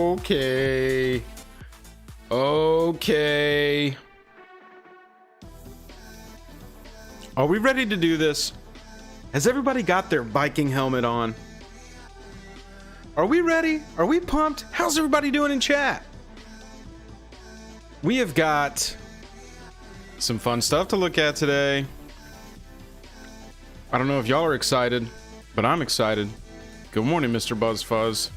Okay. Okay. Are we ready to do this? Has everybody got their Viking helmet on? Are we ready? Are we pumped? How's everybody doing in chat? We have got some fun stuff to look at today. I don't know if y'all are excited, but I'm excited. Good morning, Mr. BuzzFuzz.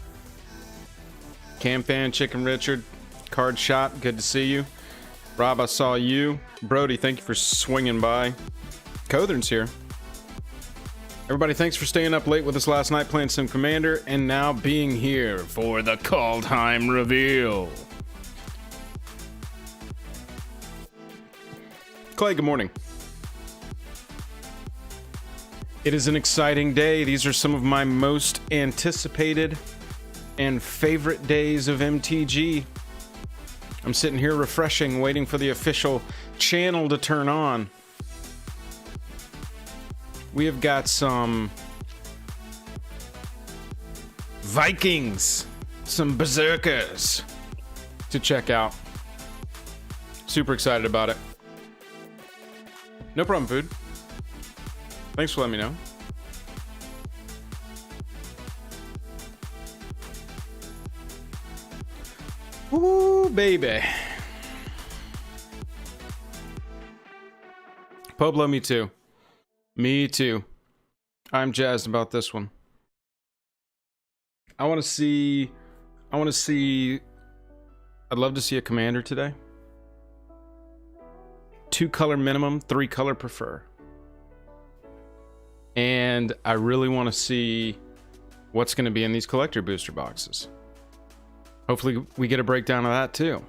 Cam Fan, Chicken Richard, Card Shot, good to see you. Rob, I saw you. Brody, thank you for swinging by. Cothern's here. Everybody, thanks for staying up late with us last night playing some Commander and now being here for the Kaldheim reveal. Clay, good morning. It is an exciting day. These are some of my most anticipated and favorite days of MTG. I'm sitting here refreshing, waiting for the official channel to turn on. We have got some Vikings, some Berserkers to check out. Super excited about it. No problem, Food. Thanks for letting me know. Ooh, baby. Pueblo, me too. Me too. I'm jazzed about this one. I want to see... I'd love to see a commander today. 2 color minimum, 3 color prefer. And I really want to see what's going to be in these collector booster boxes. Hopefully we get a breakdown of that too.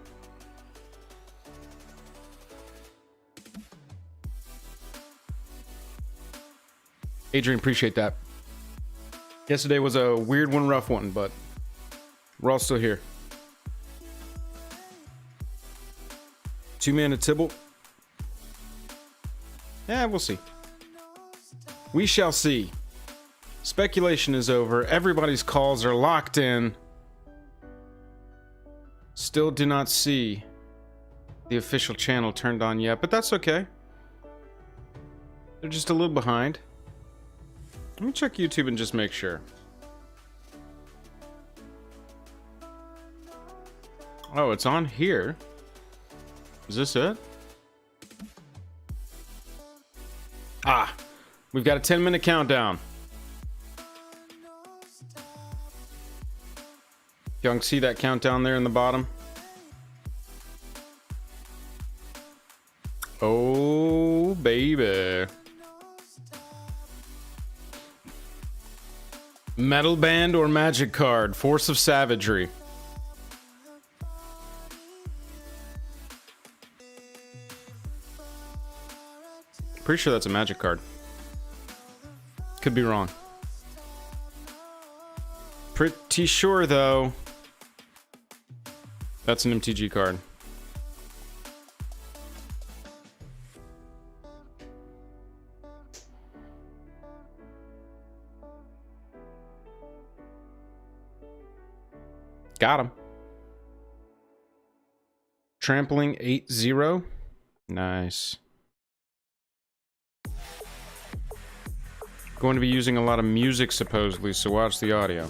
Adrian, appreciate that. Yesterday was a weird one, rough one, but we're all still here. 2-mana Tibble. Yeah, we'll see. We shall see. Speculation is over. Everybody's calls are locked in. Still do not see the official channel turned on yet, but that's okay. They're just a little behind. Let me check YouTube and just make sure. Oh, it's on here. Is this it? Ah, we've got a 10-minute countdown. Y'all can see that countdown there in the bottom. Oh, baby. Metal Band or Magic Card? Force of Savagery. Pretty sure that's a Magic card. Could be wrong. Pretty sure, though, that's an MTG card. Got him. Trampling 8-0. Nice. Going to be using a lot of music, supposedly, so watch the audio.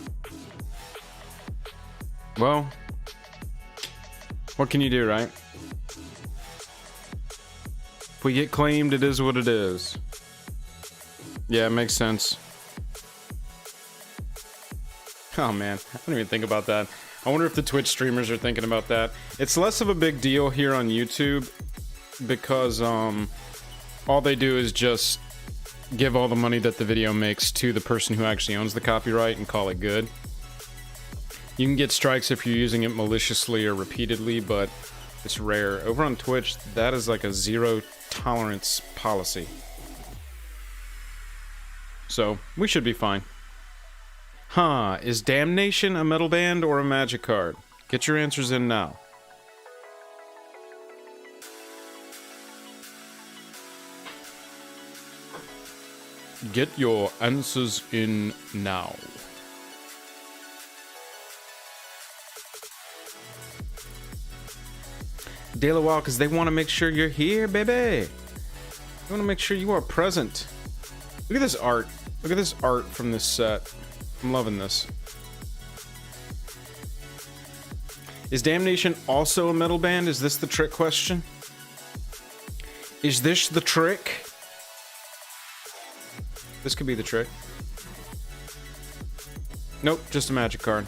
Well, what can you do, right? If we get claimed, it is what it is. Yeah, it makes sense. Oh man, I didn't even think about that. I wonder if the Twitch streamers are thinking about that. It's less of a big deal here on YouTube because all they do is just give all the money that the video makes to the person who actually owns the copyright and call it good. You can get strikes if you're using it maliciously or repeatedly, but it's rare. Over on Twitch, that is like a zero tolerance policy. So, we should be fine. Huh, is Damnation a metal band or a magic card? Get your answers in now. Get your answers in now. Daily Wild, because they want to make sure you're here, baby. They want to make sure you are present. Look at this art. Look at this art from this set. I'm loving this. Is Damnation also a metal band? Is this the trick question? Is this the trick? This could be the trick. Nope, just a magic card.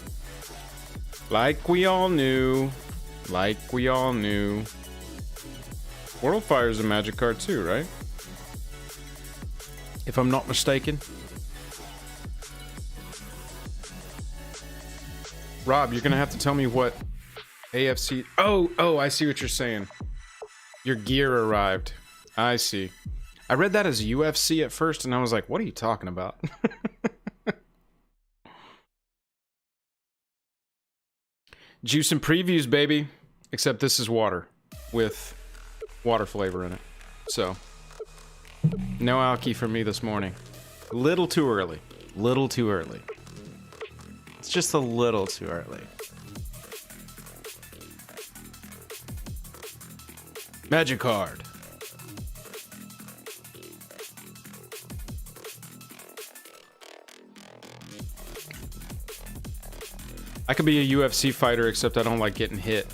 Like we all knew. Like we all knew. World Fire is a magic card too, right? If I'm not mistaken. Rob, you're gonna have to tell me what AFC... Oh, I see what you're saying. Your gear arrived. I see. I read that as UFC at first, and I was like, what are you talking about? Juice and previews, baby. Except this is water with water flavor in it. So, no alky for me this morning. Little too early. Little too early. It's just a little too early. Magic card. I could be a UFC fighter, except I don't like getting hit.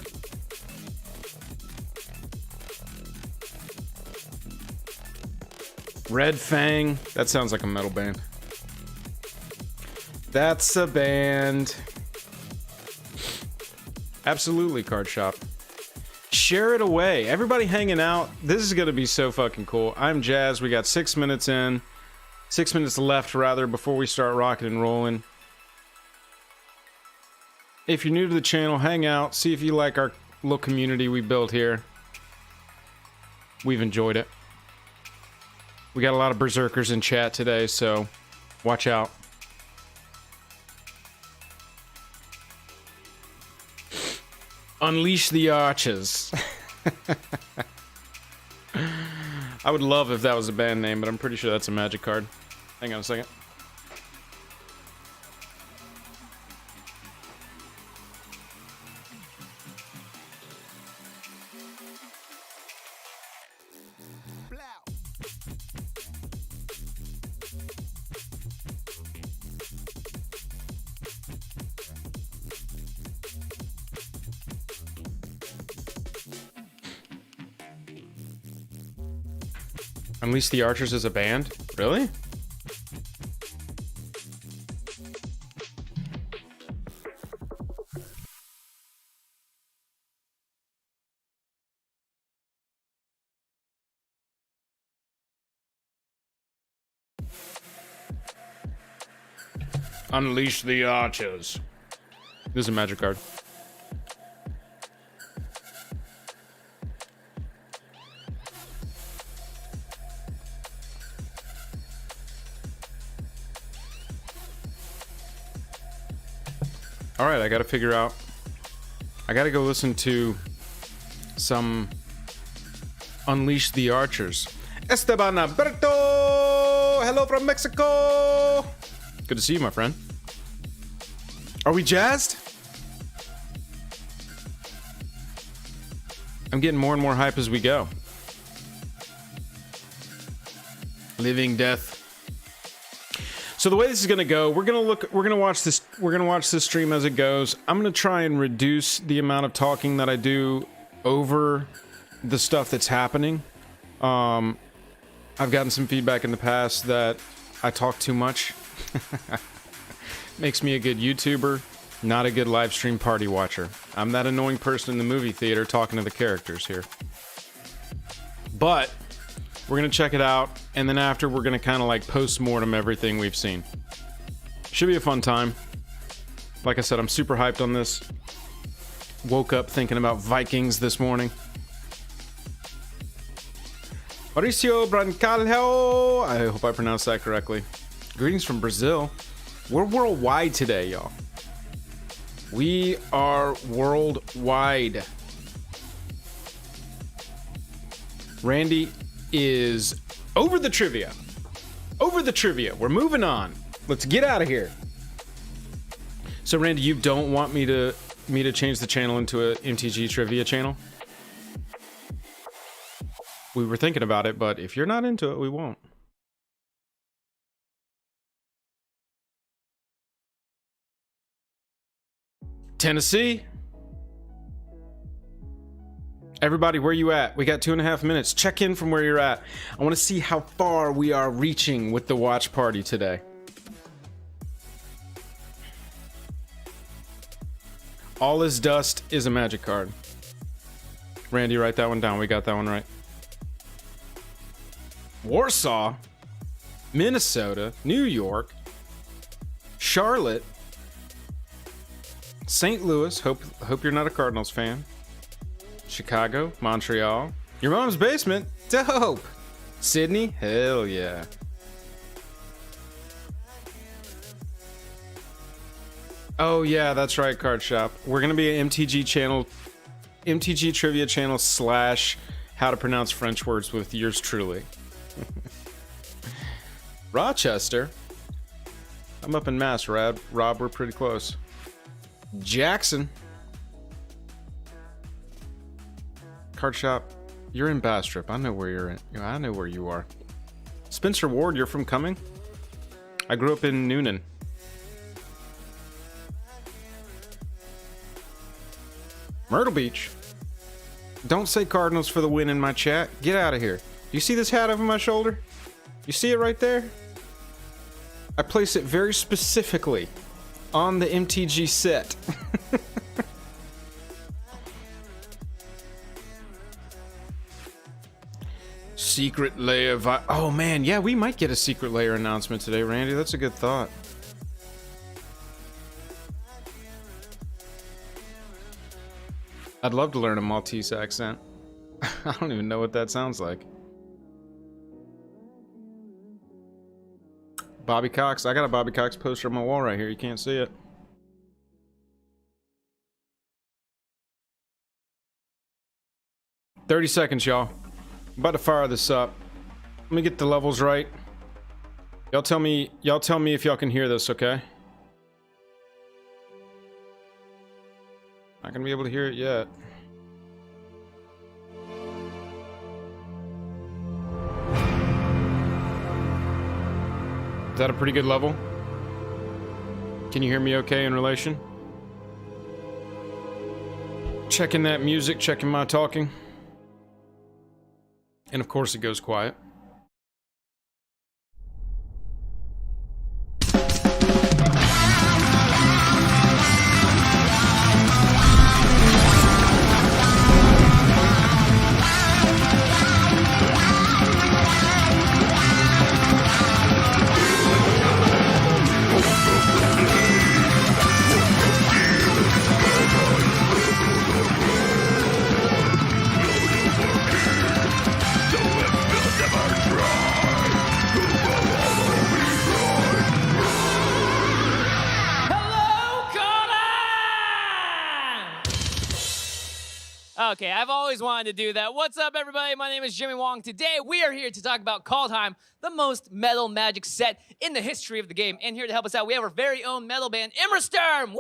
Red Fang. That sounds like a metal band. That's a band. Absolutely, Card Shop. Share it away. Everybody hanging out. This is going to be so fucking cool. I'm Jazz. We got 6 minutes in. 6 minutes left, rather, before we start rocking and rolling. If you're new to the channel, hang out. See if you like our little community we built here. We've enjoyed it. We got a lot of berserkers in chat today, so watch out. Unleash the Arches. I would love if that was a band name, but I'm pretty sure that's a magic card. Hang on a second. Unleash the Archers as a band? Really? Unleash the Archers. This is a magic card. Alright, I gotta figure out... I gotta go listen to some Unleash the Archers. Esteban Alberto! Hello from Mexico! Good to see you, my friend. Are we jazzed? I'm getting more and more hype as we go. Living Death. So the way this is gonna go, we're gonna watch this stream as it goes. I'm gonna try and reduce the amount of talking that I do over the stuff that's happening. I've gotten some feedback in the past that I talk too much. Makes me a good YouTuber, not a good live stream party watcher. I'm that annoying person in the movie theater talking to the characters here. But we're gonna check it out, and then after we're gonna kind of like post-mortem everything we've seen. Should be a fun time. Like I said, I'm super hyped on this. Woke up thinking about Vikings this morning. Mauricio Brancalho, I hope I pronounced that correctly. Greetings from Brazil. We're worldwide today, y'all. We are worldwide. Randy is over the trivia. Over the trivia. We're moving on. Let's get out of here. So, Randy, you don't want me to me to change the channel into a MTG trivia channel? We were thinking about it, but if you're not into it, we won't. Tennessee. Everybody, where you at? We got 2.5 minutes. Check in from where you're at. I want to see how far we are reaching with the watch party today. All is dust is a magic card. Randy, write that one down. We got that one right. Warsaw, Minnesota, New York, Charlotte, St. Louis. Hope you're not a Cardinals fan. Chicago, Montreal, your mom's basement. Dope. Sydney, hell yeah. Oh yeah, that's right, Card Shop. We're gonna be an MTG channel, MTG trivia channel / how to pronounce French words with yours truly. Rochester. I'm up in Mass, Rob. We're pretty close. Jackson. Card Shop, you're in Bastrop. I know where you're in. I know where you are. Spencer Ward, you're from Cumming? I grew up in Noonan. Myrtle Beach. Don't say Cardinals for the win in my chat. Get out of here. You see this hat over my shoulder? You see it right there? I place it very specifically on the MTG set. Secret layer. Oh man, yeah, we might get a secret layer announcement today, Randy. That's a good thought. I'd love to learn a Maltese accent. I don't even know what that sounds like. Bobby Cox. I got a Bobby Cox poster on my wall right here. You can't see it. "30 seconds, y'all. I'm about to fire this up. Let me get the levels right. Y'all tell me if y'all can hear this, okay? Not gonna be able to hear it yet. Is that a pretty good level? Can you hear me okay in relation? Checking that music, checking my talking. And of course it goes quiet. Okay, I've always wanted to do that. What's up, everybody? My name is Jimmy Wong. Today, we are here to talk about Kaldheim, the most metal magic set in the history of the game. And here to help us out, we have our very own metal band, Immersturm. Woo!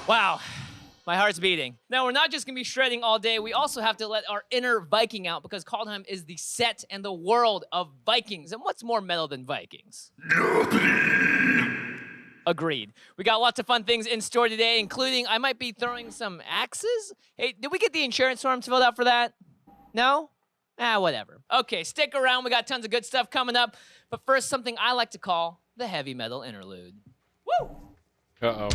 Wow, my heart's beating. Now, we're not just gonna be shredding all day. We also have to let our inner Viking out because Kaldheim is the set and the world of Vikings. And what's more metal than Vikings? Agreed. We got lots of fun things in store today, including I might be throwing some axes. Hey, did we get the insurance forms filled out for that? No? Whatever. Okay, stick around. We got tons of good stuff coming up. But first, something I like to call the heavy metal interlude. Woo! Uh-oh.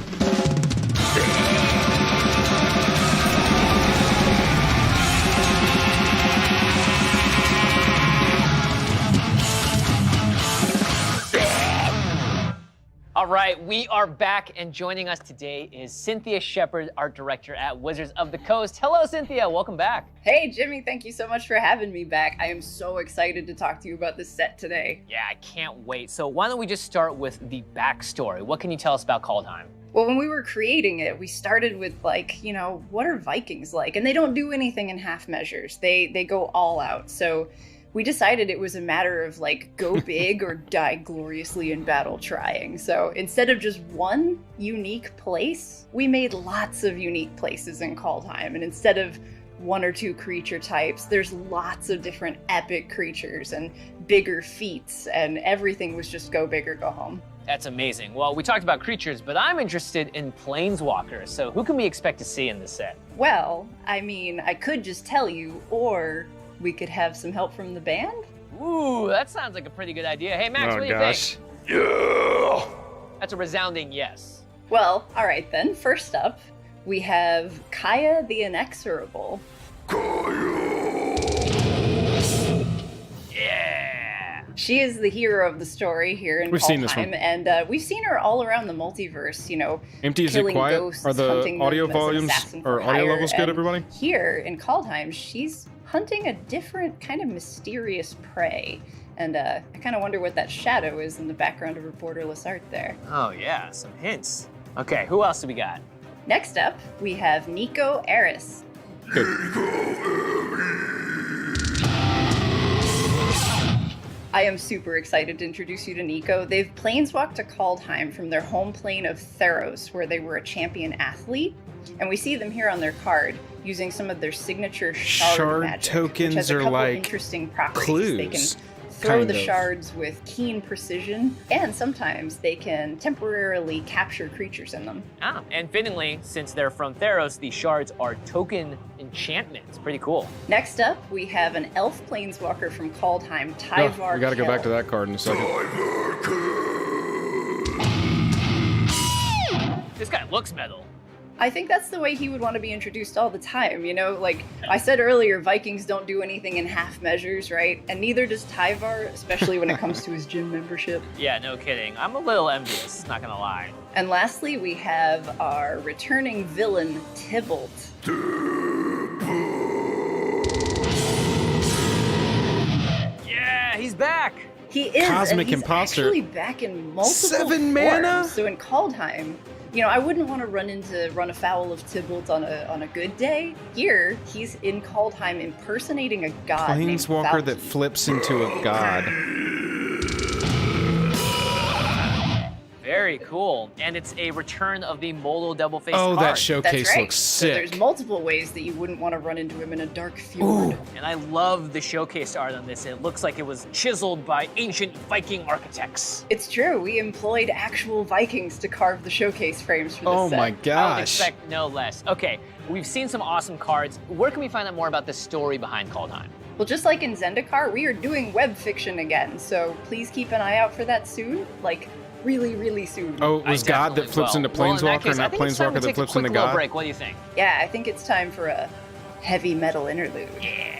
All right, we are back, and joining us today is Cynthia Shepard, art director at Wizards of the Coast. Hello, Cynthia. Welcome back. Hey, Jimmy. Thank you so much for having me back. I am so excited to talk to you about this set today. Yeah, I can't wait. So why don't we just start with the backstory? What can you tell us about Kaldheim? Well, when we were creating it, we started with like, you know, what are Vikings like? And they don't do anything in half measures. They go all out. So we decided it was a matter of like go big or die gloriously in battle trying. So instead of just one unique place, we made lots of unique places in Kaldheim. And instead of one or two creature types, there's lots of different epic creatures and bigger feats, and everything was just go big or go home. That's amazing. Well, we talked about creatures, but I'm interested in planeswalkers. So who can we expect to see in this set? Well, I mean, I could just tell you, or we could have some help from the band. Ooh, that sounds like a pretty good idea. Hey, Max, what do you think? Yeah! That's a resounding yes. Well, all right then. First up, we have Kaya the Inexorable. Yeah! She is the hero of the story here in We've seen this Kaldheim, one. and we've seen her all around the multiverse, you know, Empty, is it killing quiet? ghosts, Are the hunting audio them as an volumes assassin or for audio hire, levels good, and everybody? Here in Kaldheim, she's hunting a different kind of mysterious prey. And I kind of wonder what that shadow is in the background of her borderless art there. Oh yeah, some hints. Okay, who else do we got? Next up, we have Nico Eris. I am super excited to introduce you to Nico. They've planeswalked to Kaldheim from their home plane of Theros, where they were a champion athlete. And we see them here on their card, using some of their signature shard magic, tokens which has a are couple like interesting properties. clues. They can throw kind the of. shards with keen precision, and sometimes they can temporarily capture creatures in them. Ah, and fittingly, since they're from Theros, the shards are token enchantments. Pretty cool. Next up, we have an elf planeswalker from Kaldheim, Tyvar. We gotta go back to Kell. that card in a second. This guy looks metal. I think that's the way he would want to be introduced all the time, you know? Like I said earlier, Vikings don't do anything in half measures, right? And neither does Tyvar, especially when it comes to his gym membership. Yeah, no kidding. I'm a little envious, not gonna lie. And lastly, we have our returning villain, Tybalt. Yeah, he's back. He is, Cosmic and he's Imposter. actually back in multiple 7 forms. mana? So in Kaldheim, you know, I wouldn't want to run afoul of Tybalt on a good day. Here, he's in Kaldheim impersonating a god named Planeswalker that Valki. flips into a god. Very cool. And it's a return of the Molo double-faced Oh, card. that showcase That's right. looks So sick. there's multiple ways that you wouldn't want to run into him in a dark fjord. Ooh. And I love the showcase art on this. It looks like it was chiseled by ancient Viking architects. It's true. We employed actual Vikings to carve the showcase frames for this Oh set. my I would gosh. expect no less. Okay, we've seen some awesome cards. Where can we find out more about the story behind Kaldheim? Well, just like in Zendikar, we are doing web fiction again, so please keep an eye out for that soon. Like, really, really soon. Oh, it was I God that definitely flips will. into Well, in that Planeswalker, case, I not think it's time Planeswalker to that take flips a quick into little God? break. What do you think? Yeah, I think it's time for a heavy metal interlude. Yeah.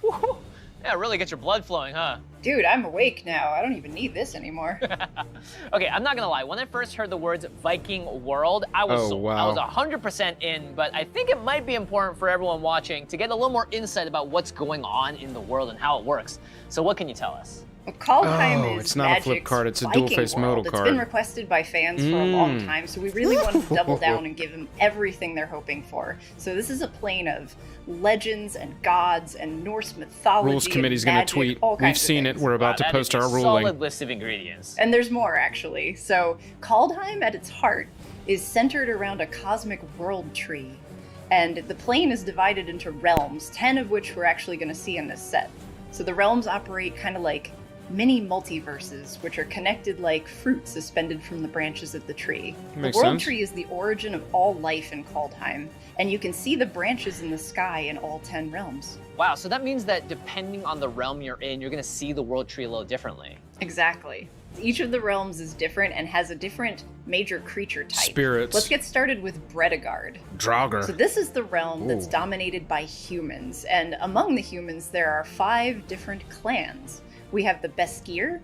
Woo-hoo. Yeah, really get your blood flowing, huh? Dude, I'm awake now. I don't even need this anymore. Okay, I'm not gonna lie. When I first heard the words Viking World, I was Oh, sold. wow. I was 100% in, but I think it might be important for everyone watching to get a little more insight about what's going on in the world and how it works. So what can you tell us? Well, Kaldheim Oh, is it's not a flip Magic's card, it's a Viking dual-face world. modal It's card. been requested by fans for a long Mm. time, so we really wanted to double down and give them everything they're hoping for. So this is a plane of legends and gods and Norse mythology. Rules committee's gonna magic, tweet. all We've kinds of seen it. things. We're about to That post is our a ruling. solid list of ingredients. And there's more, actually. So, Kaldheim at its heart is centered around a cosmic world tree. And the plane is divided into realms, 10 of which we're actually going to see in this set. So, the realms operate kind of like mini multiverses, which are connected like fruit suspended from the branches of the tree. Makes the world sense. tree is the origin of all life in Kaldheim, and you can see the branches in the sky in all 10 realms. Wow, so that means that depending on the realm you're in, you're gonna see the world tree a little differently. Exactly. Each of the realms is different and has a different major creature type. Spirits. Let's get started with Bredegard. Draugr. So this is the realm that's Ooh. dominated by humans, and among the humans there are 5 different clans. We have the Beskir,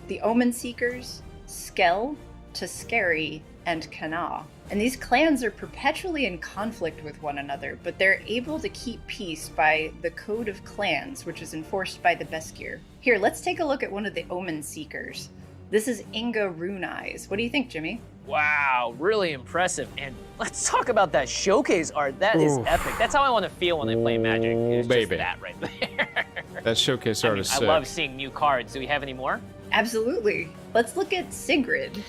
the Omen Seekers, Skell, Tuskeri, and Kana. And these clans are perpetually in conflict with one another, but they're able to keep peace by the Code of Clans, which is enforced by the Beskir. Here, let's take a look at one of the Omen Seekers. This is Inga Rune Eyes. What do you think, Jimmy? Wow, really impressive. And let's talk about that showcase art. That is epic. That's how I want to feel when I play Magic. It's just that right there. That showcase art is sick. I love seeing new cards. Do we have any more? Absolutely. Let's look at Sigrid.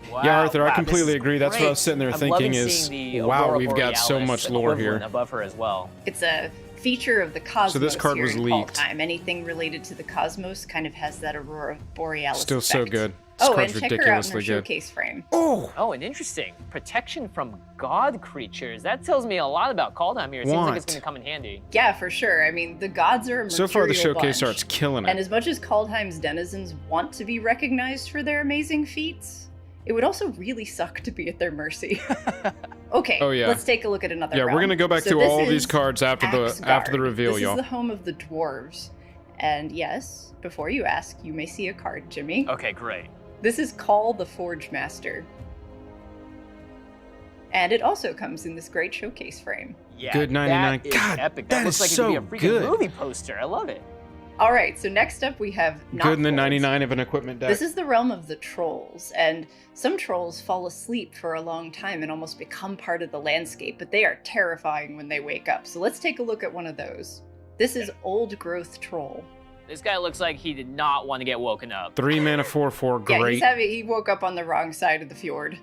Wow, Yeah, Arthur, I completely agree. That's what I was sitting there I'm thinking loving is, seeing the wow, Aurora we've got so Borealis much lore here. equivalent above her as well. It's a feature of the cosmos. So this card here was in leaked. Kaldheim. Anything related to the cosmos kind of has that Aurora Borealis Still effect. so good. This Oh, and card's check her out in ridiculously her good. showcase frame. Oh, and interesting. Protection from god creatures. That tells me a lot about Kaldheim here. It seems like it's going to come in handy. Yeah, for sure. I mean, the gods are a So far, the mercurial showcase bunch. art's killing it. And as much as Kaldheim's denizens want to be recognized for their amazing feats, it would also really suck to be at their mercy. Okay, Oh, yeah. let's take a look at another Yeah, we're realm. going to go back So through this all is these cards after the reveal, This y'all. is the home of the dwarves. And yes, before you ask, you may see a card, Jimmy. Okay, great. This is Call the Forge Master. And it also comes in this great showcase frame. Yeah, Good 99. That is God, epic. that That looks is like so it could be a freaking good. movie poster. I love it. All right, so next up we have Good in the Knockfolds. 99 of an equipment deck. This is the realm of the trolls, and some trolls fall asleep for a long time and almost become part of the landscape, but they are terrifying when they wake up. So let's take a look at one of those. This is Old Growth Troll. This guy looks like he did not want to get woken up. 3 mana 4/4, great. Yeah, he woke up on the wrong side of the fjord.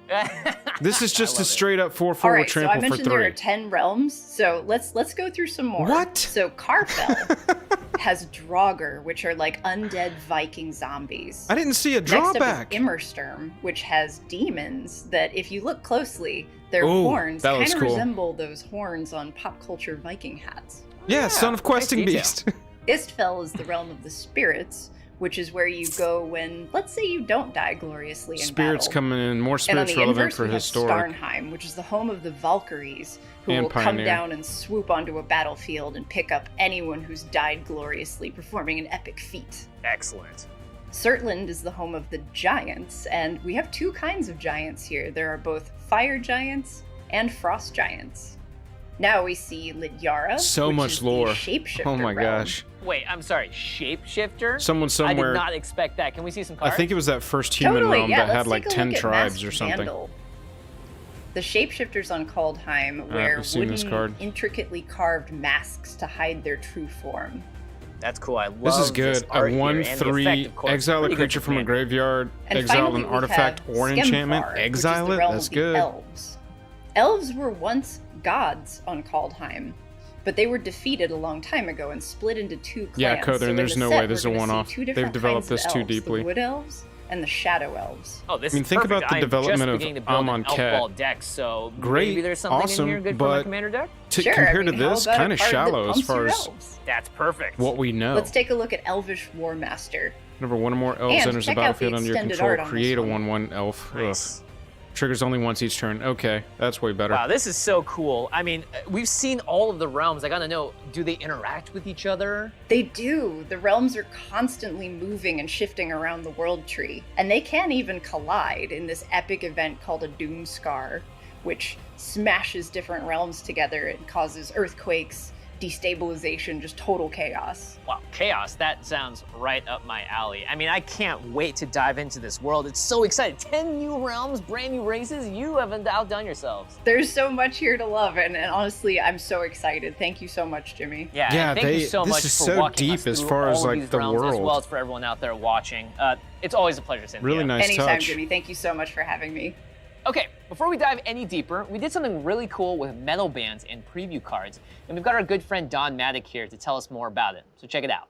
This is just I a love it. straight up 4/4 All with right, so I trample for mentioned there 3. are 10 realms, so let's go through some more. What? So Karfell has Draugr, which are like undead Viking zombies. I didn't see a Next up drawback. is Immersturm, which has demons that, if you look closely, their Ooh, horns that kind looks of cool. resemble those horns on pop culture Viking hats. Yeah, son of Questing detail. Beast. Istfell is the realm of the spirits, which is where you go when, let's say, you don't die gloriously in Spirits battle. coming in, more And on spirits the relevant inverse, for we have historic. Starnheim, which is the home of the Valkyries, who And will come Pioneer. down and swoop onto a battlefield and pick up anyone who's died gloriously, performing an epic feat. Excellent. Surtland is the home of the giants, and we have two kinds of giants here. There are both fire giants and frost giants. Now we see Lidyara, So which much is lore. the shapeshifter Oh my realm. gosh. Wait, I'm sorry. Shapeshifter? Someone I somewhere. did not expect that. Can we see some I cards? think it was that first human Totally, realm yeah. that Let's had like take a 10 look at tribes Masked or something. Vandal. The shapeshifters on Kaldheim wear we've seen this wooden, card. intricately carved masks to hide their true form. That's cool. I love This is good. art A here, and the effect, 1/3, of course, exile a pretty good creature for from a Commander. graveyard, And exile finally, an we artifact have or enchantment, Skemvar, exile which is the it. realm That's of the good. Elves. Elves were once gods on Kaldheim, but they were defeated a long time ago and split into two clans. Yeah, Kother, so in there's the no set, way this is we're a gonna see one-off. two They've different developed kinds this of too elves, deeply. The Wood Elves and the Shadow Elves. Oh, this I mean, is think perfect. about the I'm development just of beginning to build Amon an Ket. Elf Ball deck, so Great, maybe there's something awesome, in here good for my but- commander deck? Sure, Compared I mean, to how this, about a kind of card that shallow as pumps far your as elves? That's perfect. what we know. Let's take a look at Elvish War Master. Whenever one or more elves And enters the check out the battlefield under your extended control, art on this create a one. 1/1 elf. Nice. Ugh. Triggers only once each turn. Okay, that's way better. Wow, this is so cool. I mean, we've seen all of the realms. I gotta know, do they interact with each other? They do. The realms are constantly moving and shifting around the world tree, and they can even collide in this epic event called a Doomscar, which smashes different realms together and causes earthquakes, destabilization, just total chaos. Wow, chaos. That sounds right up my alley. I mean, I can't wait to dive into this world. It's so exciting. 10 new realms, brand new races. You haven't outdone yourselves. There's so much here to love, and honestly, I'm so excited. Thank you so much, Jimmy. Yeah, Yeah, and thank you so this much is for so walking deep us as through far as, all of like, these the realms, as world. well as for everyone out there watching. It's always a pleasure, Cynthia. Really nice Anytime, touch. Jimmy. Thank you so much for having me. Okay, before we dive any deeper, we did something really cool with metal bands and preview cards, and we've got our good friend Don Maddock here to tell us more about it. So check it out.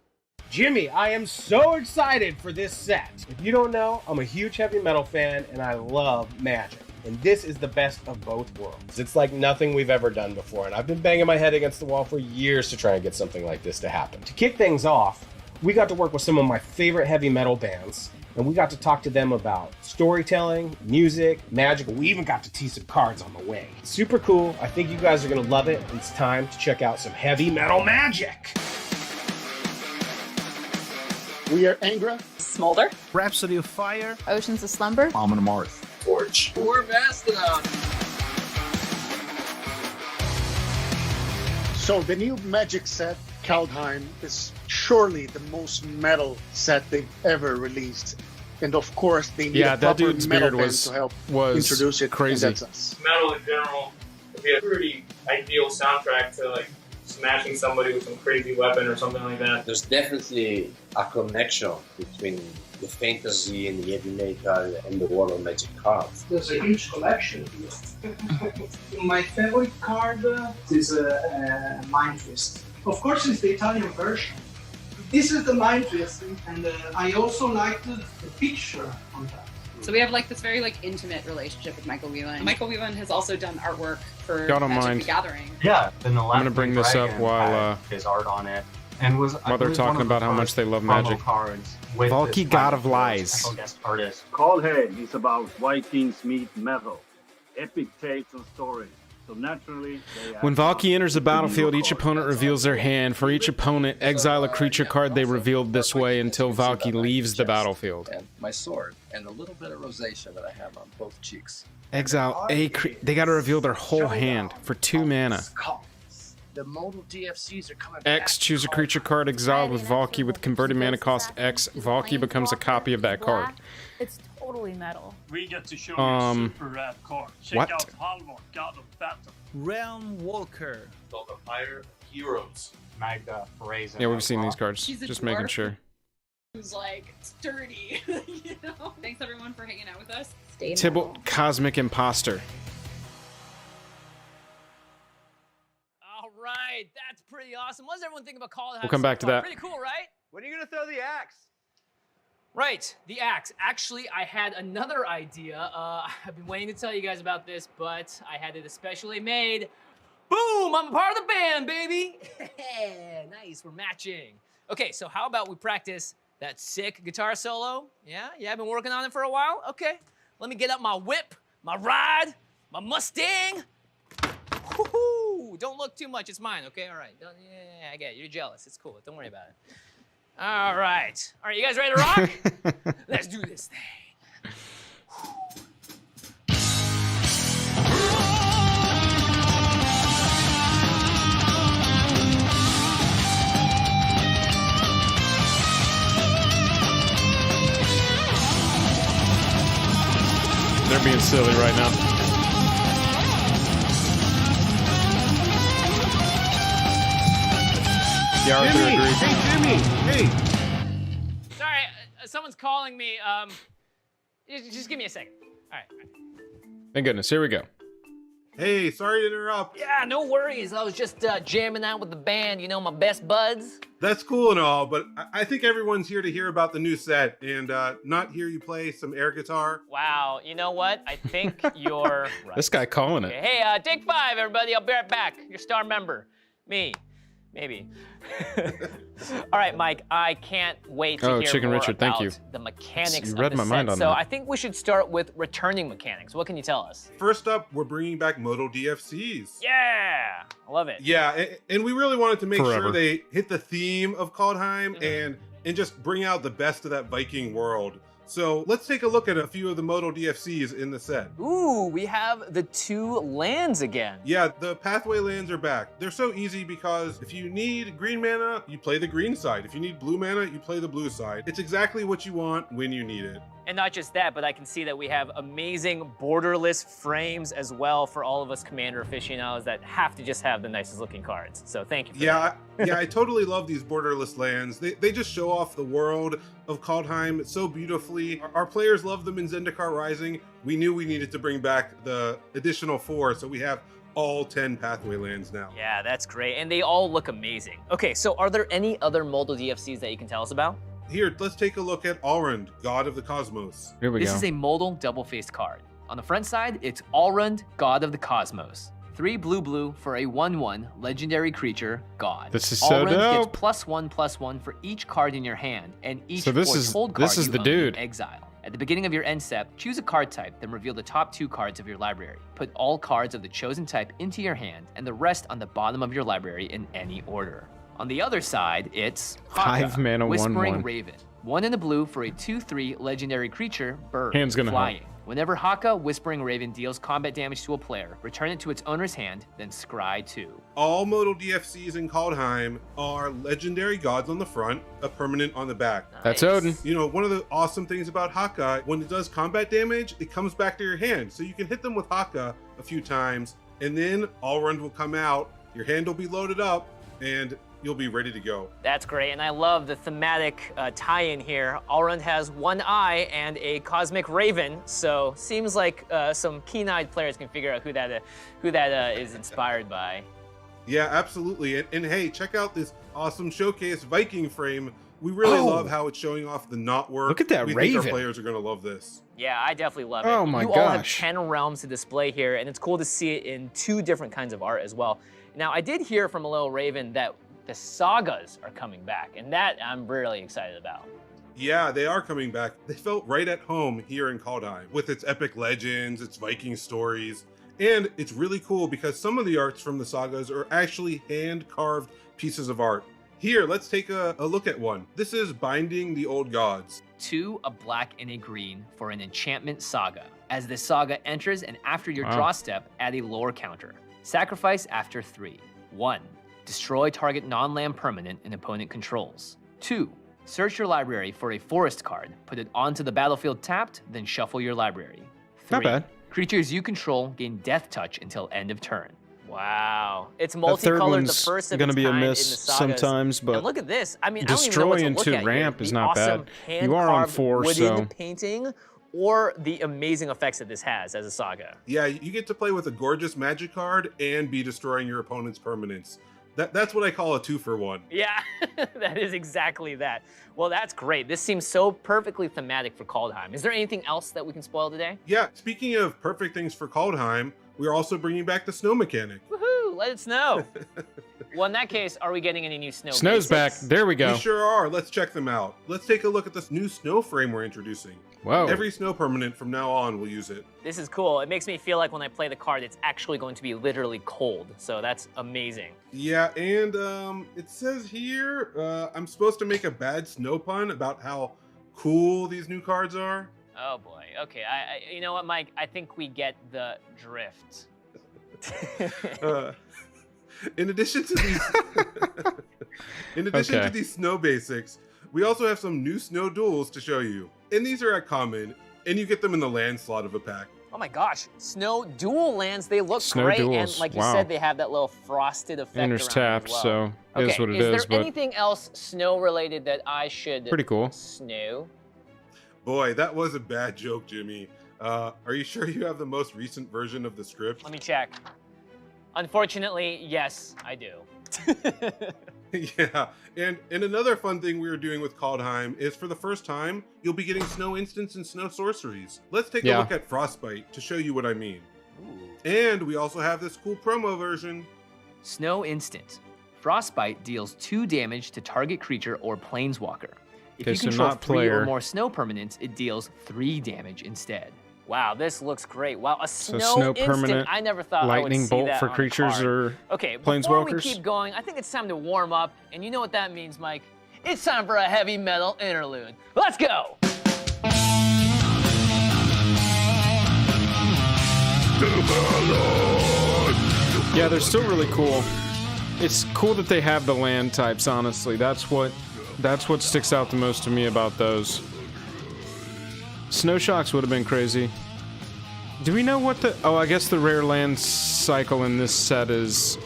Jimmy, I am so excited for this set. If you don't know, I'm a huge heavy metal fan and I love Magic. And this is the best of both worlds. It's like nothing we've ever done before, and I've been banging my head against the wall for years to try and get something like this to happen. To kick things off, we got to work with some of my favorite heavy metal bands, and we got to talk to them about storytelling, music, magic. We even got to tease some cards on the way. Super cool. I think you guys are gonna love it. It's time to check out some heavy metal magic. We are Angra, Smolder, Rhapsody of Fire, Oceans of Slumber, Almond of Mars, Forge. Or Mastodon. So the new Magic set, Kaldheim, is surely the most metal set they've ever released. And of course, they need Yeah, a that proper dude's metal beard band was to help was introduce it. crazy. And that's us. Metal in general would be a pretty ideal soundtrack to like smashing somebody with some crazy weapon or something like that. There's definitely a connection between the fantasy and the heavy metal and the world of Magic cards. There's a huge collection here. My favorite card is Mind Twist. Of course, it's the Italian version. This is the Mind Twist, and I also like the picture on that. So we have like this very like intimate relationship with Michael Whelan. Michael Whelan has also done artwork for Y'all don't Magic mind. the Gathering. Yeah, then the last I'm gonna bring this up while his art on it, and was while they're talking about how much they love Magic. Cards with Valky, this God of special Lies. guest artist. Kaldheim is about Vikings meet metal, epic tales and stories. So naturally, When Valky enters the battlefield, each opponent reveals their hand. For each opponent, exile a creature card they revealed this way until Valky leaves the battlefield. And my sword, and a little bit of rosacea that I have on both cheeks. Exile a they gotta reveal their whole hand for 2 mana. The modal DFCs are coming X, choose a creature card exiled with Valky with converted mana cost X. Valky becomes a copy of that card. It's totally metal. we get to show you a super rad card. Check what? out Halvor, God of Battle. Realm Walker. Called the Fire of Heroes. Magda Brazen. Yeah, we've seen these cards. She's a Just making dwarf. sure. Who's like sturdy, you know? Thanks everyone for hanging out with us. Stay Tibble, metal. Cosmic Imposter. All right, that's pretty awesome. What does everyone think about Kaldheim? We'll come back to that. Pretty cool, right? When are you gonna throw the axe? Right, the axe. Actually, I had another idea. I've been waiting to tell you guys about this, but I had it especially made. Boom! I'm a part of the band, baby! Nice, we're matching. Okay, so how about we practice that sick guitar solo? Yeah, I've been working on it for a while? Okay, let me get up my whip, my ride, my Mustang. Woohoo! Don't look too much, it's mine, okay? All right, yeah, I get it, you're jealous, it's cool, don't worry about it. All right, you guys ready to rock? Let's do this thing. They're being silly right now. Yeah, Arthur Jimmy! agrees. Hey, Jimmy! Hey! Sorry, someone's calling me. Just give me a second. All right. Thank goodness. Here we go. Hey, sorry to interrupt. Yeah, no worries. I was just jamming out with the band, you know, my best buds. That's cool and all, but I think everyone's here to hear about the new set and not hear you play some air guitar. Wow, you know what? I think you're right. This guy calling it. Okay, hey, take 5, everybody. I'll be right back. Your star member. Me. Maybe. All right, Mike, I can't wait to hear Chicken more Richard, thank about you. the mechanics You of read the my set. mind on so that. I think we should start with returning mechanics. What can you tell us? First up, we're bringing back modal DFCs. Yeah, I love it. Yeah, and we really wanted to make Forever. sure they hit the theme of Kaldheim and just bring out the best of that Viking world. So let's take a look at a few of the modal DFCs in the set. Ooh, we have the 2 lands again. Yeah, the pathway lands are back. They're so easy because if you need green mana, you play the green side. If you need blue mana, you play the blue side. It's exactly what you want when you need it. And not just that, but I can see that we have amazing borderless frames as well for all of us Commander aficionados that have to just have the nicest looking cards. So thank you for that. Yeah, I totally love these borderless lands. They just show off the world of Kaldheim so beautifully. Our players love them in Zendikar Rising. We knew we needed to bring back the additional 4, so we have all 10 pathway lands now. Yeah, that's great. And they all look amazing. Okay, so are there any other modal DFCs that you can tell us about? Here, let's take a look at Alrund, God of the Cosmos. Here we This go. is a modal double-faced card. On the front side, it's Alrund, God of the Cosmos. 3 blue for a 1/1 legendary creature, God. This is so Alrund dope. gets +1/+1 for each card in your hand, and each So this is- foretold card this is you the own dude. in exile. At the beginning of your end step, choose a card type, then reveal the top 2 cards of your library. Put all cards of the chosen type into your hand, and the rest on the bottom of your library in any order. On the other side, it's 5 mana, Whispering 1/1. Raven. 1 in the blue for a 2/3 legendary creature, bird, Hand's gonna flying. Whenever Haka, Whispering Raven deals combat damage to a player, return it to its owner's hand, then scry 2. All modal DFCs in Kaldheim are legendary gods on the front, a permanent on the back. That's Odin. You know, one of the awesome things about Haka, when it does combat damage, it comes back to your hand. So you can hit them with Haka a few times, and then Allrund will come out, your hand will be loaded up, and you'll be ready to go. That's great, and I love the thematic tie-in here. Allrund has one eye and a cosmic raven, so seems like some keen-eyed players can figure out who that is inspired by. Yeah, absolutely. And hey, check out this awesome showcase Viking frame. We really love how it's showing off the knot work. Look at that we raven. think our players are going to love this. Yeah, I definitely love it. Oh my you all have gosh. 10 realms to display here, and it's cool to see it in 2 different kinds of art as well. Now, I did hear from a little Raven that the sagas are coming back, and that I'm really excited about. Yeah, they are coming back. They felt right at home here in Kaldheim with its epic legends, its Viking stories, and it's really cool because some of the arts from the sagas are actually hand-carved pieces of art. Here, let's take a look at one. This is Binding the Old Gods. 2, a black and a green for an enchantment saga. As the saga enters and after your draw step, add a lore counter. Sacrifice after 3. 1. Destroy target non-land permanent an opponent controls. 2. Search your library for a forest card, put it onto the battlefield tapped, then shuffle your library. 3. Not bad. Creatures you control gain Death Touch until end of turn. Wow. It's That third multicolored, the one's first of gonna its be a kind in the miss sagas. sometimes, but and look at this. I mean, destroy I don't even know what to into look at ramp here. is The not awesome bad. You are on hand-carved 4, wooden so painting, or the amazing effects that this has as a saga. Yeah, you get to play with a gorgeous magic card and be destroying your opponent's permanents. That's what I call a 2-for-1. Yeah, that is exactly that. Well, that's great. This seems so perfectly thematic for Kaldheim. Is there anything else that we can spoil today? Yeah, speaking of perfect things for Kaldheim, we're also bringing back the snow mechanic. Woohoo, let it snow. Well, in that case, are we getting any new snow Snow's back. basics? There we go. We sure are. Let's check them out. Let's take a look at this new snow frame we're introducing. Whoa. Every snow permanent from now on will use it. This is cool. It makes me feel like when I play the card, it's actually going to be literally cold. So that's amazing. Yeah, and it says here I'm supposed to make a bad snow pun about how cool these new cards are. Oh boy. Okay. You know what, Mike? I think we get the drift. In addition to these snow basics, we also have some new snow duels to show you. And these are at common, and you get them in the land slot of a pack. Oh my gosh, snow dual lands, they look Snow great. duels, And like you wow. said, they have that little frosted effect And there's around tapped, as well. so it is what it is. Is there But anything else snow related that I should pretty cool. snow? Boy, that was a bad joke, Jimmy. Are you sure you have the most recent version of the script? Let me check. Unfortunately, yes, I do. Yeah, and another fun thing we were doing with Kaldheim is for the first time, you'll be getting snow instants and snow sorceries. Let's take a look at Frostbite to show you what I mean. Ooh. And we also have this cool promo version. Snow instant. Frostbite deals 2 damage to target creature or planeswalker. If Okay, you so control not 3 or player. more snow permanents, it deals 3 damage instead. Wow, this looks great. Wow, a So snow, snow instant. permanent, I never thought I would lightning see bolt that for on a creatures card. or Okay, before we planeswalkers. keep going, I think it's time to warm up, and you know what that means, Mike? It's time for a heavy metal interlude. Let's go! Yeah, they're still really cool. It's cool that they have the land types, honestly. That's what sticks out the most to me about those. Snow Shocks would have been crazy. Do we know what the... Oh, I guess the rare land cycle in this set is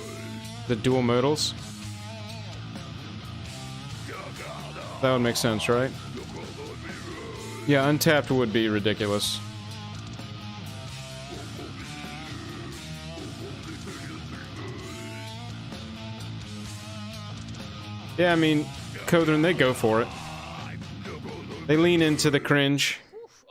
the dual modals. That would make sense, right? Yeah, untapped would be ridiculous. Yeah, I mean, Kodrin, they go for it. They lean into the cringe.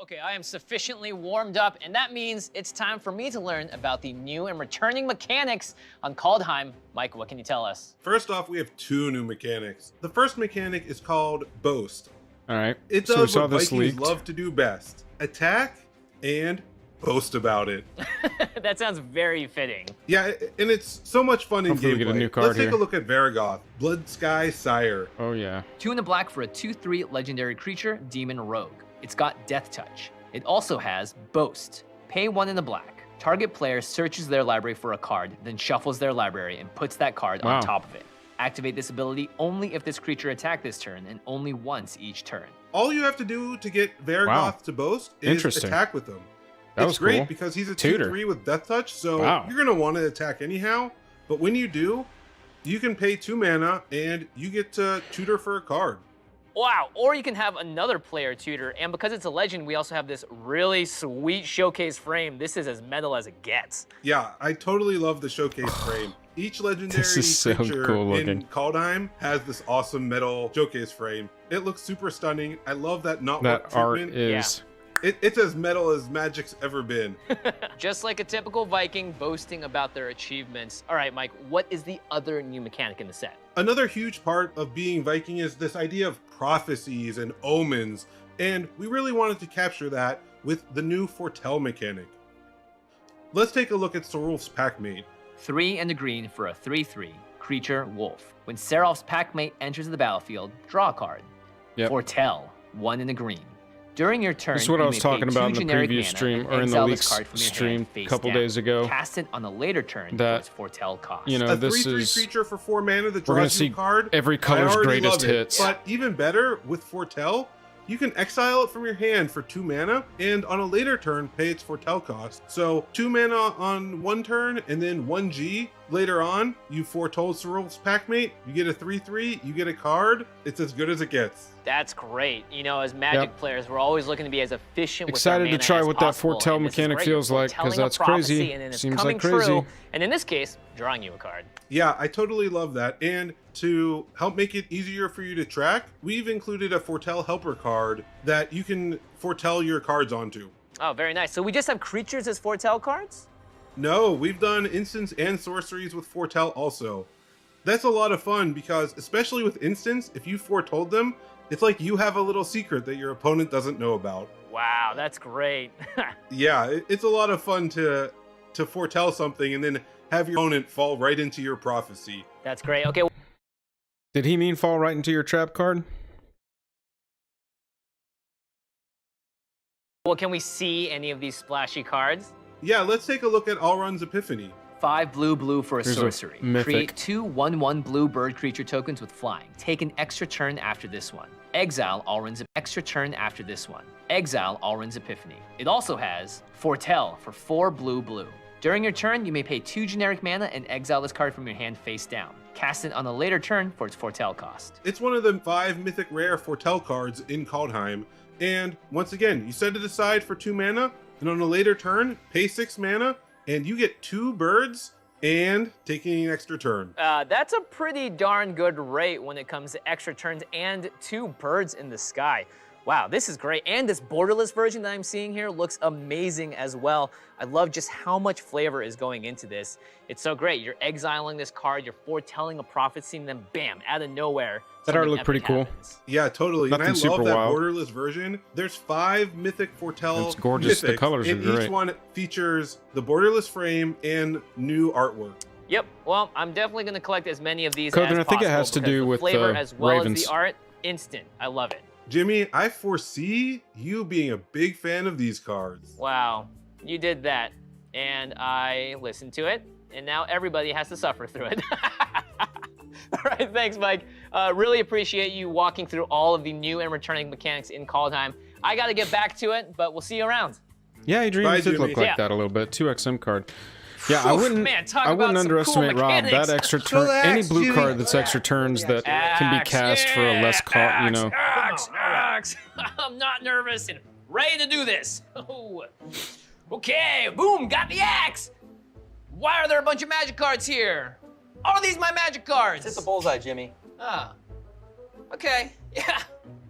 Okay, I am sufficiently warmed up, and that means it's time for me to learn about the new and returning mechanics on Kaldheim. Mike, what can you tell us? First off, we have 2 new mechanics. The first mechanic is called Boast. All right. It So we does saw what this Vikings leaked. love to do best. Attack and boast about it. That sounds very fitting. Yeah, and it's so much fun in Hopefully we gameplay. get a new card Let's take here. a look at Vargoth, Blood Sky Sire. Oh, yeah. 2 in the black for a 2/3 legendary creature, Demon Rogue. It's got Death Touch. It also has Boast. Pay 1 in the black. Target player searches their library for a card, then shuffles their library and puts that card on top of it. Activate this ability only if this creature attacked this turn and only once each turn. All you have to do to get Vargoth to boast is attack with him. It's great because he's a 2/3 with Death Touch, so you're going to want to attack anyhow. But when you do, you can pay 2 mana and you get to tutor for a card. Wow, or you can have another player tutor, and because it's a legend, we also have this really sweet showcase frame. This is as metal as it gets. Yeah, I totally love the showcase frame. Each legendary so creature cool in Kaldheim has this awesome metal showcase frame. It looks super stunning. I love that knotwork art treatment. is... It's as metal as Magic's ever been. Just like a typical Viking boasting about their achievements. All right, Mike, what is the other new mechanic in the set? Another huge part of being Viking is this idea of prophecies and omens, and we really wanted to capture that with the new foretell mechanic. Let's take a look at Serulf's Packmate. 3 and a green for a 3/3 creature wolf. When Serulf's Packmate enters the battlefield, draw a card. Foretell, 1 and a green. During your turn, This is what you I was may talking pay about 2 in the generic previous mana stream, and or in the exile this leaks card from your stream hand a face couple down. days ago. Cast it on a later turn for That, its foretell cost. you know, A this 3/3 is... creature for 4 mana that We're gonna draws you see a card. every I color's already greatest love it. hits. But even better, with Foretell, you can exile it from your hand for 2 mana, and on a later turn, pay its Foretell cost. So 2 mana on one turn, and then 1G. Later on, you foretold Serulf's Packmate, you get a 3/3, you get a card. It's as good as it gets. That's great. You know, as Magic players, we're always looking to be as efficient Excited with our to mana try as what that possible, foretell and this is mechanic great. feels You're like, 'cause foretelling a that's prophecy, crazy. and then it's Seems coming like crazy. true, and in this case, drawing you a card. Yeah, I totally love that. And to help make it easier for you to track, we've included a Foretell Helper card that you can foretell your cards onto. Oh, very nice. So we just have creatures as foretell cards? No, we've done instants and sorceries with Foretell also. That's a lot of fun because, especially with instants, if you foretold them, it's like you have a little secret that your opponent doesn't know about. Wow, that's great. Yeah, it's a lot of fun to foretell something and then have your opponent fall right into your prophecy. That's great. Okay. Did he mean fall right into your trap card? Well, can we see any of these splashy cards? Yeah, let's take a look at Alrund's Epiphany. 5 blue for a Here's a sorcery. mythic. Create 2 1/1 blue bird creature tokens with flying. Take an extra turn after this one. Exile Alrund's extra turn after this one. Exile Alrund's Epiphany. It also has Foretell for 4 blue. During your turn, you may pay 2 generic mana and exile this card from your hand face down. Cast it on a later turn for its Foretell cost. It's one of the 5 mythic rare Foretell cards in Kaldheim. And once again, you set it aside for 2 mana, and on a later turn, pay 6 mana, and you get 2 birds and taking an extra turn. That's a pretty darn good rate when it comes to extra turns and 2 birds in the sky. Wow, this is great. And this borderless version that I'm seeing here looks amazing as well. I love just how much flavor is going into this. It's so great. You're exiling this card, you're foretelling a prophecy, and then bam, out of nowhere, That art something looked pretty epic cool. happens. Yeah, totally. Nothing and I super love that wild. borderless version. There's 5 mythic Foretell It's gorgeous. The mythics, colors are and great. each one features the borderless frame and new artwork. Yep, well, I'm definitely gonna collect as many of these Coden, as I think it possible has to because do the with flavor the as well Ravens. as the art, instant. I love it. Jimmy, I foresee you being a big fan of these cards. Wow, you did that, and I listened to it, and now everybody has to suffer through it. All right, thanks, Mike. Really appreciate you walking through all of the new and returning mechanics in Kaldheim. I gotta get back to it, but we'll see you around. Yeah, Adrian Bye, did Jimmy. look like Yeah. that a little bit. 2 XM card. Yeah, I Oof, wouldn't. man, talk I about wouldn't some cool underestimate Rob. mechanics. That extra turn, Relax, any blue Jimmy. card that's extra turns that can be cast for a less cost. You know. Axe. I'm not nervous and ready to do this. Oh. Okay, boom, got the axe. Why are there a bunch of magic cards here? Are these my magic cards? Hit the bullseye, Jimmy. Ah. Okay, yeah.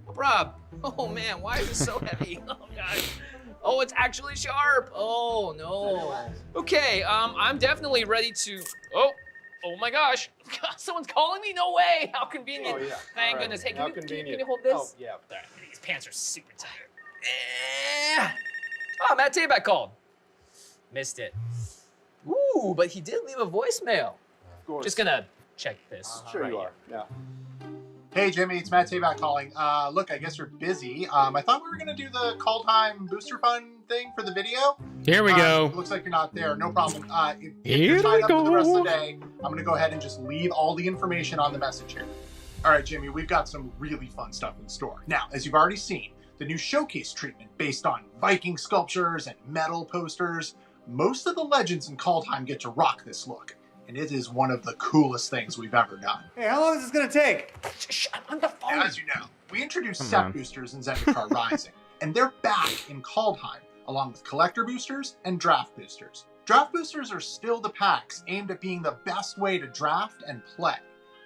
Rob. Oh man, why is it so heavy? Oh god. Oh, it's actually sharp. Oh no. Okay, I'm definitely ready to. Oh my gosh. Someone's calling me? No way. How convenient. Oh, yeah. Thank All right. goodness. Hey, How can you convenient. hold this? Oh, yeah. All right, these pants are super tight. Oh, Matt Tabak called. Missed it. Ooh, but he did leave a voicemail. Just gonna check this. Sure you are. Yeah. Hey Jimmy, it's Matt Tabak calling. Look, I guess you're busy. I thought we were gonna do the Kaldheim booster fun thing for the video. Here we go. Looks like you're not there. No problem. If Here you're tied we up for the rest of go. the day, I'm gonna go ahead and just leave all the information on the message here. All right, Jimmy, we've got some really fun stuff in store. Now, as you've already seen, the new showcase treatment based on Viking sculptures and metal posters. Most of the legends in Kaldheim get to rock this look, and it is one of the coolest things we've ever done. Hey, how long is this gonna take? Shh, I'm on the phone. As you know, we introduced Come set on. boosters in Zendikar Rising, and they're back in Kaldheim, along with collector boosters and draft boosters. Draft boosters are still the packs aimed at being the best way to draft and play,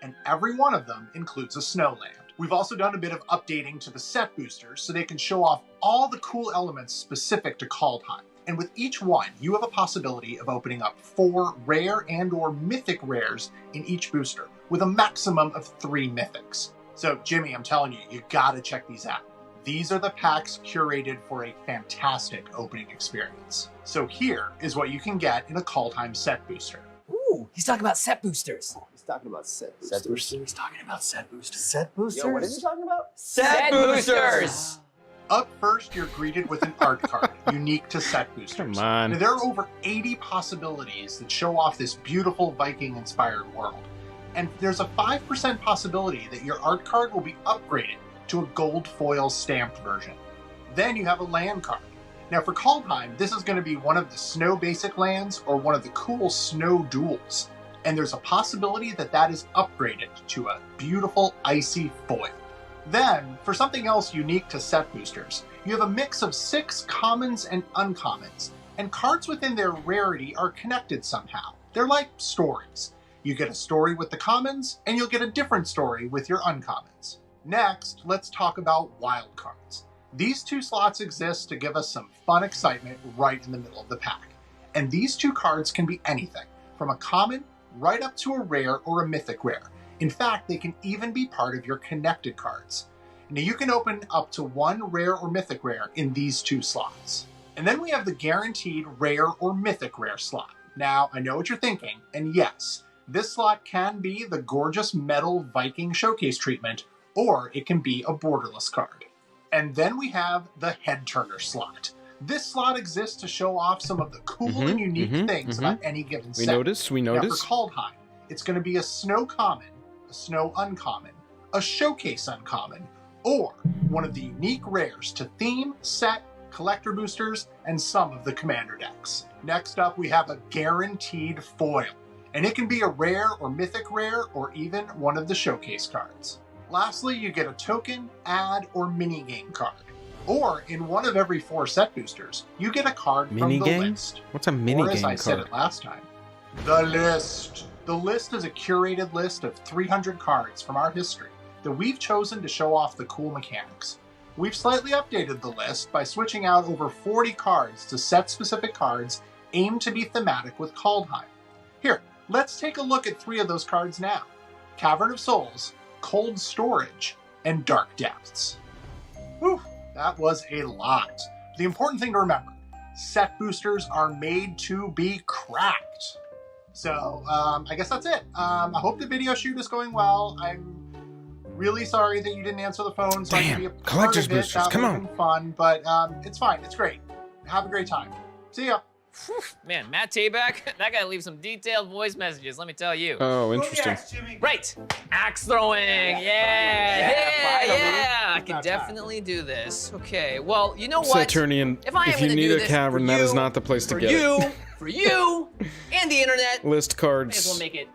and every one of them includes a snowland. We've also done a bit of updating to the set boosters so they can show off all the cool elements specific to Kaldheim. And with each one, you have a possibility of opening up 4 rare and or mythic rares in each booster, with a maximum of 3 mythics. So Jimmy, I'm telling you, you gotta check these out. These are the packs curated for a fantastic opening experience. So here is what you can get in a Kaldheim set booster. Ooh, he's talking about set boosters. He's talking about set boosters. He's talking about set boosters. Set boosters? Yo, what is he talking about? Set boosters! Up first, you're greeted with an art card unique to set boosters. Come on. Now, there are over 80 possibilities that show off this beautiful Viking-inspired world. And there's a 5% possibility that your art card will be upgraded to a gold foil stamped version. Then you have a land card. Now for Kaldheim, this is going to be one of the snow basic lands or one of the cool snow duels. And there's a possibility that that is upgraded to a beautiful icy foil. Then, for something else unique to set boosters, you have a mix of 6 commons and uncommons, and cards within their rarity are connected somehow. They're like stories. You get a story with the commons, and you'll get a different story with your uncommons. Next, let's talk about wild cards. These 2 slots exist to give us some fun excitement right in the middle of the pack. And these 2 cards can be anything, from a common right up to a rare or a mythic rare. In fact, they can even be part of your connected cards. Now you can open up to 1 rare or mythic rare in these 2 slots. And then we have the guaranteed rare or mythic rare slot. Now, I know what you're thinking, and yes, this slot can be the gorgeous metal Viking showcase treatment, or it can be a borderless card. And then we have the head turner slot. This slot exists to show off some of the cool and unique things about any given set. We notice. Now for Kaldheim, it's going to be a snow common, a snow uncommon, a showcase uncommon, or one of the unique rares to theme, set, collector boosters, and some of the commander decks. Next up, we have a guaranteed foil, and it can be a rare or mythic rare, or even one of the showcase cards. Lastly, you get a token, ad, or minigame card. Or, in one of every 4 set boosters, you get a card from the list. What's a Or minigame as I said card? it last time, the list. The list is a curated list of 300 cards from our history that we've chosen to show off the cool mechanics. We've slightly updated the list by switching out over 40 cards to set-specific cards aimed to be thematic with Kaldheim. Here, let's take a look at 3 of those cards now. Cavern of Souls, Cold Storage, and Dark Depths. Whew, that was a lot. The important thing to remember, set boosters are made to be cracked. So, I guess that's it. I hope the video shoot is going well. I'm really sorry that you didn't answer the phone, so I can be a part collector's of it. boosters, That come would've on. been fun, but it's fine. It's great. Have a great time. See ya. Man, Matt Tabak, that guy leaves some detailed voice messages, let me tell you. Oh, interesting. Right, axe throwing, yeah, I can definitely do this. Okay, well, you know what? Saturnian, If I am if you gonna need do a this cavern, for that is you, not the place to for get you, it. for you, and the internet, List may as well cards. make it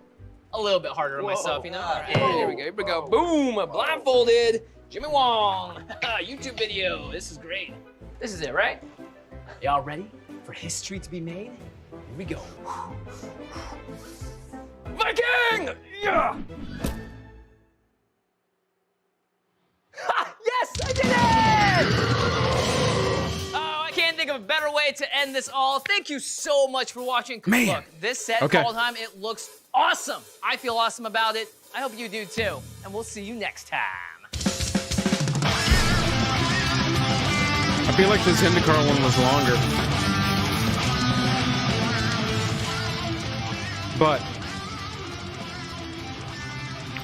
a little bit harder on myself, you know? Yeah, here we go, Boom, blindfolded, Jimmy Wong, YouTube video, this is great. This is it, right? Y'all ready for history to be made? Here we go. Viking! Yeah! Ha! Yes, I did it! Oh, I can't think of a better way to end this all. Thank you so much for watching. Man. Look, this set, Kaldheim, it looks awesome. I feel awesome about it. I hope you do too. And we'll see you next time. I feel like the Zendikar one was longer. But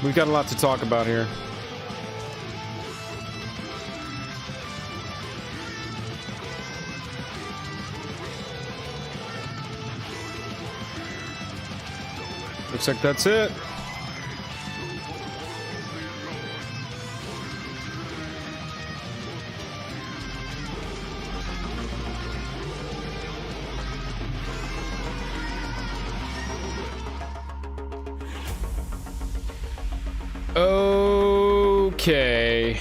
we've got a lot to talk about here. Looks like that's it. Okay.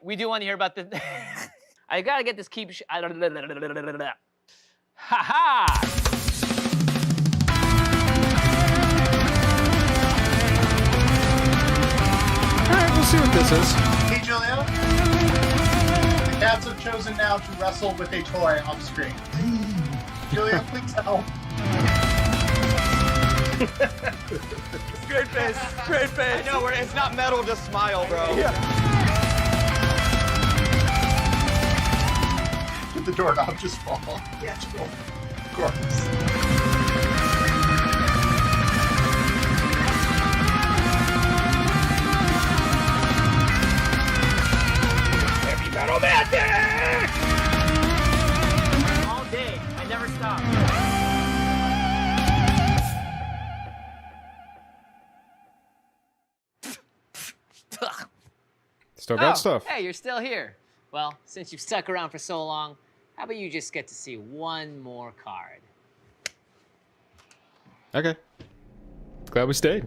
We do want to hear about this. I gotta get this keep. Ha ha! All right, we'll see what this is. Hey, Julia. The cats have chosen now to wrestle with a toy off screen. Julia, please help. Great face. Great face. I know, it's not metal, just smile, bro. Yeah. Did the doorknob just fall? Yeah, of course. Heavy metal magic! All day, I never stop. Still got stuff. Hey, you're still here. Well, since you've stuck around for so long, how about you just get to see one more card? Okay. Glad we stayed.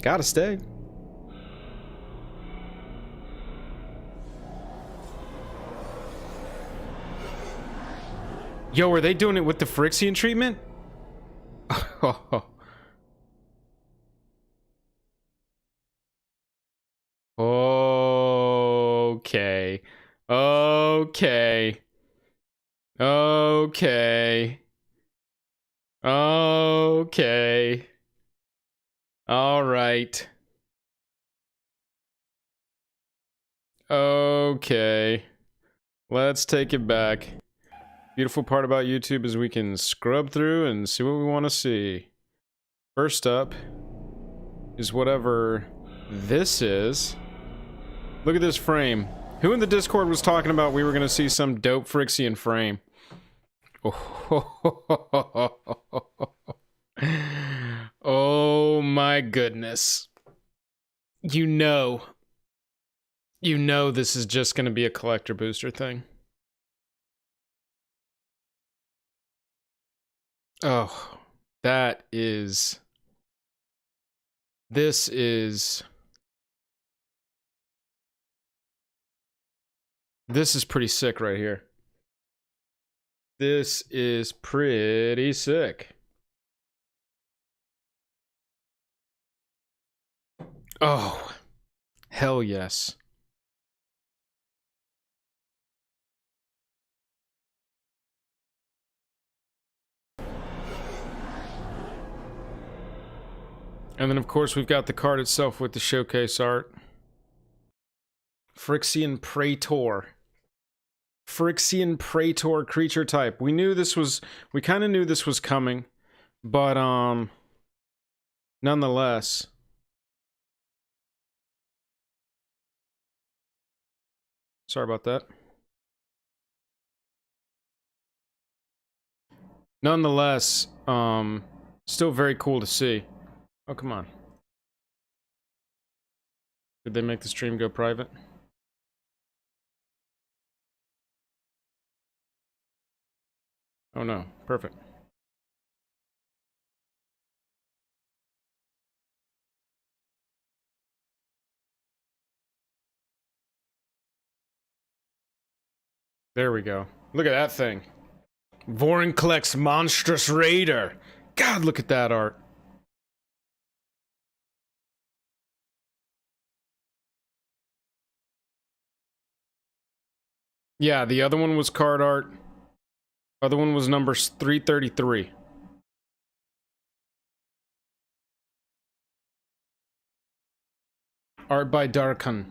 Gotta stay. Yo, are they doing it with the Phyrexian treatment? Okay. Okay. Okay. Okay. All right. Okay. Let's take it back. Beautiful part about YouTube is we can scrub through and see what we want to see. First up is whatever this is. Look at this frame. Who in the Discord was talking about we were going to see some dope Phyrexian frame? Oh my goodness. You know this is just going to be a collector booster thing. Oh, that is... This is pretty sick right here. This is pretty sick. Oh, hell yes. And then, of course, we've got the card itself with the showcase art. Phyrexian Praetor. Phyrexian Praetor creature type. We kind of knew this was coming, but, nonetheless. Sorry about that. Nonetheless, still very cool to see. Oh, come on. Did they make the stream go private? Oh no, perfect. There we go. Look at that thing. Vorinclex Monstrous Raider. God, look at that art. Yeah, the other one was card art. Other one was number 333. Art by Darkhan.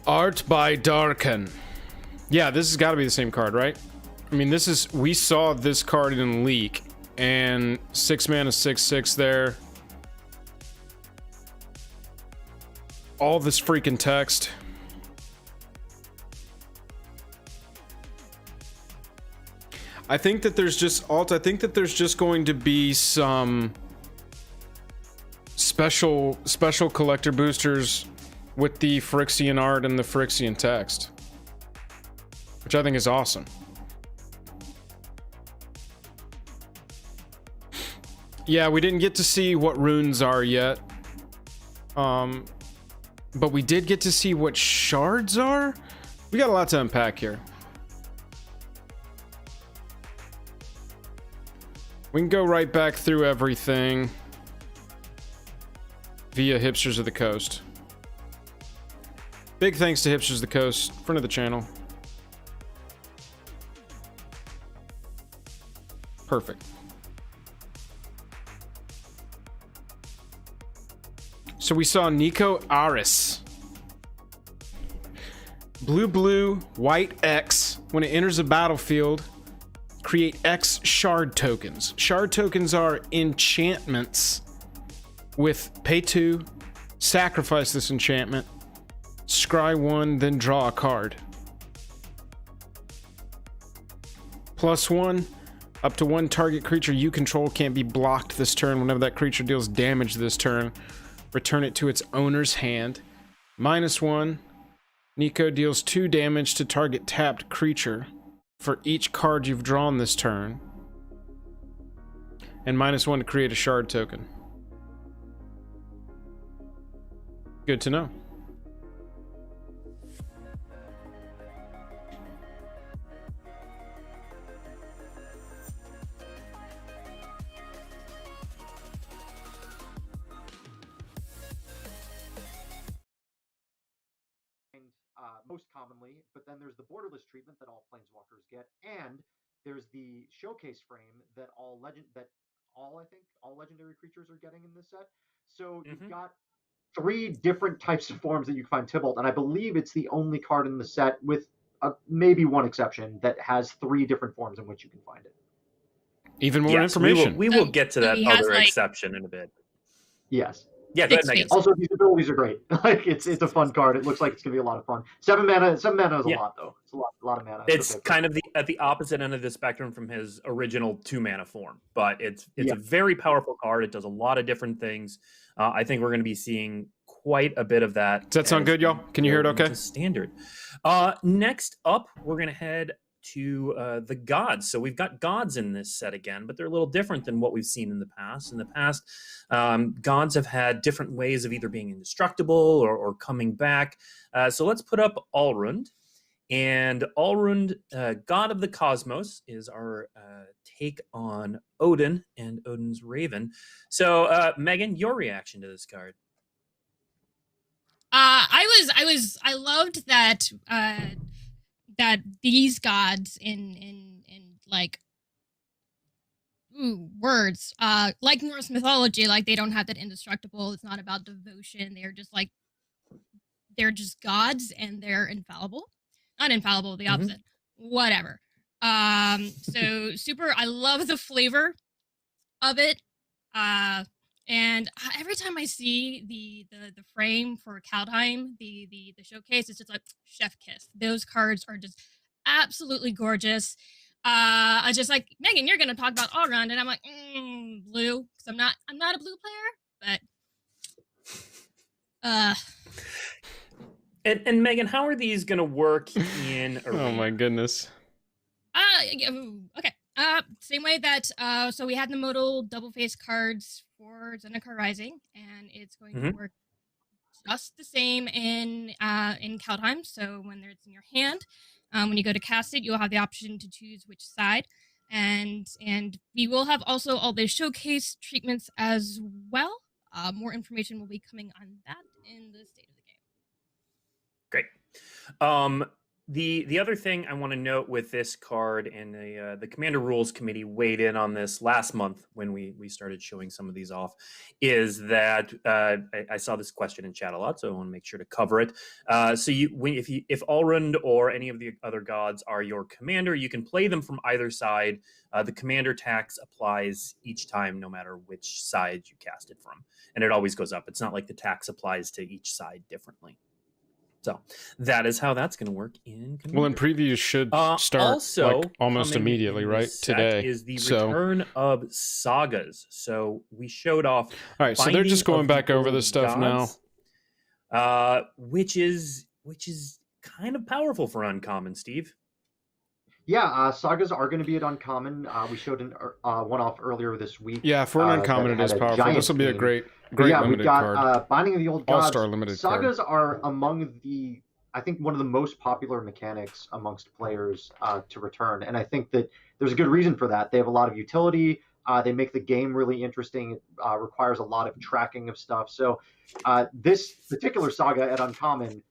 Art by Darken. Yeah, this has got to be the same card, right? I mean, this is... We saw this card in Leak, and 6 mana, 6/6 there. All this freaking text. I think that there's just... Alt, I think that there's just going to be some... Special collector boosters with the Phyrexian art and the Phyrexian text. Which I think is awesome. Yeah, we didn't get to see what runes are yet. But we did get to see what shards are. We got a lot to unpack here. We can go right back through everything via Hipsters of the Coast. Big thanks to Hipsters of the Coast, friend of the channel. Perfect. So we saw Nico Aris. Blue, white X. When it enters a battlefield, create X shard tokens. Shard tokens are enchantments with pay 2, sacrifice this enchantment, scry 1, then draw a card. +1, up to 1 target creature you control can't be blocked this turn. Whenever that creature deals damage this turn, return it to its owner's hand. -1, Nico deals 2 damage to target tapped creature for each card you've drawn this turn. And -1 to create a shard token. Good to know. Most commonly, but then there's the borderless treatment that all planeswalkers get, and there's the showcase frame that all legendary creatures are getting in this set. So you've got 3 different types of forms that you can find Tybalt, and I believe it's the only card in the set, with maybe one exception, that has 3 different forms in which you can find it. Even more information. We will get to that other exception in a bit. Yes. Yeah, go ahead, Megan. Also, these abilities are great. Like it's a fun card. It looks like it's gonna be a lot of fun. 7 mana is a lot though. It's a lot of mana. It's kind of at the opposite end of the spectrum from his original 2 mana form, but it's a very powerful card. It does a lot of different things. I think we're going to be seeing quite a bit of that. Does that sound good, y'all? Can you hear it okay? Standard. Next up, we're going to head to the gods. So we've got gods in this set again, but they're a little different than what we've seen in the past. In the past, gods have had different ways of either being indestructible or coming back. So let's put up Alrund. And Alrund, God of the Cosmos, is our take on Odin and Odin's Raven. So, Megan, your reaction to this card? I loved that that these gods in like words like Norse mythology, like they don't have that indestructible. It's not about devotion. They're just gods, and they're infallible. Not infallible, the opposite. Whatever. So super. I love the flavor of it. And every time I see the frame for Kaldheim, the showcase, it's just like chef kiss. Those cards are just absolutely gorgeous. I just like, Megan, you're gonna talk about Alrund, and I'm like, blue, because I'm not a blue player, but And Megan, how are these gonna work in Arena? Oh my goodness. Okay. Same way that so we had the modal double face cards for Zendikar Rising, and it's going to work just the same in Kaldheim. So when it's in your hand, when you go to cast it, you'll have the option to choose which side, and we will have also all the showcase treatments as well. More information will be coming on that in the state of the game. Great. The other thing I want to note with this card, and the Commander Rules Committee weighed in on this last month when we started showing some of these off, is that I saw this question in chat a lot, so I want to make sure to cover it. So if Alrund or any of the other gods are your commander, you can play them from either side. The commander tax applies each time, no matter which side you cast it from, and it always goes up. It's not like the tax applies to each side differently. So that is how that's going to work in Commander. Well, and previews should start also like almost coming immediately, in right? this set Today is the So- return of sagas. So we showed off. All right, so they're just Binding going of back over Old this stuff now. Gods, which is kind of powerful for uncommon, Steve. Yeah, sagas are going to be at uncommon. We showed one off earlier this week. Yeah, for an uncommon, that it is had a powerful. giant This will be a theme. great But yeah, limited we've got card. Binding of the Old Gods. All-star limited card. Sagas are among the, I think, one of the most popular mechanics amongst players to return, and I think that there's a good reason for that. They have a lot of utility. They make the game really interesting. It requires a lot of tracking of stuff. So this particular saga at uncommon,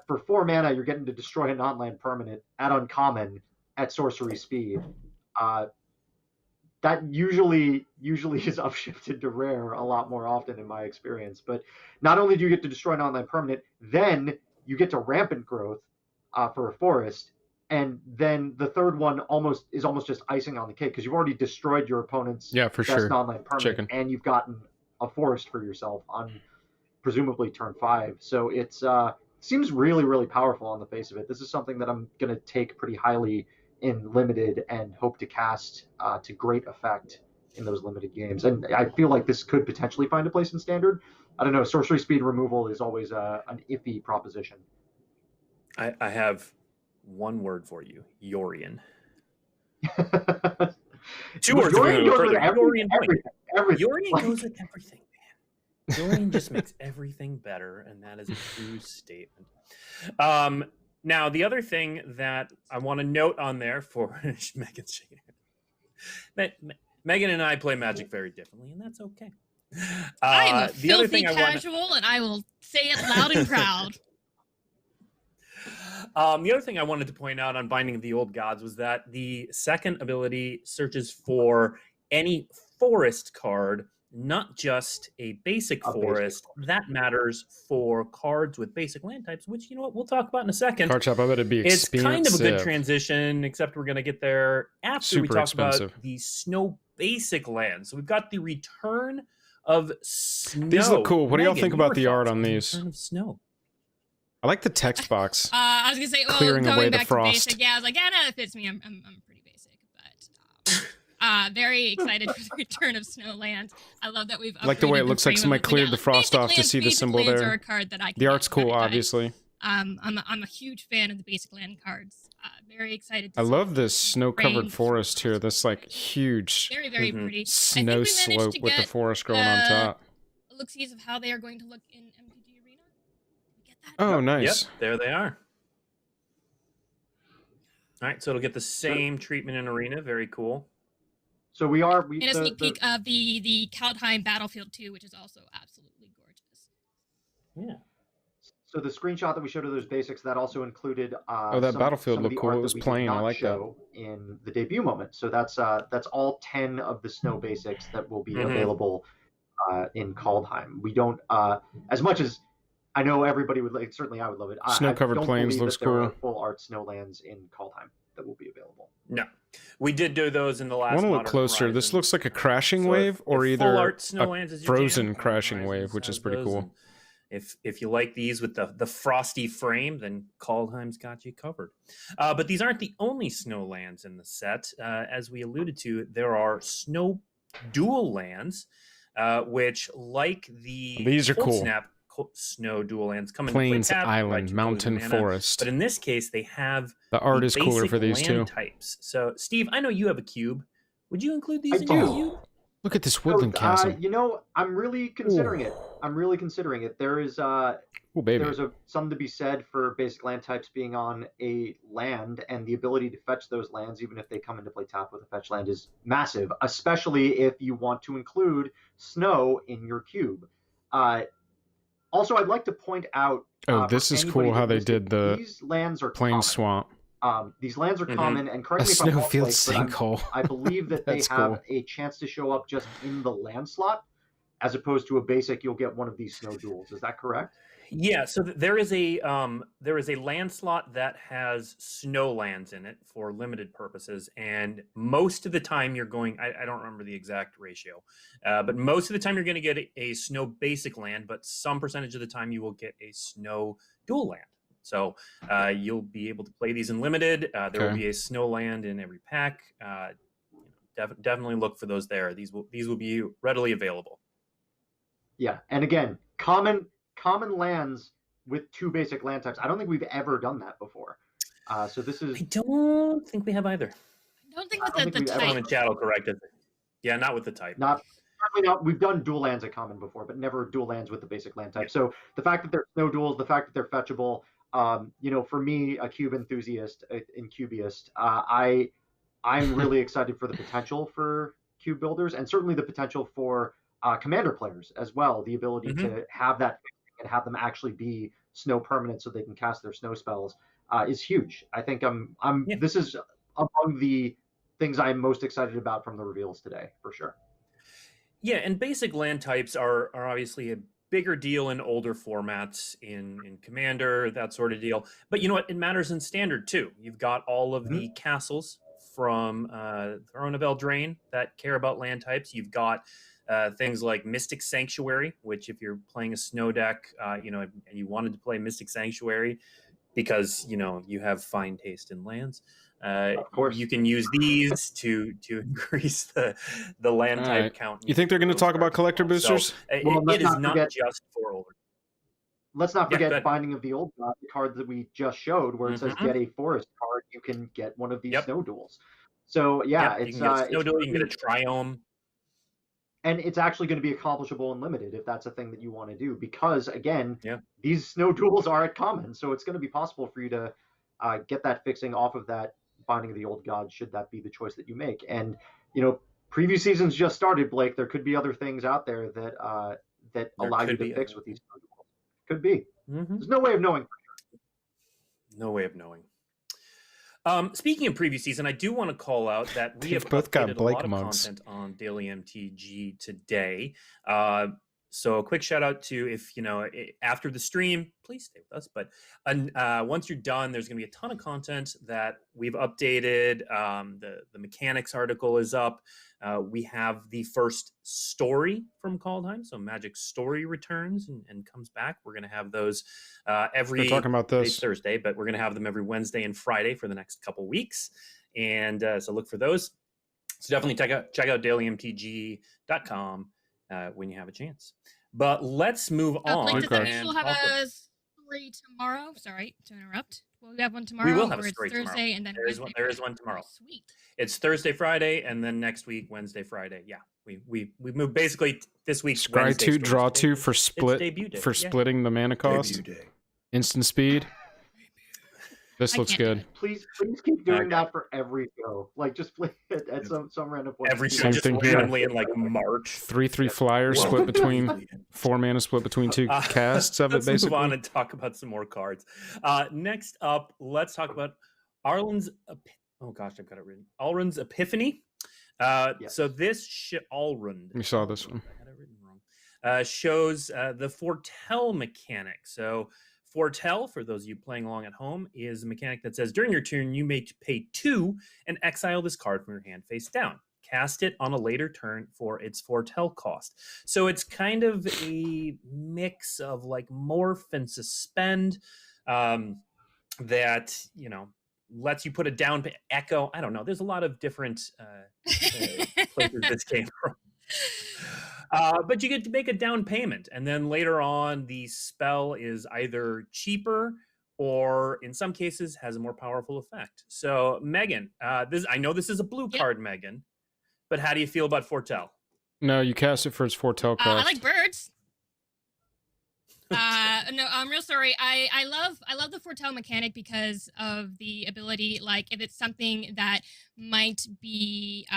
for 4 mana, you're getting to destroy a non-land permanent at uncommon at sorcery speed. That usually is upshifted to rare a lot more often in my experience. But not only do you get to destroy an online permanent, then you get to rampant growth for a forest, and then the third one is almost just icing on the cake because you've already destroyed your opponent's for best sure. non-land permanent, Chicken. and you've gotten a forest for yourself on presumably turn 5. So it's seems really, really powerful on the face of it. This is something that I'm going to take pretty highly in limited and hope to cast to great effect in those limited games. And I feel like this could potentially find a place in standard. I don't know. Sorcery speed removal is always an iffy proposition. I have one word for you: Yorion. Two words. Yorion goes with Yorion everything. Yorion goes with everything, man. Yorion just makes everything better, and that is a true statement. Now, the other thing that I want to note on there for Megan's shaking her head. Megan and I play Magic very differently, and that's okay. I am a the other filthy thing I casual, and I will say it loud and proud. The other thing I wanted to point out on Binding of the Old Gods was that the second ability searches for any forest card, not just a basic forest. That matters for cards with basic land types, which, you know what, we'll talk about in a second. Card shop, I bet it'd be It's kind of a good expensive. transition, except we're going to get there after we Super talk expensive. about the snow basic lands. So we've got the return of snow. These look cool. What do y'all Megan, think about your the art thoughts on the these? Return of snow. I like the text box. I was gonna say, well, Clearing going away the back frost. to basic, yeah, I was like, yeah, no, that fits me. I'm pretty basic, but very excited for the return of Snowland. I love that we've I like the way upgraded it looks like frame somebody of it. But cleared yeah, the frost off to lands- see the basic symbol lands there. are a card that I can The art's cool, recognize. obviously. I'm a huge fan of the basic land cards. Very excited. To I see love this snow-covered range. forest here. This like huge Very, very pretty. I think snow we managed slope to with the get, forest growing on top. Look-sees of how they are going to look in MTG Arena. Oh, nice. Yep, there they are. All right, so it'll get the same treatment in Arena. Very cool. So we are And a sneak peek of the Kaldheim Battlefield 2, which is also absolutely gorgeous. Yeah. So the screenshot that we showed of those basics, that also included Oh, that Battlefield some of looked the cool. art It that was we did plain. I not like that. show in the debut moment. So that's all 10 of the snow basics that will be available in Kaldheim. We don't as much as I know everybody would like. Certainly, I would love it. Snow-covered I don't plains believe looks that there cool. are full art snowlands in Kaldheim that will be available. No, we did do those in the last. I want to look Modern closer. This Horizon. looks like a crashing So wave or if either full art a Snowlands is your frozen jam, crashing Horizons wave, which has is pretty those, cool. and if you like these with the frosty frame, then Kaldheim's got you covered. But these aren't the only snowlands in the set. As we alluded to, there are snow dual lands, which, like the These are Cold cool. Snap snow dual lands, come into Plains, play tapped, island, provide 2 mountain, colors of mana. forest. But in this case, they have The art is cooler basic for these land too. types. So, Steve, I know you have a cube. Would you include these I in do. your cube? Look at this woodland castle. You know, I'm really considering it. I'm really considering it. There is baby. there's something to be said for basic land types being on a land, and the ability to fetch those lands, even if they come into play tap with a fetch land, is massive. Especially if you want to include snow in your cube. Also, I'd like to point out. Oh, this is cool how they did the these lands are plain common. swamp. These lands are common, and A correct me if I'm wrong, snowfield Blake, but sinkhole. I believe that they That's have cool. a chance to show up just in the land slot, as opposed to a basic. You'll get one of these snow duels. Is that correct? Yeah, so there is a land slot that has snow lands in it for limited purposes, and most of the time you're going. I don't remember the exact ratio, but most of the time you're going to get a snow basic land, but some percentage of the time you will get a snow dual land. So you'll be able to play these in limited. There will Okay. be a snow land in every pack. Definitely look for those there. These will be readily available. Yeah, and again, common lands with 2 basic land types. I don't think we've ever done that before. So this is. I don't think we have either. I don't think I with don't the think we've ever- Someone type. in chat will correct it. Yeah, not with the type. Certainly not. We've done dual lands at common before, but never dual lands with the basic land type. So the fact that there's no duels, the fact that they're fetchable, for me, a cube enthusiast, incubiist, I'm really excited for the potential for cube builders, and certainly the potential for commander players as well. The ability to have that and have them actually be snow permanent, so they can cast their snow spells, is huge. I think this is among the things I'm most excited about from the reveals today, for sure. Yeah, and basic land types are obviously a bigger deal in older formats in Commander, that sort of deal. But you know what? It matters in Standard too. You've got all of the castles from Throne of Eldraine that care about land types. You've got things like Mystic Sanctuary, which if you're playing a snow deck, and you wanted to play Mystic Sanctuary because you have fine taste in lands. Of course, you can use these to increase the land type count. You think they're going to talk about collector boosters? So, it is not just for older. Let's not Yeah, go forget ahead. Binding of the Old God, the card that we just showed, where it says get a forest card. You can get one of these snow duels. So yeah, you it's can get a snow it's duel, you can really- get a triome. and it's actually going to be accomplishable and limited if that's a thing that you want to do, because again, these snow duels are at common, so it's going to be possible for you to get that fixing off of that Binding of the Old God, should that be the choice that you make. And preview seasons just started, Blake. There could be other things out there that that allow you to fix with these snow duels. Could be. There's no way of knowing. No way of knowing. Speaking of preview season, I do want to call out that we have both got updated a Blake lot of mugs. content on Daily MTG today. So a quick shout out to, if after the stream, please stay with us. But once you're done, there's going to be a ton of content that we've updated. The mechanics article is up. We have the first story from Kaldheim, so Magic Story returns and comes back. We're going to have those every. They're talking about this. today's Thursday, but we're going to have them every Wednesday and Friday for the next couple weeks, and so look for those. So definitely check out dailymtg.com when you have a chance. But let's move on. Blake, does that mean and we'll have talk a story tomorrow? Sorry to interrupt. Will we have one tomorrow? We will have or a story it's Thursday tomorrow. and then There is Wednesday, there is Friday? one tomorrow. Oh, sweet. It's Thursday, Friday, and then next week Wednesday, Friday. Yeah, we moved basically this week. Scry 2, draw 2 for split debut day, for yeah. splitting the mana cost. Instant speed. This looks good. Please keep doing that for every show. Like, just play it at some random point. Every Same show, just thing here. randomly in like March. 3/3 flyer split between 4 mana split between 2 casts of it, Let's basically. move on and talk about some more cards. Next up, let's talk about Arlen's. Oh gosh, I've got it written. Alrund's Epiphany. So this Alrund. We saw this one. I had it written wrong. Shows the foretell mechanic. So foretell, for those of you playing along at home, is a mechanic that says during your turn you may pay 2 and exile this card from your hand face down. Cast it on a later turn for its foretell cost. So it's kind of a mix of like morph and suspend that lets you put a down echo. I don't know. There's a lot of different places this came from. But you get to make a down payment, and then later on, the spell is either cheaper or, in some cases, has a more powerful effect. So, Megan, I know this is a blue card, Megan, but how do you feel about Foretell? No, you cast it for its foretell cost. I like birds. No, I'm real sorry. I love the foretell mechanic because of the ability, like if it's something that might be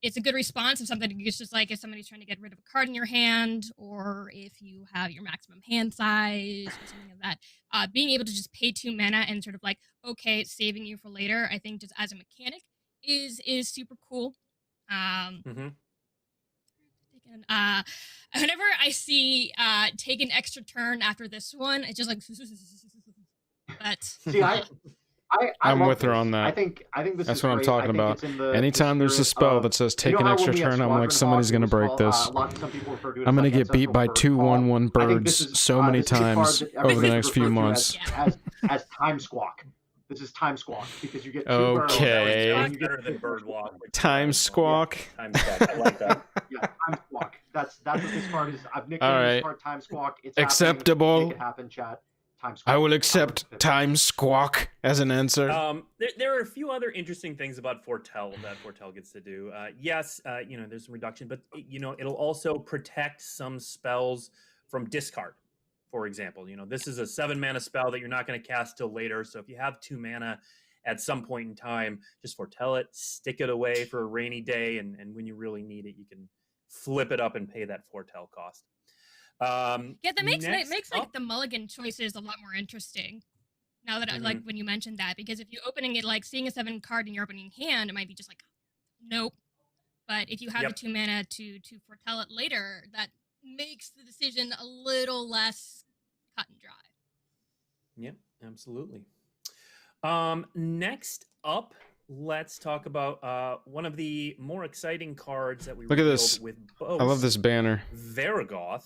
it's a good response if something is just like if somebody's trying to get rid of a card in your hand, or if you have your maximum hand size or something like that. Being able to just pay 2 mana and sort of like, okay, saving you for later, I think just as a mechanic is super cool. Whenever I see take an extra turn after this one, it's just like but See, I'm love with her this. on that. I think this That's is what I'm great. talking I think about. it's in the Anytime there's a spirit spell of- that says you take know an how extra when we had turn, I'm like, Squadron somebody's Hawk, gonna it was break called, this. some people refer to it I'm as gonna like get ancestral beat by bird 2 call. 1/1 I think this birds is, so many this is a card times that over the everybody next few refers to months. as time squawk. This is time squawk because you get 2 Okay. birds. And you Better get than bird walk. Time squawk. Time squawk. I like that. Yeah, time squawk. That's what this card is. I've nicknamed All this right. card time squawk. It's Acceptable. Happening. Make it happen, chat. Time squawk. I will accept time squawk as an answer. There are a few other interesting things about Foretell that Foretell gets to do. Yes, there's some reduction, but it'll also protect some spells from discard. For example, this is a 7 mana spell that you're not going to cast till later. So if you have 2 mana at some point in time, just Foretell it, stick it away for a rainy day, and when you really need it, you can flip it up and pay that Foretell cost. yeah, that makes up, like the mulligan choices a lot more interesting. Now that I like when you mentioned that, because if you're opening it like seeing a 7 card in your opening hand, it might be just like nope. But if you have the 2 mana to foretell it later, that makes the decision a little less cut and dry. Yep, absolutely. Next up, let's talk about one of the more exciting cards that we Look at this. with Boast. I love this banner Varagoth.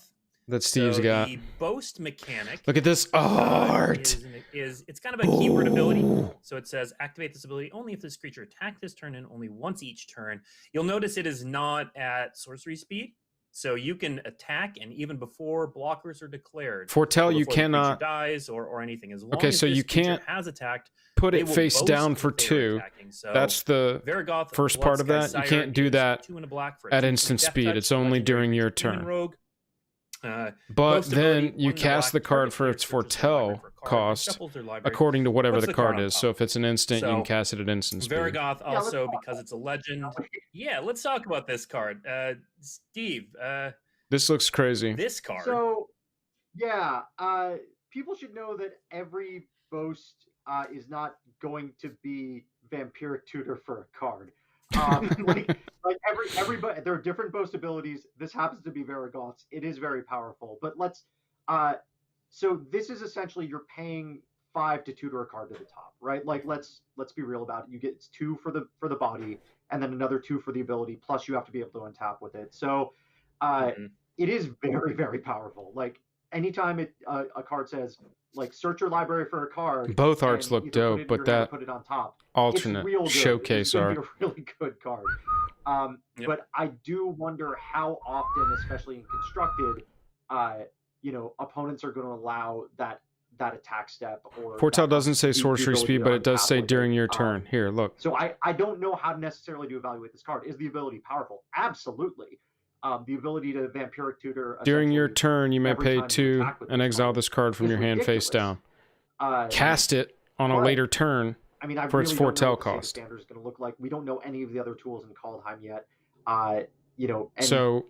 that Steve's got. The Boast mechanic. Look at this art. It's kind of a keyword ability. So it says activate this ability only if this creature attacked this turn and only once each turn. You'll notice it is not at sorcery speed. So you can attack and even before blockers are declared. Foretell, you before the creature cannot dies or anything. As long Okay, as so this you creature can't has attacked, put they it will face boast down if for they are 2. attacking. So That's the Varagoth, first part of Bloodsky that. You Siren can't do is that 2 and a black for a at 2/3 instant death speed. touch, It's only legendary during your human turn. rogue. But Boast then ability, you 1 and a cast black, the card target for player its searches their library foretell for a card and cost shuffles their library, according to whatever puts the card card on is. top. So if it's an instant, you So, can cast it at instant speed. Varagoth also, because it's a legend. Yeah, let's talk about this card. Steve, This looks crazy. this card. So, yeah, people should know that every Boast is not going to be Vampiric Tutor for a card. Like everybody, there are different Boast abilities. This happens to be Varagoth's. It is very powerful. But let's, so this is essentially you're paying 5 to tutor a card to the top, right? Like let's be real about it. You get 2 for the body, and then another 2 for the ability. Plus you have to be able to untap with it. So, it is very, very powerful. Like anytime a card says like search your library for a card. Both arts and look either put it dope, in but your hand or that put it on top. alternate It's real good. showcase It's gonna art. be a really good card. But I do wonder how often, especially in constructed, opponents are going to allow that attack step. Or Foretell that doesn't say the sorcery ability speed, to but it does untap say with during it. your turn. Here, look. So I don't know how necessarily to evaluate this card. Is the ability powerful? Absolutely. The ability to Vampiric Tutor During your turn, you may every pay time you 2 attack with and this exile card this card from is your hand face ridiculous. down. Cast it on a but, later turn I mean, I for really its don't know foretell what the cost. standard is going to look like. We don't know any of the other tools in Kaldheim yet. And So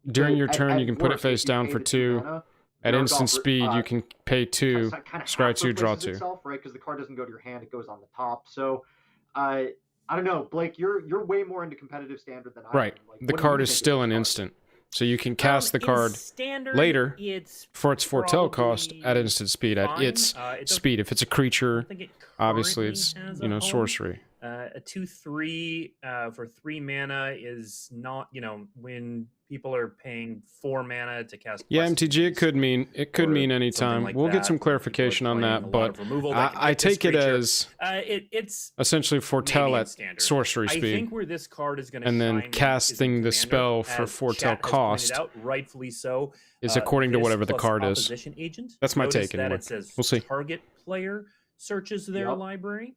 during your turn, you can put it worst, face if you down pay for the 2. mana, At Varagoth, instant speed, you can pay 2, kind of scry 2, draw 2. itself, right? Because the card doesn't go to your hand; it goes on the top. So, I don't know, Blake. You're way more into competitive standard than I Right. am. Like, The what do card you is think of still this an card? instant. So you can cast the in card standard, later it's for its foretell cost at instant speed, at fine. its It doesn't- speed. If it's a creature, think it obviously currently it's, has a home. sorcery. A 2/3 for 3 mana is not, when people are paying 4 mana to cast. Yeah, Quest MTG, it could mean something anytime. like we'll get that, some when clarification on people are that, playing a lot but of removal that can I hit this take it creature. as it's essentially foretell maybe in at standard. sorcery I speed. think where this card is going to And then shine casting the is in spell Commander, for as foretell chat has cost pointed out, rightfully so, is according to this whatever the plus card is. opposition agent. That's my Notice take that anyway. it says We'll see. target player searches their Yep. library.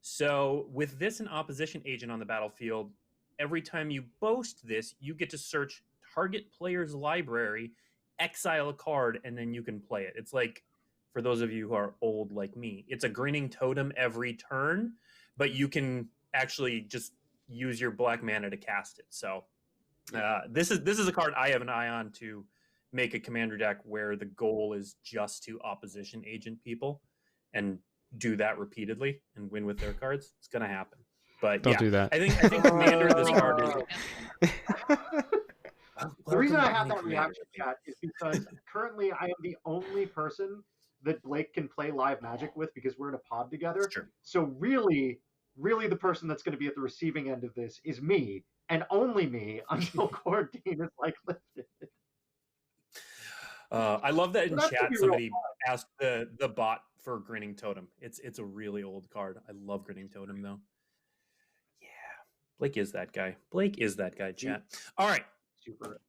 So with this an opposition agent on the battlefield, every time you boast this, you get to search target player's library, exile a card, and then you can play it. It's like, for those of you who are old like me, it's a grinning totem every turn, but you can actually just use your black mana to cast it. So this is a card I have an eye on to make a commander deck where the goal is just to opposition agent people and do that repeatedly and win with their cards. It's gonna happen. But Don't do that. I think commander this card is. The reason I have that reaction, chat, is because currently I am the only person that Blake can play live Magic with because we're in a pod together. So really the person that's going to be at the receiving end of this is me, and only me until quarantine is like lifted. I love that in Well, that's chat gonna be somebody real fun. asked the bot for Grinning Totem. It's a really old card. I love Grinning Totem though. Yeah, Blake is that guy. Blake is that guy. Chat. All right. Super.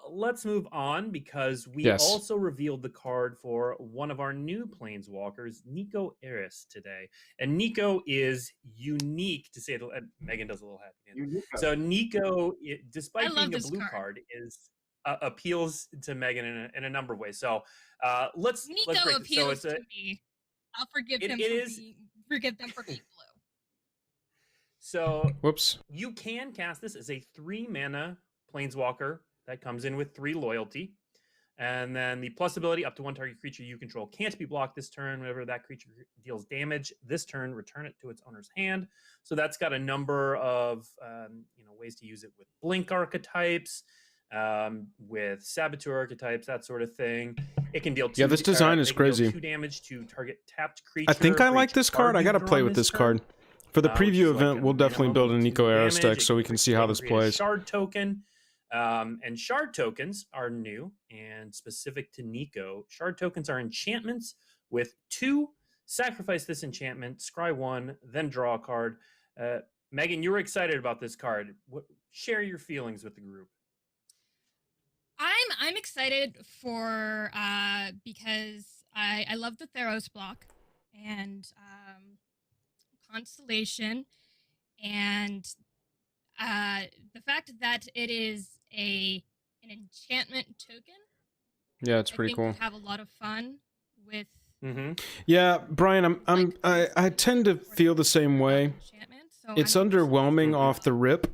Let's move on because we Yes. also revealed the card for one of our new planeswalkers, Nico Eris, today. And Nico is unique, to say the Megan does a little happy. Unico. So Nico, I despite love being a this blue card, is appeals to Megan in a number of ways. So let's Nico break it. So appeals it's to me. I'll forgive it him is- forgive them for being blue. So Whoops. you can cast this as a 3-mana planeswalker that comes in with 3 loyalty. And then the plus ability, up to 1 target creature you control can't be blocked this turn. Whenever that creature deals damage this turn, return it to its owner's hand. So that's got a number of ways to use it with blink archetypes, with saboteur archetypes, that sort of thing. It can deal 2 Yeah, this design is it can deal crazy. 2 damage to target tapped creature. I think I for like each this card. I you've gotta play drawn with this turn. card. For the Which preview is like event, a we'll definitely minimum build a of 2 Nico Eris damage. deck so we can see how this create a plays. Shard token. And shard tokens are new and specific to Nico. Shard tokens are enchantments with 2. Sacrifice this enchantment, scry 1, then draw a card. Megan, you were excited about this card. Share your feelings with the group. I'm excited for because I love the Theros block and Constellation and the fact that it is an enchantment token. Yeah, it's I pretty think cool. would have a lot of fun with Yeah, Brian, I tend to feel the same way. so It's I'm underwhelming off the rip.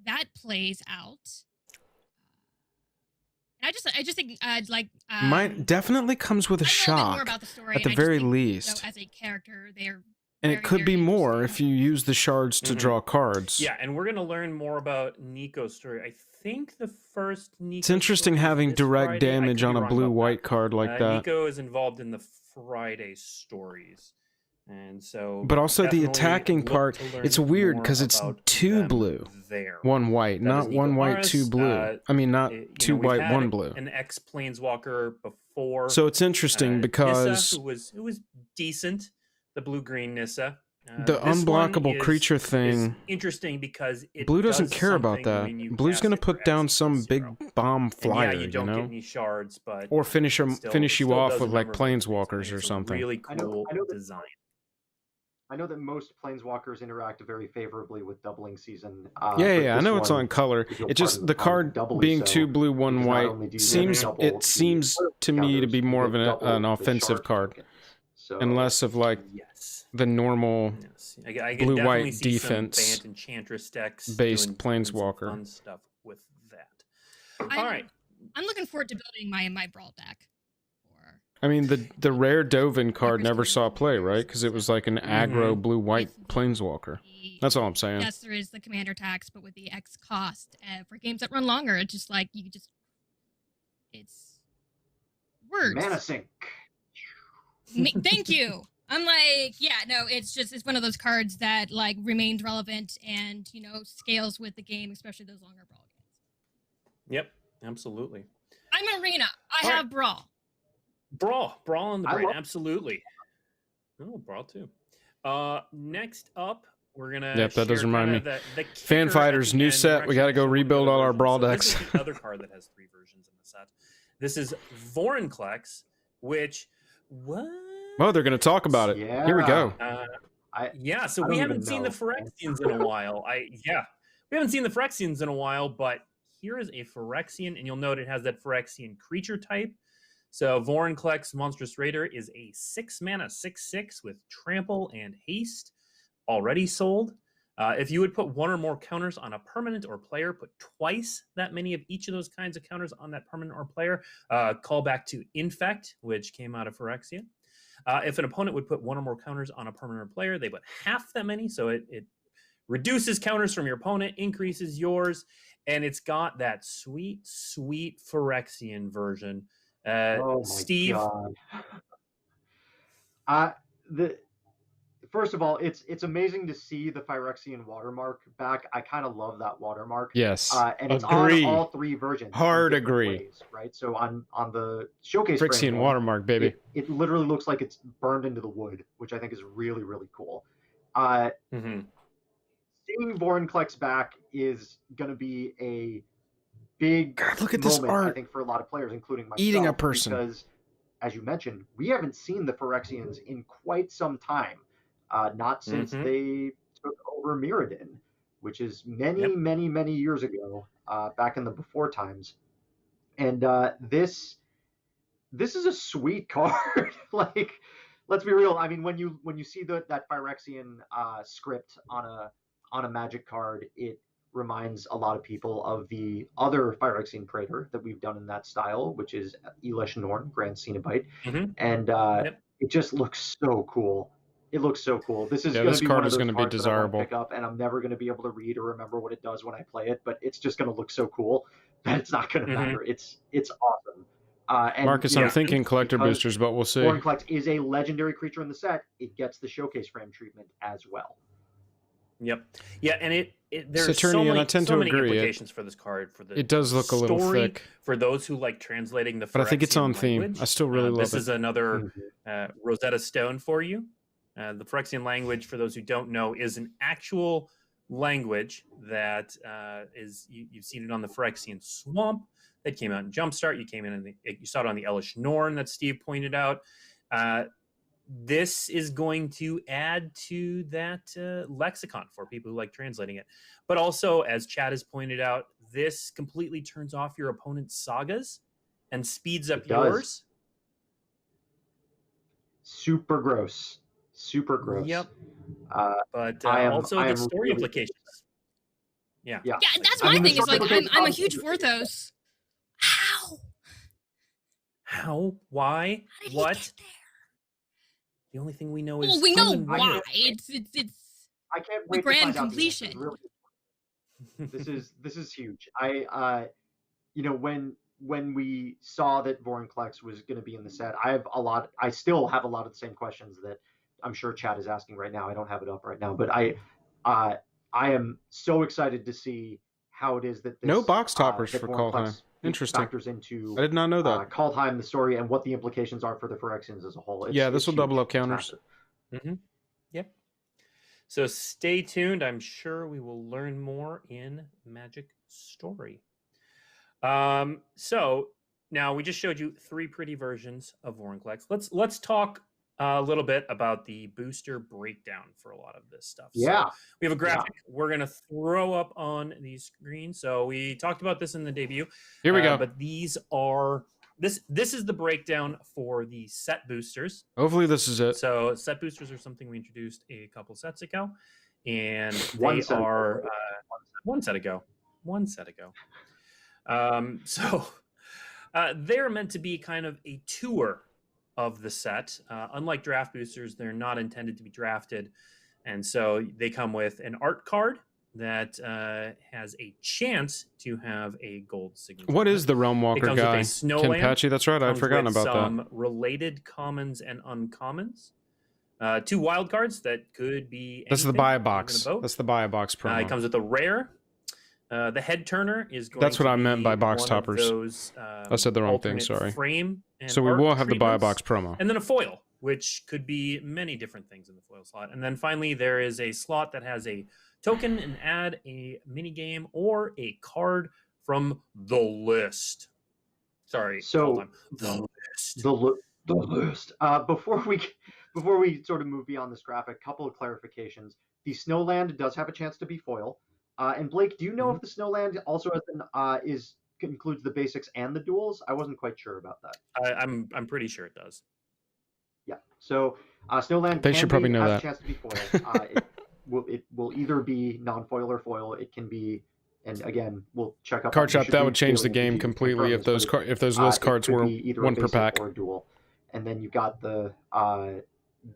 that plays out. And I just think Mine definitely comes with a more shock about the story. at the I just very think, least. as a character, they're And it could be more if you use the shards to draw cards. Yeah, and we're going to learn more about Nico's story. I think the first Nico It's interesting story is having this direct Friday. I damage could on be a wrong blue-white about card like that. Nico is involved in the Friday stories. And so But also the definitely attacking look part, to learn it's weird more because it's about 2 them blue, there. 1 white, That not is Nico 1 white, Maris. 2 blue. I mean, not 2 we've white, had 1 blue. An ex-planeswalker before. So it's interesting because Nissa, who was decent, the blue-green Nissa. the This one unblockable is- creature is thing, interesting because it blue doesn't does care about something that. when you Blue's cast gonna it for put down some big bomb And flyer, yeah, you don't know? get any shards, but Or finish you still off does with a like number of planeswalkers or It's a something. really I know cool that- design. I know that most planeswalkers interact very favorably with doubling season. Yeah, but yeah, I this know it's one on color. is your It just part the of card doubly being so, 2 blue, 1 because not white only do you seems double it the seems to me to be counters, more you of an double an the offensive shard card, tokens. So and less of like the normal I can blue definitely white see some defense Bant Enchantress decks based doing some planeswalker. fun stuff with that. I'm, All right. I'm looking forward to building my brawl deck. I mean, the rare Dovin card never saw play, right? Because it was like an aggro blue-white planeswalker. That's all I'm saying. Yes, there is the commander tax, but with the X cost for games that run longer, it's just like it's words. Mana sink. Thank you. I'm like, yeah, no, it's one of those cards that like remained relevant and scales with the game, especially those longer brawl games. Yep, absolutely. I'm Arena. I All have right. brawl. Brawl on the I brain, love- absolutely. Oh, Brawl too. Next up, we're gonna. Yep, that does share remind kinda me. the Fan kicker at Fighters, the new end. set. We're We got to actually go showing rebuild the all our versions. brawl So decks. This is the other card that has 3 versions in the set. This is Vorinclex, which what? Oh, they're going to talk about it. Here we go. Yeah, so I we don't haven't even seen the know. Phyrexians in a while. We haven't seen the Phyrexians in a while, but here is a Phyrexian, and you'll note it has that Phyrexian creature type. So Vorinclex Monstrous Raider is a 6-mana 6/6 with trample and haste. already sold. If you would put one or more counters on a permanent or player, put twice that many of each of those kinds of counters on that permanent or player. Call back to Infect, which came out of Phyrexian. If an opponent would put one or more counters on a permanent or player, they put half that many. So it reduces counters from your opponent, increases yours, and it's got that sweet, sweet Phyrexian version. Oh my Steve, God. First of all, it's amazing to see the Phyrexian watermark back. I kind of love that watermark. Yes, and it's agree. on all three versions. Hard in different agree. ways, right? So on the showcase Phyrexian frame one, watermark, baby. it literally looks like it's burned into the wood, which I think is really, really cool. Seeing Vorinclex back is going to be a big look at this moment, art. I think, for a lot of players, including myself. Eating a person. Because, as you mentioned, we haven't seen the Phyrexians in quite some time. Not since they took over Mirrodin, which is many years ago, back in the before times. And this is a sweet card. Like, let's be real. I mean, when you see that Phyrexian script on a Magic card, it reminds a lot of people of the other Phyrexian Praetor that we've done in that style, which is Elesh Norn, Grand Cenobite. And it just looks so cool. It looks so cool. This is going to be one of those cards that I want to pick up, and I'm never going to be able to read or remember what it does when I play it, but it's just going to look so cool that it's not going to matter. It's awesome. And, Marcus, I'm thinking collector boosters, but we'll see. Vorinclex is a legendary creature in the set. It gets the showcase frame treatment as well. Yep. Yeah, and there's Saturnian, I tend so to many agree. implications for this card. For the It does look a little story, thick. For those who like translating the But I think it's Phyrexian on theme. language. I still really love this it. is another Rosetta Stone for you. The Phyrexian language, for those who don't know, is an actual language that you've seen it on the Phyrexian Swamp that came out in Jumpstart. You saw it on the Elesh Norn that Steve pointed out. This is going to add to that lexicon for people who like translating it. But also, as Chad has pointed out, this completely turns off your opponent's sagas and speeds up yours. Super gross. Super gross. Yep. But also I the am story really implications. Yeah. Yeah, that's my thing. Is like I'm a huge Vorthos. How? Why? What? The only thing we know is well, we know why. It's I can't the wait grand to find out completion. the answers. This is huge. When we saw that Vorinclex was going to be in the set, I still have a lot of the same questions that I'm sure Chad is asking right now. I don't have it up right now, but I am so excited to see how it is that this, No box toppers that for Vorinclex Kaldheim. Interesting. factors into I did not know that. Kaldheim, the story, and what the implications are for the Phyrexians as a whole. This will double up counters. Yep. So stay tuned. I'm sure we will learn more in Magic Story. So now we just showed you 3 pretty versions of Vorinclex. Let's talk a little bit about the booster breakdown for a lot of this stuff. Yeah. So we have a graphic we're going to throw up on the screen. So we talked about this in the debut. Here we go. But these are this is the breakdown for the set boosters. Hopefully this is it. So set boosters are something we introduced a couple sets ago, and One set ago. So they're meant to be kind of a tour of the set. Unlike draft boosters, they're not intended to be drafted, and so they come with an art card that has a chance to have a gold signature. What is the Realm Walker It comes guy? with a Snowland. Kenpachi, that's right. I'd Comes forgotten with about some that. related commons and uncommons. 2 wild cards that could be. That's the anything. buy We're gonna box. vote. That's the buy box promo. It comes with a rare. The head turner is going. That's what to I meant be by box one of toppers. Those, I said the wrong thing. alternate Sorry. Frame and So we art will have the buy treatments. box promo. And then a foil, which could be many different things in the foil slot. And then finally, there is a slot that has a token and add a mini game or a card from the list. Sorry, So the list. The list. Before we sort of move beyond this graphic, couple of clarifications. The Snowland does have a chance to be foil. And Blake, do you know if the Snowland also has includes the basics and the duels? I wasn't quite sure about that. I'm pretty sure it does. Yeah. So Snowland They should probably know has that. a chance to be foil. will either be non-foil or foil. It can be, and again, we'll check up. Card we shop, should that read would change the Daily game MTG to completely confirm if this, those but if those list it cards could were be either a one per basic pack. or a dual. And then you've got the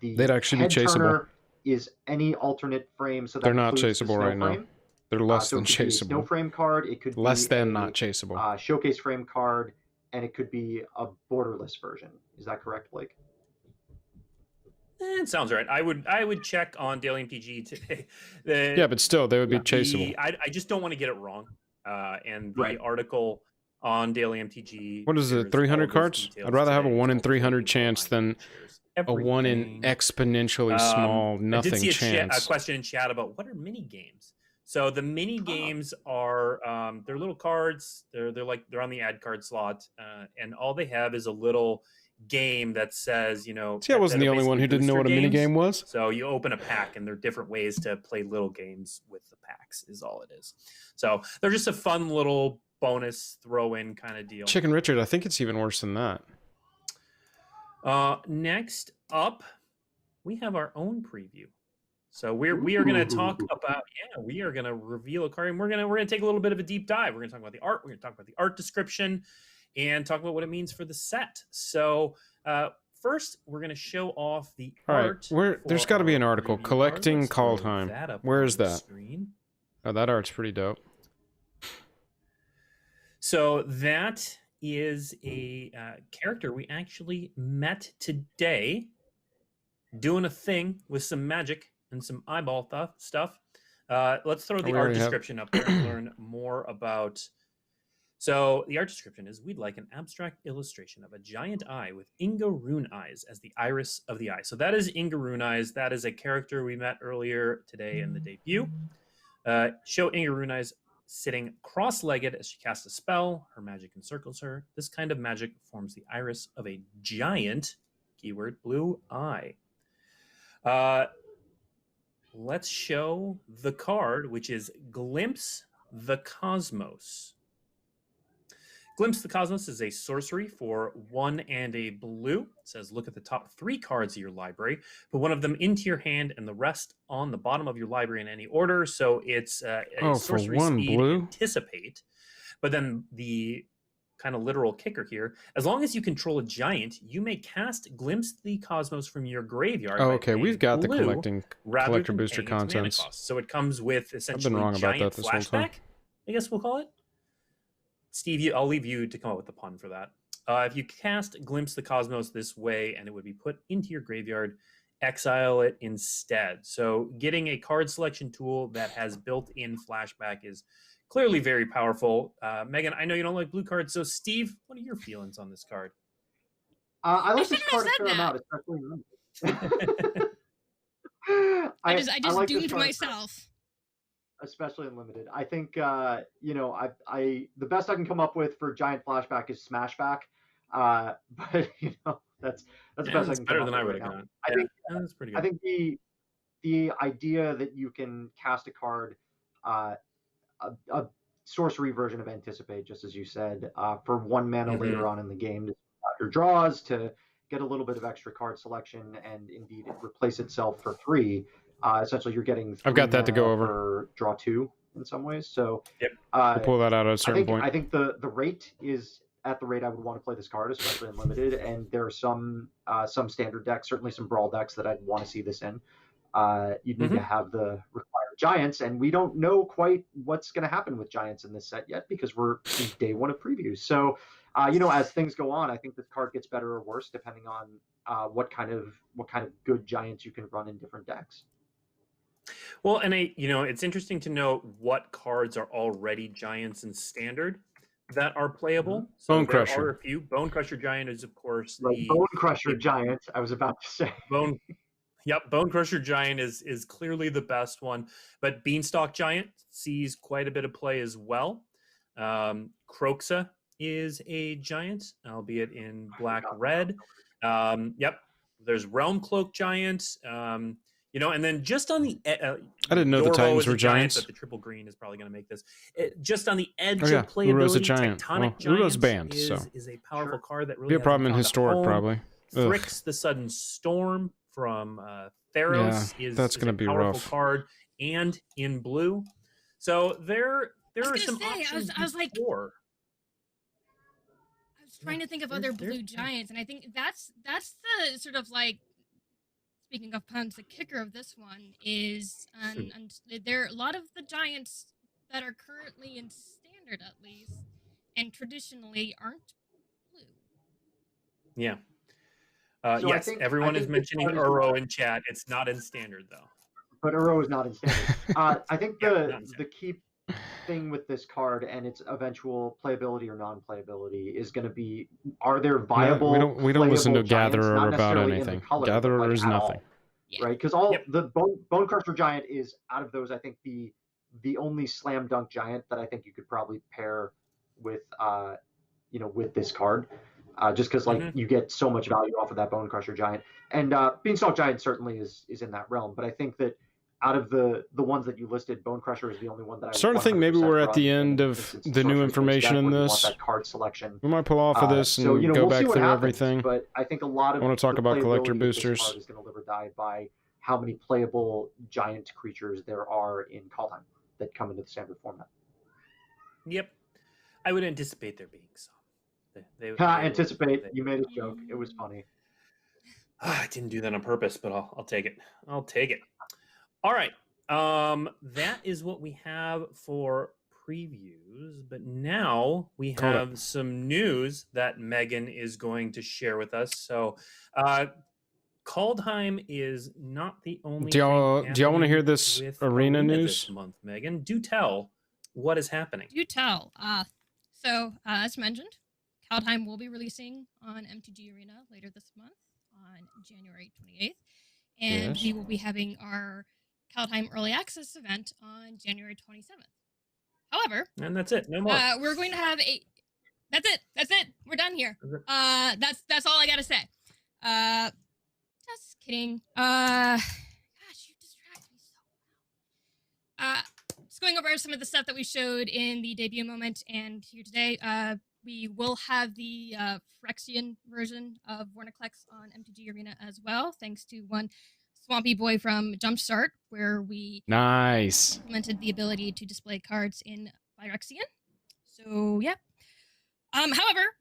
They'd actually be head chaseable. turner is any alternate frame, so that They're not includes the chaseable snow right now. frame. They're less So than it could be a snow chaseable. frame card. It could Less be than a not chaseable. showcase frame card, and it could be a borderless version. Is that correct, Blake? It sounds right. I would check on Daily MTG today. Yeah, but still, they would be chaseable. I just don't want to get it wrong. And the Right. article on Daily MTG. What is it, 300 cards? I'd rather have a 1 in 300 chance than a 1 in exponentially small I nothing did see chance. a question in chat about what are mini games. So the mini games are they're little cards. They're on the ad card slot, and all they have is a little game that says, you know. See, I wasn't the only one who didn't know what a mini game was. So you open a pack, and there are different ways to play little games with the packs. Is all it is. So they're just a fun little bonus throw-in kind of deal. Chicken Richard, I think it's even worse than that. Next up, we have our own preview. So we are going to talk about we are going to reveal a card, and we're going to take a little bit of a deep dive. We're going to talk about the art. We're going to talk about the art description, and talk about what it means for the set. So first, we're going to show off the art. There's got to be an article collecting Kaldheim. Where is that? Oh, that art's pretty dope. So that is a character we actually met today, doing a thing with some magic and some eyeball stuff. Let's throw the art description up there and learn more about. So the art description is: we'd like an abstract illustration of a giant eye with Inga Rune eyes as the iris of the eye. So that is Inga Rune eyes. That is a character we met earlier today in the debut. Show Inga Rune eyes sitting cross-legged as she casts a spell. Her magic encircles her. This kind of magic forms the iris of a giant, keyword, blue eye. Let's show the card, which is Glimpse the Cosmos. Glimpse the Cosmos is a sorcery for 1 and a blue. It says, look at the top 3 cards of your library, put one of them into your hand and the rest on the bottom of your library in any order. So it's a sorcery for 1 speed blue? Anticipate. But then the kind of literal kicker here, as long as you control a giant, you may cast Glimpse the Cosmos from your graveyard. Oh, okay, we've got the blue, collector booster contents. So it comes with essentially I've been wrong about that this whole time. flashback, I guess we'll call it. Steve, I'll leave you to come up with the pun for that. If you cast Glimpse the Cosmos this way, and it would be put into your graveyard, exile it instead. So getting a card selection tool that has built-in flashback is clearly very powerful. Megan, I know you don't like blue cards, so Steve, what are your feelings on this card? I like this card a fair amount, especially in I just like this doomed card. myself. Especially in limited. I think I the best I can come up with for giant flashback is smashback. But that's the best I can better come than up I with would have right now. gone. I think That's pretty good. I think the idea that you can cast a card, a sorcery version of Anticipate, just as you said, for 1 mana later on in the game to start your draws, to get a little bit of extra card selection, and indeed replace itself for 3. Essentially, you're getting. I've got that to go over. For draw 2 in some ways. So We'll pull that out at a certain point. I think the rate is at the rate I would want to play this card, especially in limited. And there are some standard decks, certainly some brawl decks that I'd want to see this in. You'd need to have the required giants, and we don't know quite what's going to happen with giants in this set yet because we're in day 1 of previews. So, as things go on, I think this card gets better or worse depending on what kind of good giants you can run in different decks. Well, and it's interesting to know what cards are already giants in standard that are playable. So Bone there Crusher. are a few. Bone Crusher Giant is, of course, the Bone Crusher Giant. I was about to say Bone. Yep, Bone Crusher Giant is clearly the best one, but Beanstalk Giant sees quite a bit of play as well. Croxa is a giant, albeit in black-red. Yep, there's Realm Cloak Giant. And then just on the I didn't know the Yorvo Titans is a were giant, giants. but the triple green is probably going to make this. Just on the edge Oh, yeah. of playability, Uro's a giant. Tectonic Well, Uro's Giants banned, is, so. is a powerful card that really Be a problem in hasn't found Historic, home. probably. Ugh. Phrix the Sudden Storm from Theros Yeah, is that's is gonna a be powerful rough. card and in blue. So there are some say, options I was like, before. I was trying to think of other blue giants, and I think that's the sort of like, speaking of puns, the kicker of this one is, and there are a lot of the giants that are currently in standard, at least, and traditionally aren't blue. Yeah. So I yes, think- everyone I is think mentioning this part is- Uro in chat. It's not in standard though. But Uro is not in standard. I think Yeah, the not in the key thing with this card and its eventual playability or non-playability is going to be: are there viable? we don't listen to playable giants, Gatherer not about necessarily in anything. the color, but, Gatherer like, is at nothing. all, right? Because the Bone Crusher giant is, out of those, I think the only slam dunk giant that I think you could probably pair with with this card. Just because you get so much value off of that Bone Crusher giant, and Beanstalk giant certainly is in that realm. But I think that out of the ones that you listed, Bone Crusher is the only one that I would Starting to think maybe 100% we're at the run end in of instance the new sorcery information deck in where you want this. that card selection. We might pull off of this and so, go we'll back see what through happens, everything. But I think a lot of I want to talk the about collector playability with this boosters. card is going to live or die by how many playable giant creatures there are in Kaldheim that come into the standard format. Yep, I would anticipate there being some. Anticipate. You made a joke. It was funny. I didn't do that on purpose, but I'll take it. I'll take it. All right. That is what we have for previews, but now we have some news that Megan is going to share with us. So, Kaldheim is not the only. Do y'all want to hear this arena news? This month, Megan, do tell what is happening. Do tell. So as mentioned, Kaldheim will be releasing on MTG Arena later this month on January 28th, and we will be having our Kaldheim Early Access event on January 27th. However, and that's it. No more. We're going to have a. That's it. That's it. We're done here. That's all I gotta say. Just kidding. Gosh, you distract me so well. Just going over some of the stuff that we showed in the debut moment and here today. We will have the Phyrexian version of Warnaclex on MTG Arena as well, thanks to one Swampy Boy from Jumpstart, where we implemented the ability to display cards in Phyrexian. So, yeah. However,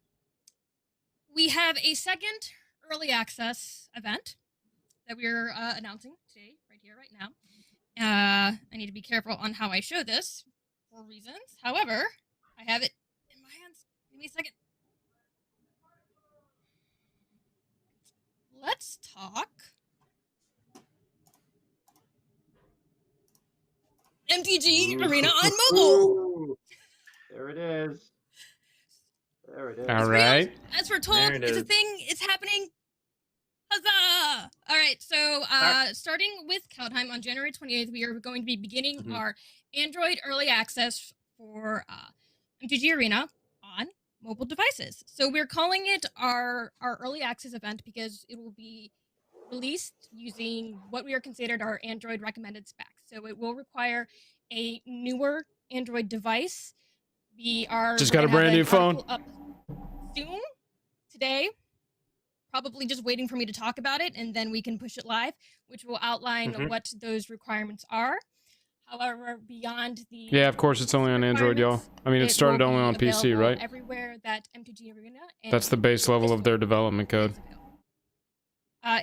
we have a second early access event that we're announcing today, right here, right now. I need to be careful on how I show this for reasons. However, I have it in my hands. Give me a second. Let's talk MTG Arena on mobile. There it is. There it is. All right. As we're told, it's a thing. It's happening. Huzzah! All right. So, starting with Kaldheim on January 28th, we are going to be beginning our Android early access for MTG Arena on mobile devices. So we're calling it our early access event because it will be released using what we are considered our Android recommended specs. So it will require a newer Android device. We are just got a brand new phone up soon today. Probably just waiting for me to talk about it, and then we can push it live, which will outline what those requirements are. However, beyond the of course it's only on Android, y'all. I mean, it started only on PC, right? Everywhere that MTG Arena. That's the base level of their development code.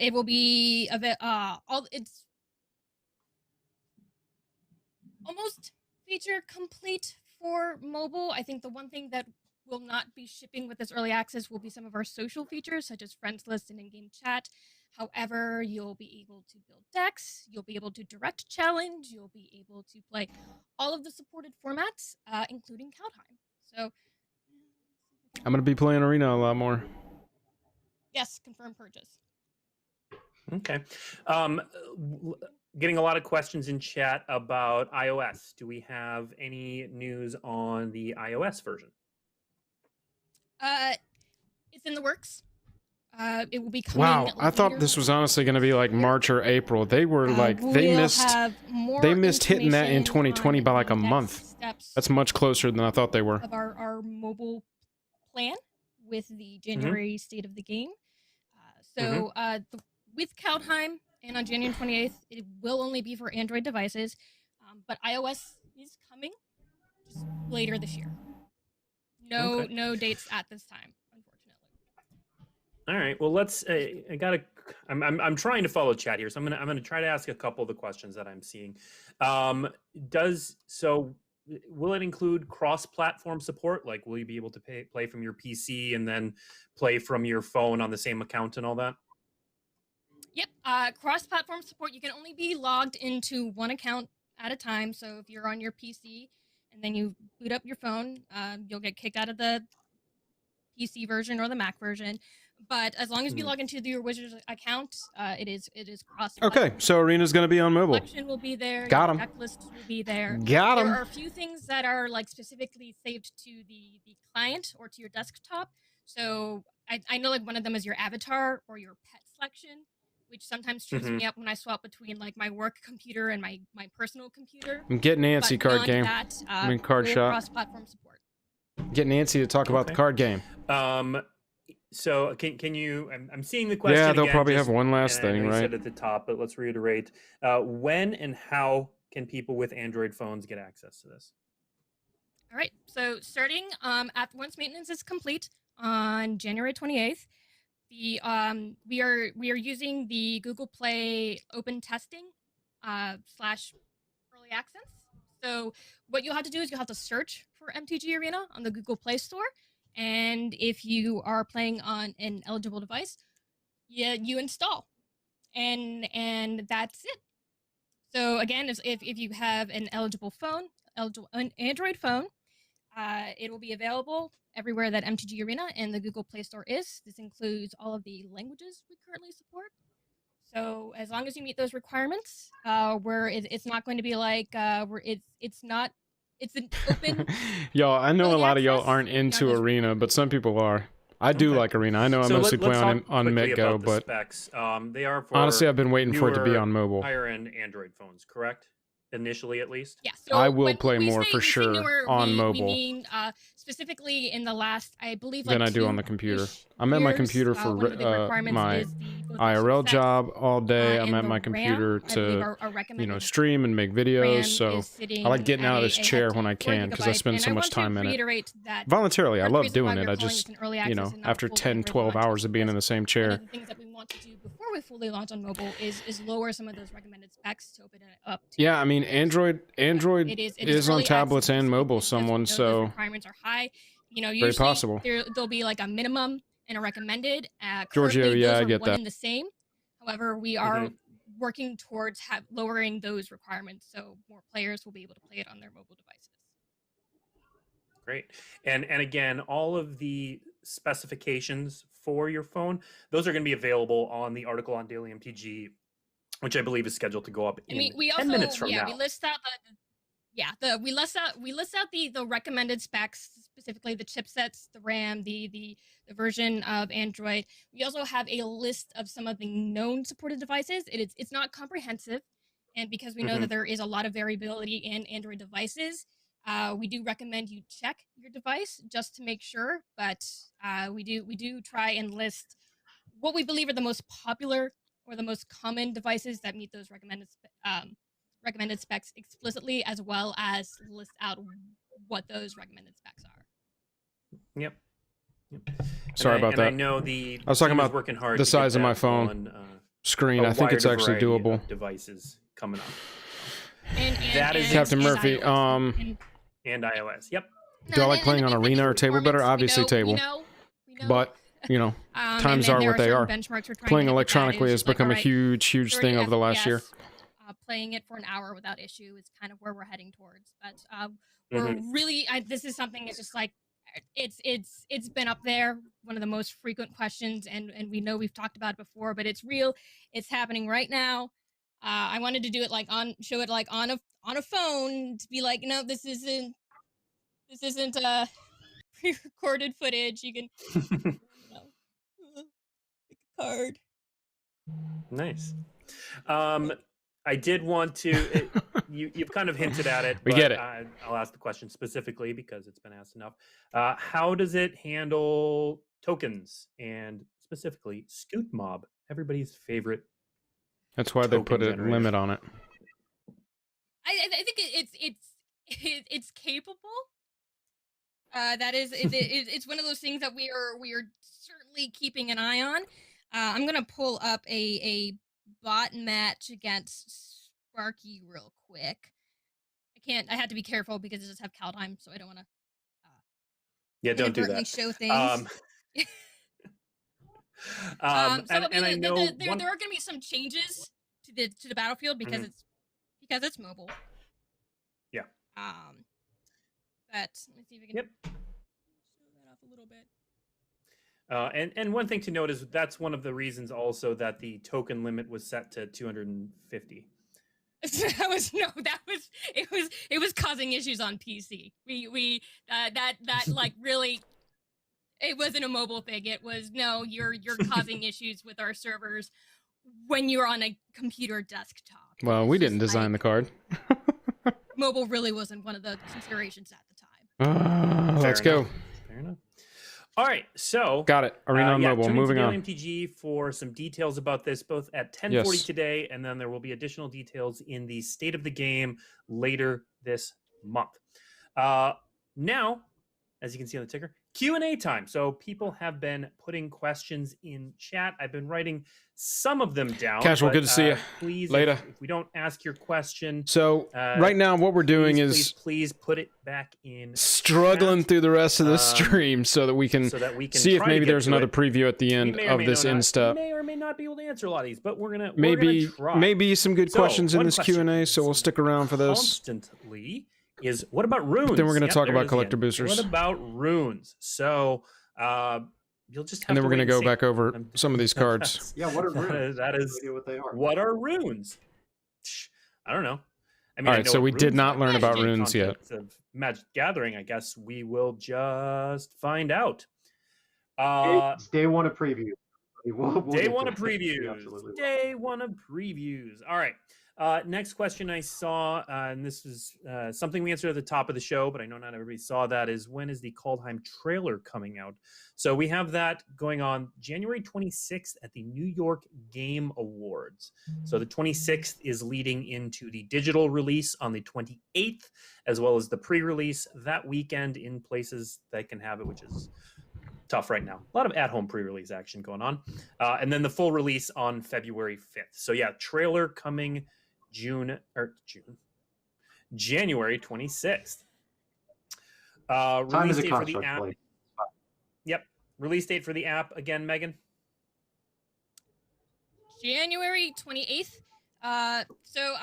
It will be it's almost feature complete for mobile. I think the one thing that will not be shipping with this early access will be some of our social features, such as friends list and in-game chat. However, you'll be able to build decks, you'll be able to direct challenge, you'll be able to play all of the supported formats, including Kaldheim. So, I'm gonna be playing Arena a lot more. yes, confirm purchase. Okay. Getting a lot of questions in chat about iOS. Do we have any news on the iOS version? It's in the works. It will be coming. Wow, I thought this was honestly going to be like March or April. They were like they missed hitting that in 2020 by like a month. That's much closer than I thought they were. Of our mobile plan with the January state of the game. With Kaldheim and on January 28th, it will only be for Android devices. But iOS is coming just later this year. No, Okay. no dates at this time, unfortunately. All right. Well, let's. I gotta. I'm trying to follow chat here, so I'm gonna try to ask a couple of the questions that I'm seeing. Will it include cross-platform support? Like, will you be able to play from your PC and then play from your phone on the same account and all that? Yep. Cross-platform support. You can only be logged into one account at a time. So if you're on your PC and then you boot up your phone, you'll get kicked out of the PC version or the Mac version. But as long as you log into your Wizards account, it is cross. Okay, so Arena's going to be on mobile. Collection will be there. Got your 'em. deck lists will be there. Got 'em. There are a few things that are like specifically saved to the client or to your desktop. So I know like one of them is your avatar or your pet selection, which sometimes trips me up when I swap between like my work computer and my personal computer. I'm getting Nancy But card beyond game. That, I mean card full shop. cross-platform support. Get Nancy to talk about the card game. So can you? I'm seeing the question. Yeah, they'll again, probably just- have one last and I know thing, you right? said at the top, but let's reiterate. When and how can people with Android phones get access to this? All right. So starting once maintenance is complete on January 28th, we are using the Google Play open testing / early access. So what you'll have to do is you'll have to search for MTG Arena on the Google Play Store, and if you are playing on an eligible device, you install, and that's it. So again, if you have an eligible an Android phone, it will be available everywhere that MTG Arena and the Google Play Store is. This includes all of the languages we currently support. So as long as you meet those requirements, where it's not going to be like it's an open. Y'all, I know a lot of y'all aren't into Arena, but some people are. I do like Arena. I know I mostly play on MetGo, the but specs. They are for honestly, I've been waiting for it to be newer, on mobile. higher end Android phones, correct? Initially, at least. Yeah. So I will when play we more say- for we say sure newer, on we mobile mean specifically in the last, I believe, than like I do on the computer. I'm at my computer for one of the big requirements my is both the IRL chipset, job all day. I'm and at the my RAM, computer I believe, to are recommended. stream and make videos. RAM So is sitting I like getting out of at this a chair hefty when I 4 can because I gigabytes, spend and so I much want to time in it. reiterate that Voluntarily, I part of the love reason why doing it. we're I calling just, this an early you access know, and not after full 10, and ready 12 launch hours of being in the same one chair. of the things that we want to do before we fully launch on mobile is lower some of those recommended specs to open it up. Yeah, I mean, Android It is on early tablets access and mobile. because we Someone know those so requirements are high. You know, very usually possible. there'll be like a minimum and a recommended. Giorgio, Currently, yeah, those I are get one that. and the same. However, we are working towards lowering those requirements so more players will be able to play it on their mobile devices. Great. And again, all of the specifications for your phone, those are going to be available on the article on Daily MTG, which I believe is scheduled to go up in And we 10 also minutes from now. we list out we list out the recommended specs, specifically the chipsets, the RAM, the version of Android. We also have a list of some of the known supported devices. It's not comprehensive, and because we know that there is a lot of variability in Android devices, we do recommend you check your device just to make sure. But we do try and list what we believe are the most popular or the most common devices that meet those recommended specs explicitly, as well as list out what those recommended specs are. Yep. Sorry about that. I know I was talking about working hard the to size get of my that phone on, screen. I think it's wider actually variety doable. of devices coming up. That is Captain Murphy. and iOS. Yep. Do I like playing on Arena or table better? Obviously table. But you know, times are what they are. Playing electronically has become a huge thing over the last year. Playing it for an hour without issue is kind of where we're heading towards. But we're really, this is something. It's just like it's been up there, one of the most frequent questions, and we know we've talked about it before, but it's real. It's happening right now. I wanted to do it show it like on a phone to be like, no, this isn't pre-recorded footage. You can pick a card. Nice. I did want to. You've kind of hinted at it. We but get it. I'll ask the question specifically because it's been asked enough. How does it handle tokens and specifically Scoot Mob, everybody's favorite? That's why they put a limit on it. I think it's capable. That is it's one of those things that we are certainly keeping an eye on. I'm gonna pull up a bot match against Sparky real quick. I had to be careful because it does have Kaldheim, so I don't want to. Yeah, don't do inadvertently that. show things. And I know there are going to be some changes to the battlefield because it's mobile. Yeah. But let's see if we can show that off a little bit. And one thing to note is that's one of the reasons also that the token limit was set to 250. It was causing issues on PC. That like really, it wasn't a mobile thing. It was no, you're causing issues with our servers when you're on a computer desktop. Well, we didn't design the card. Mobile really wasn't one of the considerations at the time. Let's go. Fair enough. All right, so got it. Arena on mobile. Moving on. MTG for some details about this, both at 10:40 today, and then there will be additional details in the state of the game later this month. Now, as you can see on the ticker, Q&A time. So people have been putting questions in chat. I've been writing some of them down. Casual, good to see you. Please, later. If we don't ask your question, so right now what we're doing is please put it back in. Struggling through the rest of the stream so that we can see if maybe there's another preview at the end of this Insta. We may or may not be able to answer a lot of these, but we're gonna try. Maybe some good questions in this Q&A. So we'll stick around for those. Constantly. Is what about runes? But then we're going to talk about collector boosters. What about runes? So you'll just have and then to we're going to go back over some of these cards. Yeah, what are runes? That is what they are. What are runes? I don't know. I mean, all right, so we did not learn about runes yet. Of Magic Gathering, I guess we will just find out. It's day one of previews. Day one of previews. Day one of previews. All right. Next question I saw, and this was something we answered at the top of the show, but I know not everybody saw that, is when is the Kaldheim trailer coming out? So we have that going on January 26th at the New York Game Awards. So the 26th is leading into the digital release on the 28th, as well as the pre-release that weekend in places that can have it, which is tough right now. A lot of at-home pre-release action going on. And then the full release on February 5th. So yeah, trailer coming January 26th. Release date for the app. Yep. Release date for the app again, Megan. January 28th. So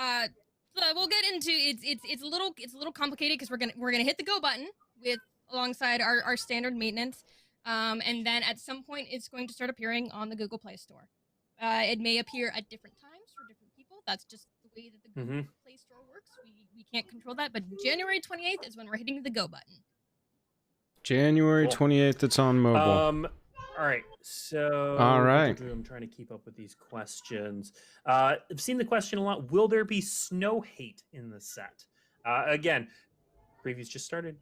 we'll get into it's a little complicated because we're gonna hit the go button alongside our standard maintenance. And then at some point it's going to start appearing on the Google Play Store. It may appear at different times for different people. That's just the way that the Google Play Store works. We can't control that, but January 28th is when we're hitting the go button. January 28th, it's on mobile. All right, so all right. I'm trying to keep up with these questions. I've seen the question a lot. Will there be snow hate in the set? Again, previews just started.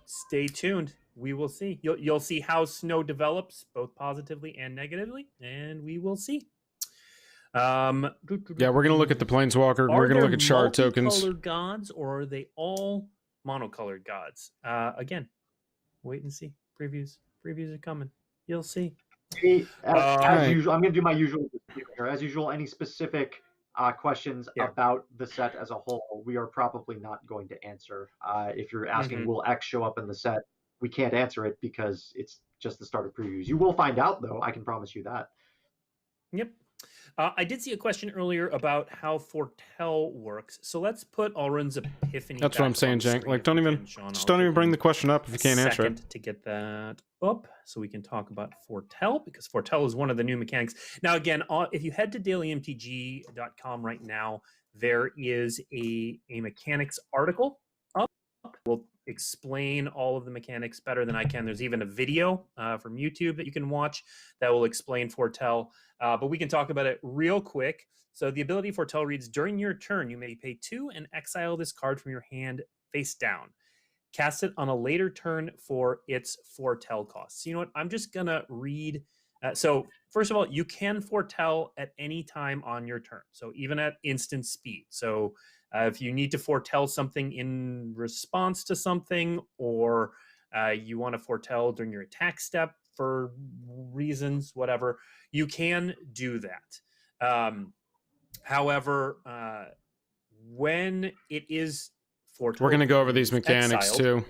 Stay tuned. We will see. You'll see how snow develops, both positively and negatively, and we will see. Yeah, we're gonna look at the Planeswalker. We're gonna look at shard tokens. Are gods, or are they all monocolored gods? Again, wait and see. Previews are coming. You'll see. As usual, I'm gonna do my usual disclaimer. As usual, any specific questions about the set as a whole, we are probably not going to answer. If you're asking, will X show up in the set? We can't answer it because it's just the start of previews. You will find out, though. I can promise you that. Yep. I did see a question earlier about how Foretell works. So let's put Alrund's Epiphany. That's what I'm saying, Jank. Like, don't even bring the question up if you can't answer it. To get that up so we can talk about Foretell, because Foretell is one of the new mechanics. Now, again, if you head to dailymtg.com right now, there is a mechanics article up. We'll explain all of the mechanics better than I can. There's even a video from YouTube that you can watch that will explain Foretell, but we can talk about it real quick. So the ability Foretell reads, during your turn, you may pay 2 and exile this card from your hand face down. Cast it on a later turn for its Foretell costs. So you know what? I'm just going to read. So first of all, you can Foretell at any time on your turn. So even at instant speed. So If you need to foretell something in response to something, or you want to foretell during your attack step for reasons, whatever, you can do that. However, when it is foretold, We're going to go over these mechanics exiled,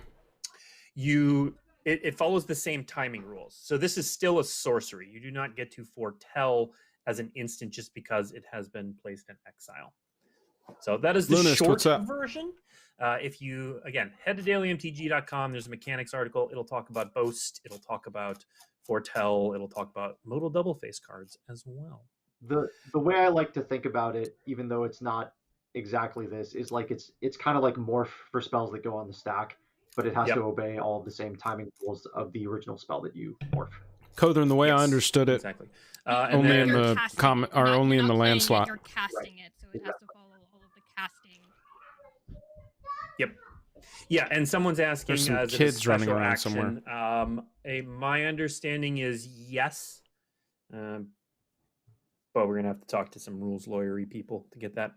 too. It follows the same timing rules. So this is still a sorcery. You do not get to foretell as an instant just because it has been placed in exile. So that is the Lunist, short what's up? version. If you, again, head to dailymtg.com, there's a mechanics article. It'll talk about Boast. It'll talk about Foretell. It'll talk about modal double face cards as well. The way I like to think about it, even though it's not exactly this, is like it's kind of like morph for spells that go on the stack, but it has to obey all of the same timing rules of the original spell that you morph. Cothern, the way I understood it, exactly. Only in the comment, or only in the land slot. You're casting it, so it has to follow all of the casting. Yep. Yeah, and someone's asking, There's some is it a kids running special around action? somewhere. My understanding is yes, but we're gonna have to talk to some rules lawyery people to get that.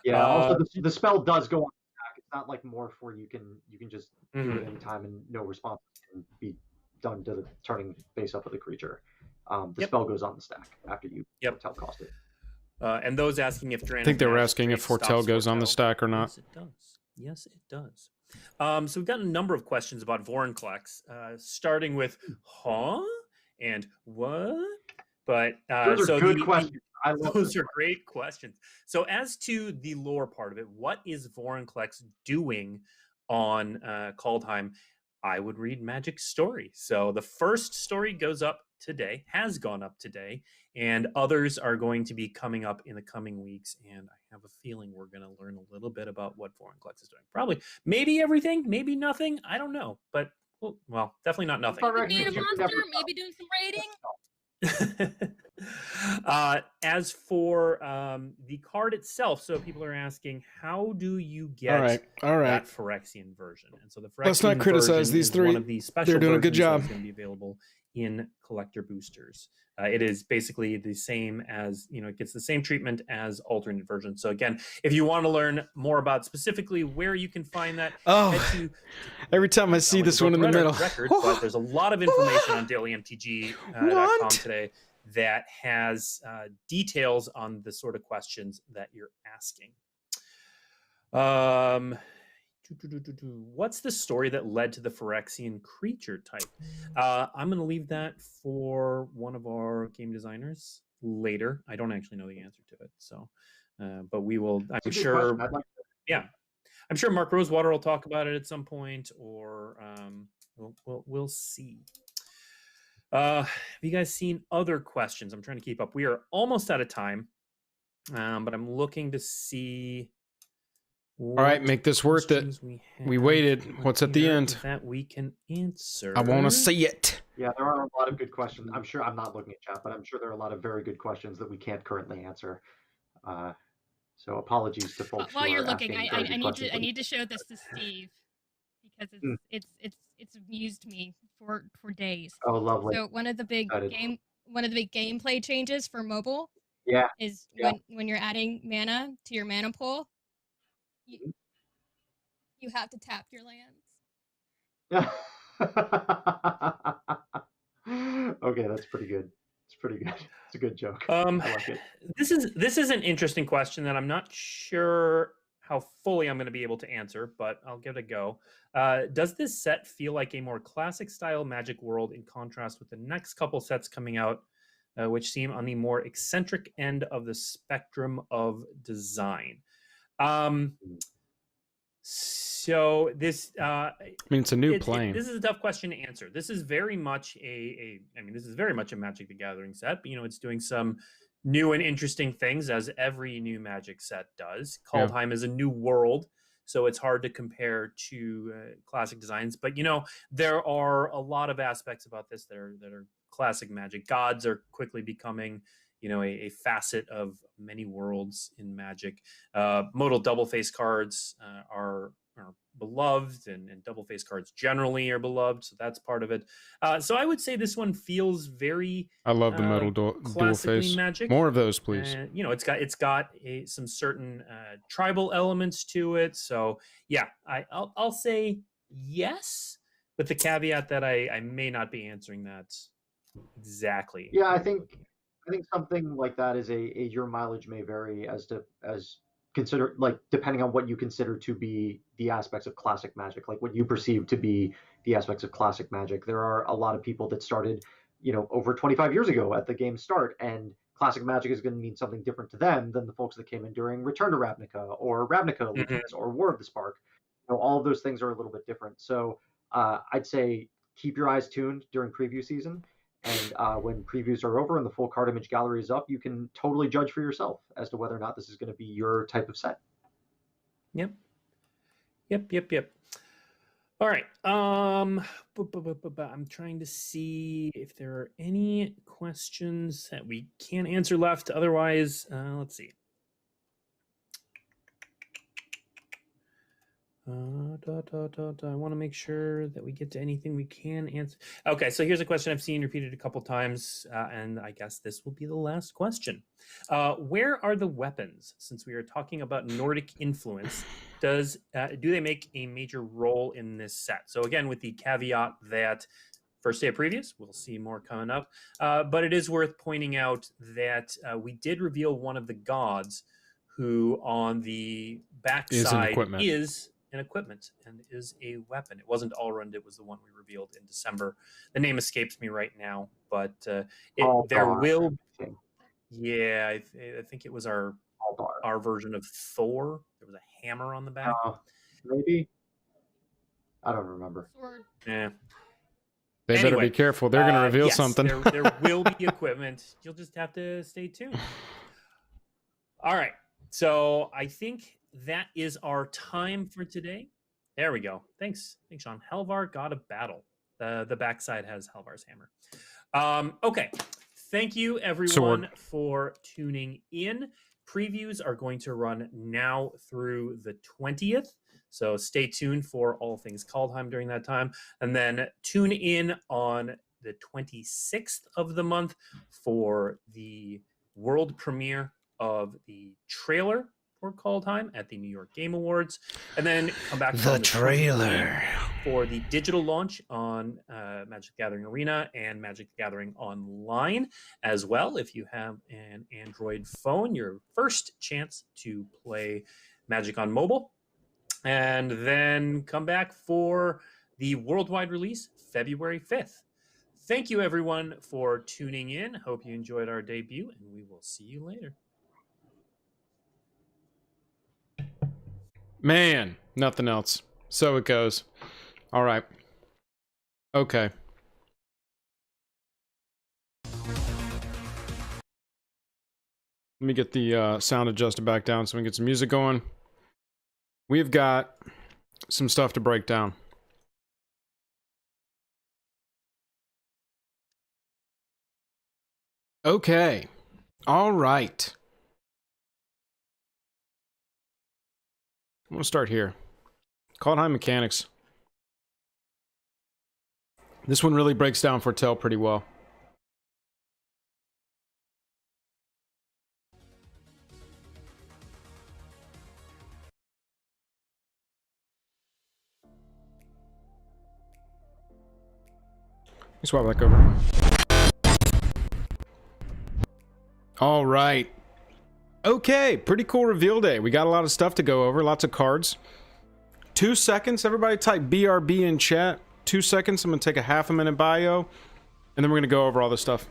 Yeah. Also, the spell does go on the stack. It's not like morph where you can just do it anytime and no response can be done to the turning face up of the creature. The spell goes on the stack after you foretell cost it. And those asking if I think they were asking if Foretell goes on the stack or not. Yes, it does. Yes, it does. So we've got a number of questions about Vorinclex, starting with huh and what? But those are good questions. I love those are great questions. So as to the lore part of it, what is Vorinclex doing on Kaldheim? I would read Magic Story. So the first story goes up today, has gone up today, and others are going to be coming up in the coming weeks. And I have a feeling we're going to learn a little bit about what Vorinclex is doing. Probably, maybe everything, maybe nothing. I don't know, but well, definitely not nothing. Being a monster, maybe doing some raiding. As for the card itself, so people are asking, how do you get all right. that Phyrexian version? And so the Phyrexian Let's not criticize version these is three. one of the special They're doing a good versions job. that's going to be available in collector boosters. It is basically the same as, it gets the same treatment as alternate versions. So again, if you want to learn more about specifically where you can find that, head to every time I see this one in the middle. But there's a lot of information on dailymtg.com today that has details on the sort of questions that you're asking. What's the story that led to the Phyrexian creature type? I'm going to leave that for one of our game designers later. I don't actually know the answer to it, so but we will. I'm sure. I'm sure Mark Rosewater will talk about it at some point, or we'll see. Have you guys seen other questions? I'm trying to keep up. We are almost out of time, but I'm looking to see. All right, make this worth it. We waited. What's at the end? That we can answer. I want to see it. Yeah, there are a lot of good questions. I'm sure I'm not looking at chat, but I'm sure there are a lot of very good questions that we can't currently answer. So apologies to folks. While who you're are looking, asking I need to show this to Steve because it's amused me for days. Oh, lovely. So one of the big gameplay changes for mobile is when you're adding mana to your mana pool, you have to tap your lands. Okay, that's pretty good. It's pretty good. It's a good joke. I like it. This is an interesting question that I'm not sure how fully I'm going to be able to answer, but I'll give it a go. Does this set feel like a more classic style Magic world in contrast with the next couple sets coming out, which seem on the more eccentric end of the spectrum of design? So this, I mean, it's a new plane. This is a tough question to answer. This is very much this is very much a Magic the Gathering set, but it's doing some new and interesting things, as every new Magic set does. Kaldheim is a new world, so it's hard to compare to classic designs. But there are a lot of aspects about this that are classic Magic. Gods are quickly becoming a facet of many worlds in Magic. Modal double face cards are are beloved, and double face cards generally are beloved, so that's part of it. So I would say this one feels very I love the metal dual classically face. Magic. More of those, please. You know, it's got some certain tribal elements to it. So yeah, I'll say yes, with the caveat that I may not be answering that exactly. Yeah, I think something like that is your mileage may vary as consider, like, depending on what you consider to be the aspects of classic Magic, like what you perceive to be the aspects of classic Magic. There are a lot of people that started, over 25 years ago at the game's start, and classic Magic is going to mean something different to them than the folks that came in during Return to Ravnica or Ravnica Allegiance or War of the Spark. All of those things are a little bit different. So I'd say keep your eyes tuned during preview season. And when previews are over and the full card image gallery is up, you can totally judge for yourself as to whether or not this is going to be your type of set. Yep. All right. I'm trying to see if there are any questions that we can answer left. Otherwise, let's see. I want to make sure that we get to anything we can answer. Okay, so here's a question I've seen repeated a couple times, and I guess this will be the last question. Where are the weapons? Since we are talking about Nordic influence, do they make a major role in this set? So again, with the caveat that first day of previews, we'll see more coming up. But it is worth pointing out that we did reveal one of the gods who on the backside is an equipment and is a weapon. It wasn't Allrund, it was the one we revealed in December. The name escapes me right now, but there will... Yeah, I think it was our version of Thor. There was a hammer on the back. Maybe? I don't remember. Yeah. They better be careful. They're going to reveal something. There will be equipment. You'll just have to stay tuned. All right. So I think that is our time for today. There we go. Thanks, Sean. Helvar, God of Battle. The backside has Helvar's hammer. Okay. Thank you, everyone, for tuning in. Previews are going to run now through the 20th. So stay tuned for all things Kaldheim during that time. And then tune in on the 26th of the month for the world premiere of the trailer for Kaldheim at the New York Game Awards, and then come back the trailer for the digital launch on Magic the Gathering Arena and Magic the Gathering Online as well. If you have an Android phone, your first chance to play Magic on mobile, and then come back for the worldwide release February 5th. Thank you, everyone, for tuning in. Hope you enjoyed our debut, and we will see you later. Man, nothing else. So it goes. All right. Okay. Let me get the sound adjusted back down so we can get some music going. We've got some stuff to break down. Okay. All right. I'm going to start here. Kaldheim mechanics. This one really breaks down Foretell pretty well. Let me swap back over. All right. Okay, pretty cool reveal day. We got a lot of stuff to go over, lots of cards. 2 seconds, everybody type BRB in chat. 2 seconds, I'm gonna take a half-a-minute bio, and then we're gonna go over all this stuff.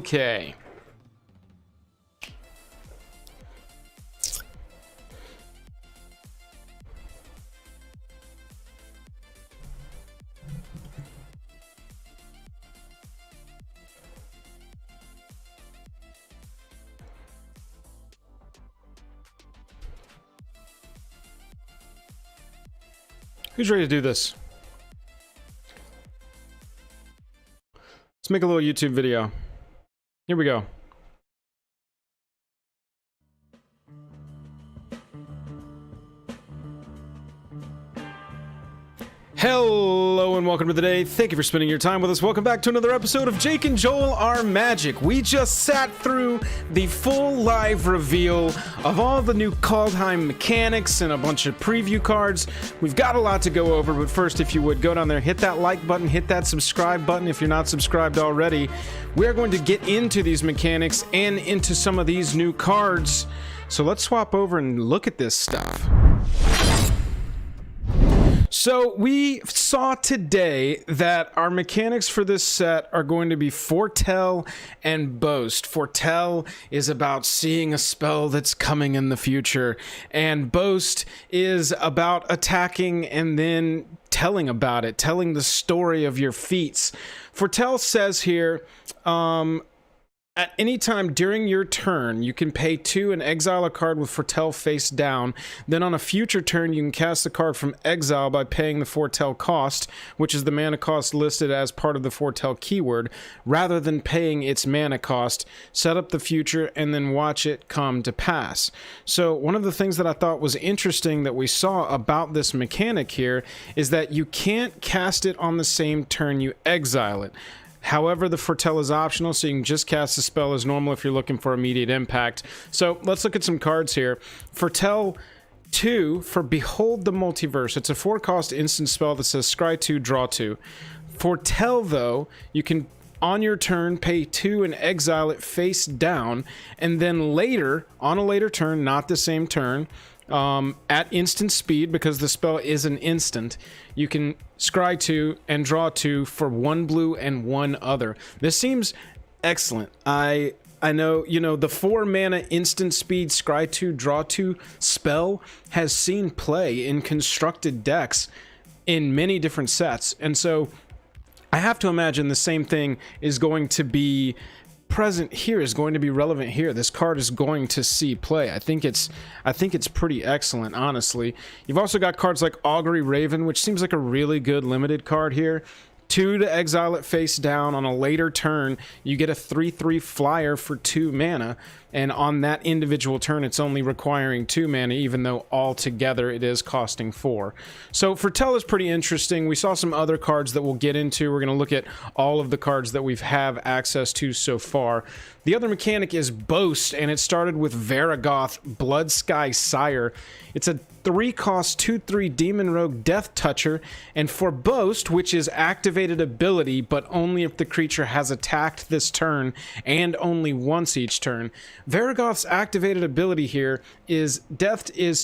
Okay. Who's ready to do this? Let's make a little YouTube video. Here we go. Hello and welcome to the day. Thank you for spending your time with us. Welcome back to another episode of Jake and Joel Are Magic. We just sat through the full live reveal of all the new Kaldheim mechanics and a bunch of preview cards. We've got a lot to go over, but first, if you would, go down there, hit that like button, hit that subscribe button if you're not subscribed already. We are going to get into these mechanics and into some of these new cards. So let's swap over and look at this stuff. So we saw today that our mechanics for this set are going to be Foretell and Boast. Foretell is about seeing a spell that's coming in the future, and Boast is about attacking and then telling about it, telling the story of your feats. Foretell says here, at any time during your turn, you can pay 2 and exile a card with Foretell face down. Then on a future turn, you can cast the card from exile by paying the Foretell cost, which is the mana cost listed as part of the Foretell keyword, rather than paying its mana cost. Set up the future and then watch it come to pass. So one of the things that I thought was interesting that we saw about this mechanic here is that you can't cast it on the same turn you exile it. However, the Foretell is optional, so you can just cast the spell as normal if you're looking for immediate impact. So let's look at some cards here. Foretell 2 for Behold the Multiverse. It's a 4-cost instant spell that says scry 2, draw 2. Foretell, though, you can on your turn pay 2 and exile it face down, and then later, on a later turn, not the same turn, at instant speed, because the spell is an instant, you can scry 2 and draw 2 for 1 blue and 1 other. This seems excellent. I know, you know, the 4 mana instant speed scry 2 draw 2 spell has seen play in constructed decks in many different sets, and so I have to imagine the same thing is going to be present here, is going to be relevant here. This card is going to see play. I think it's pretty excellent, honestly. You've also got cards like Augury Raven, which seems like a really good limited card here. 2 to exile it face down. On a later turn, you get a 3/3 flyer for 2 mana, and on that individual turn, it's only requiring 2 mana, even though altogether it is costing 4. So Foretell is pretty interesting. We saw some other cards that we'll get into. We're going to look at all of the cards that we've have access to so far. The other mechanic is Boast, and it started with Varagoth, Bloodsky Sire. It's a 3-cost 2/3 Demon Rogue Death Toucher, and for Boast, which is activated ability, but only if the creature has attacked this turn, and only once each turn. Varagoth's activated ability here is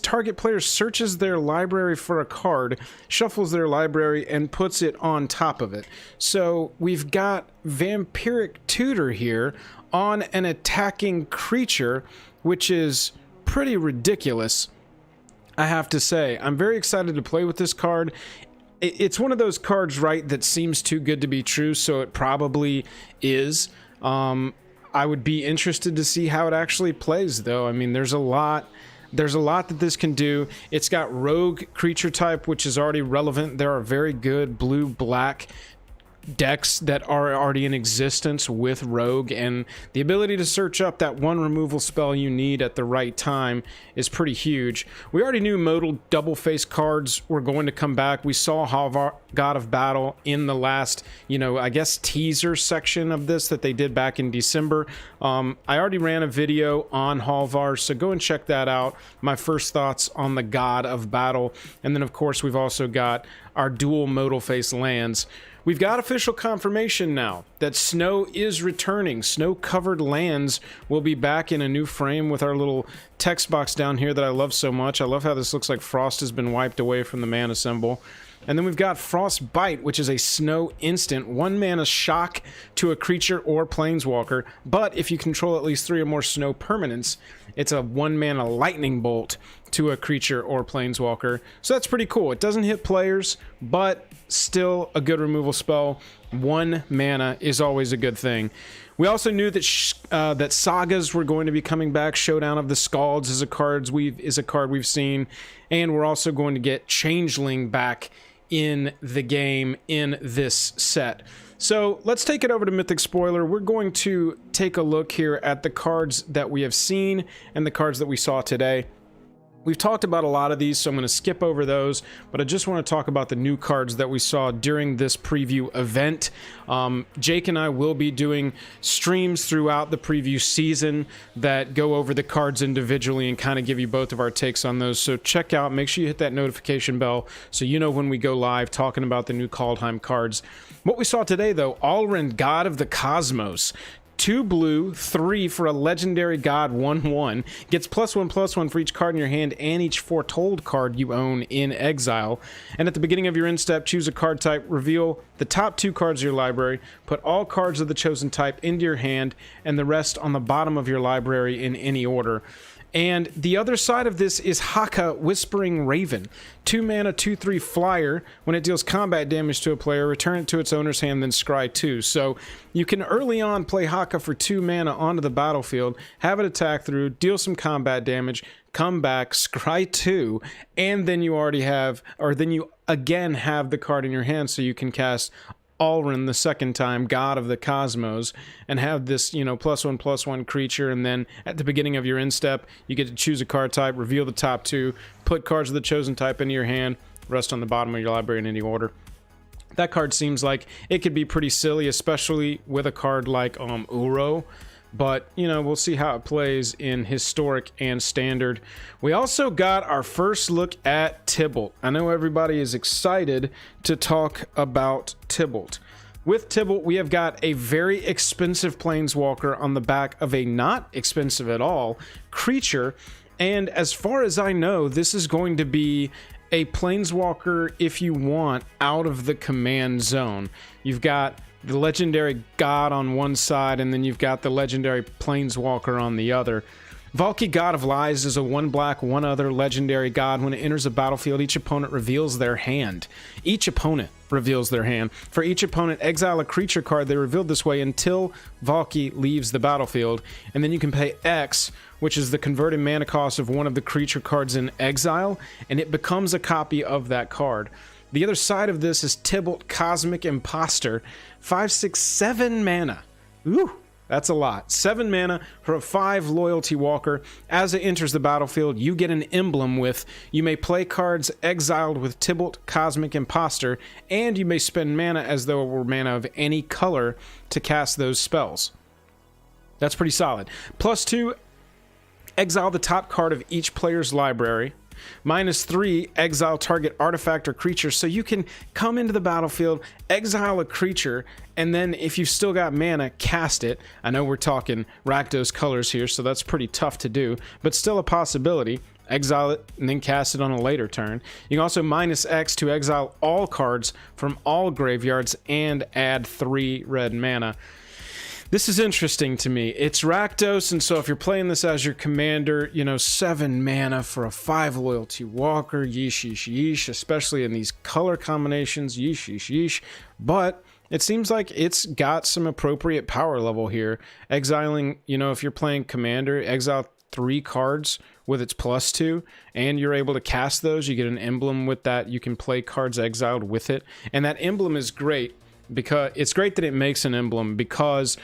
target player searches their library for a card, shuffles their library, and puts it on top of it. So we've got Vampiric Tutor here on an attacking creature, which is pretty ridiculous, I have to say. I'm very excited to play with this card. It's one of those cards, right, that seems too good to be true, so it probably is. I would be interested to see how it actually plays, though. I mean, there's a lot that this can do. It's got Rogue creature type, which is already relevant. There are very good blue-black decks that are already in existence with Rogue, and the ability to search up that 1 removal spell you need at the right time is pretty huge. We already knew modal double face cards were going to come back. We saw Halvar, God of Battle, in the last, I guess teaser section of this that they did back in December. I already ran a video on Halvar, so go and check that out. My first thoughts on the God of Battle. And then of course we've also got our dual modal face lands. We've got official confirmation now that snow is returning. Snow-covered lands will be back in a new frame with our little text box down here that I love so much. I love how this looks like frost has been wiped away from the mana symbol. And then we've got Frostbite, which is a snow instant, 1 mana shock to a creature or planeswalker. But if you control at least 3 or more snow permanents, it's a 1 mana lightning bolt to a creature or planeswalker. So that's pretty cool. It doesn't hit players, but still a good removal spell. 1 mana is always a good thing. We also knew that that sagas were going to be coming back. Showdown of the Scalds is a card we've seen, and we're also going to get Changeling back in the game in this set. So let's take it over to Mythic Spoiler. We're going to take a look here at the cards that we have seen and the cards that we saw today. We've talked about a lot of these, so I'm going to skip over those, but I just want to talk about the new cards that we saw during this preview event. Jake and I will be doing streams throughout the preview season that go over the cards individually and kind of give you both of our takes on those. So check out, make sure you hit that notification bell so you know when we go live talking about the new Kaldheim cards. What we saw today, though, Alrund, God of the Cosmos. 2 blue, 3 for a legendary god, 1/1. Gets +1/+1 for each card in your hand and each foretold card you own in exile. And at the beginning of your end step, choose a card type, reveal the top 2 cards of your library, put all cards of the chosen type into your hand, and the rest on the bottom of your library in any order. And the other side of this is Haka, Whispering Raven. 2 mana, 2/3 flyer. When it deals combat damage to a player, return it to its owner's hand, then scry 2. So you can early on play Haka for 2 mana onto the battlefield, have it attack through, deal some combat damage, come back, scry 2, and then you already have, or then you again have the card in your hand so you can cast Alrund the second time, God of the Cosmos, and have this, +1/+1 creature, and then at the beginning of your end step, you get to choose a card type, reveal the top 2, put cards of the chosen type into your hand, rest on the bottom of your library in any order. That card seems like it could be pretty silly, especially with a card like Uro. But, we'll see how it plays in Historic and Standard. We also got our first look at Tibalt. I know everybody is excited to talk about Tibalt. With Tibalt, we have got a very expensive planeswalker on the back of a not expensive at all creature. And as far as I know, this is going to be a planeswalker, if you want, out of the command zone. You've got the legendary god on one side, and then you've got the legendary planeswalker on the other. Valki, God of Lies, is a 1 black, 1 other legendary god. When it enters a battlefield, each opponent reveals their hand. Each opponent reveals their hand. For each opponent, exile a creature card they revealed this way until Valki leaves the battlefield. And then you can pay X, which is the converted mana cost of one of the creature cards in exile, and it becomes a copy of that card. The other side of this is Tibalt, Cosmic Imposter. 5, 6, 7 mana. Ooh, that's a lot. 7 mana for a 5 loyalty walker. As it enters the battlefield, you get an emblem with, you may play cards exiled with Tibalt, Cosmic Imposter, and you may spend mana as though it were mana of any color to cast those spells. That's pretty solid. +2, exile the top card of each player's library. -3, exile target artifact or creature. So you can come into the battlefield, exile a creature, and then if you've still got mana, cast it. I know we're talking Rakdos colors here, so that's pretty tough to do, but still a possibility. Exile it and then cast it on a later turn. You can also -X to exile all cards from all graveyards and add 3 red mana. This is interesting to me. It's Rakdos, and so if you're playing this as your commander, 7 mana for a 5 loyalty walker, yeesh, yeesh, yeesh, especially in these color combinations, yeesh, yeesh, yeesh. But it seems like it's got some appropriate power level here. Exiling, if you're playing commander, exile 3 cards with its +2, and you're able to cast those. You get an emblem with that. You can play cards exiled with it, and that emblem is great. Because it's great that it makes an emblem, because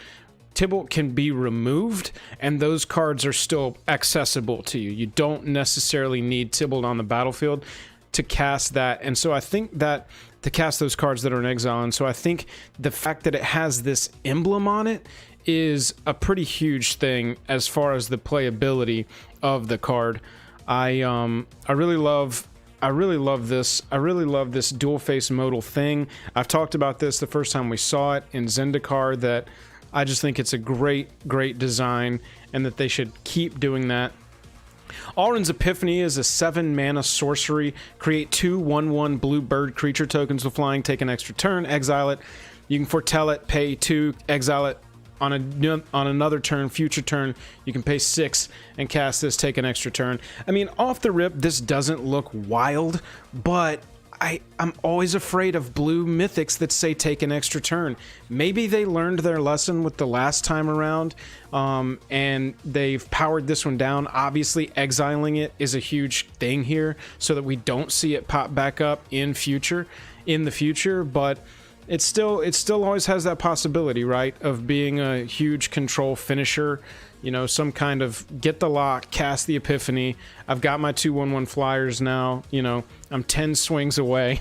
Tibalt can be removed and those cards are still accessible to you. You don't necessarily need Tibalt on the battlefield to cast that. And so I think that to cast those cards that are in exile, and so I think the fact that it has this emblem on it is a pretty huge thing as far as the playability of the card. I really love this. I really love this dual face modal thing. I've talked about this the first time we saw it in Zendikar, that I just think it's a great design and that they should keep doing that. Alrund's Epiphany is a 7-mana sorcery. Create 2 1/1 blue bird creature tokens with flying. Take an extra turn. Exile it. You can foretell it. Pay 2. Exile it. On another turn, future turn, you can pay 6 and cast this. Take an extra turn. I mean, off the rip, this doesn't look wild, but I'm always afraid of blue mythics that say take an extra turn. Maybe they learned their lesson with the last time around, and they've powered this one down. Obviously, exiling it is a huge thing here so that we don't see it pop back up in the future, but it still always has that possibility, right, of being a huge control finisher. You know, some kind of get the lock, cast the Epiphany. I've got my 2 1/1 flyers now. You know, I'm 10 swings away.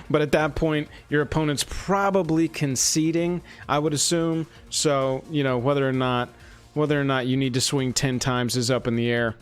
But at that point, your opponent's probably conceding, I would assume. So, you know, whether or not you need to swing 10 times is up in the air.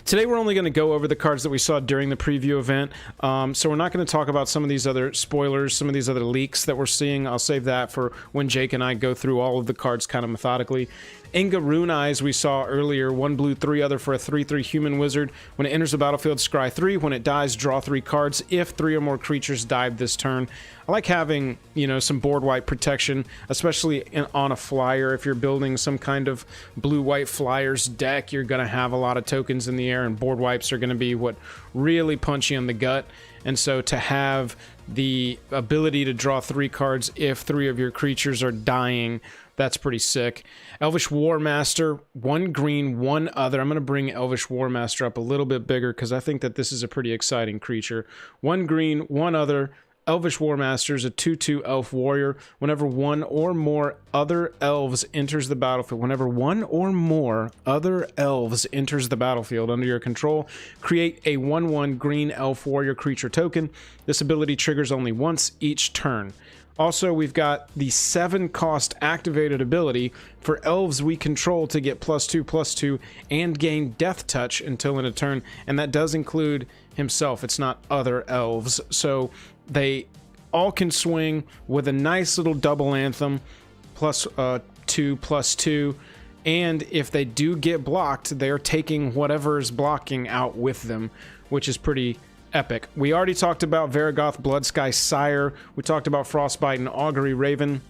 Today we're only going to go over the cards that we saw during the preview event, so we're not going to talk about some of these other spoilers, some of these other leaks that we're seeing. I'll save that for when Jake and I go through all of the cards kind of methodically. Inga Rune Eyes we saw earlier, 1 blue 3 other for a 3/3 human wizard. When it enters the battlefield, scry 3. When it dies, draw 3 cards if 3 or more creatures died this turn. I like having, you know, some board wipe protection, especially on a flyer. If you're building some kind of blue-white flyers deck, you're going to have a lot of tokens in the air, and board wipes are going to be what really punch you in the gut. And so to have the ability to draw 3 cards if 3 of your creatures are dying, that's pretty sick. Elvish Warmaster, 1 green, 1 other. I'm going to bring Elvish Warmaster up a little bit bigger because I think that this is a pretty exciting creature. 1 green, 1 other. Elvish Warmaster is a 2/2 elf warrior. Whenever 1 or more other elves enters the battlefield, whenever 1 or more other elves enters the battlefield under your control, create a 1/1 green elf warrior creature token. This ability triggers only once each turn. Also, we've got the 7-cost activated ability for elves we control to get +2/+2 and gain Death Touch until in a turn, and that does include himself. It's not other elves. So they all can swing with a nice little double anthem, +2/+2, and if they do get blocked, they're taking whatever is blocking out with them, which is pretty epic. We already talked about Varagoth Bloodsky Sire. We talked about Frostbite and Augury Raven.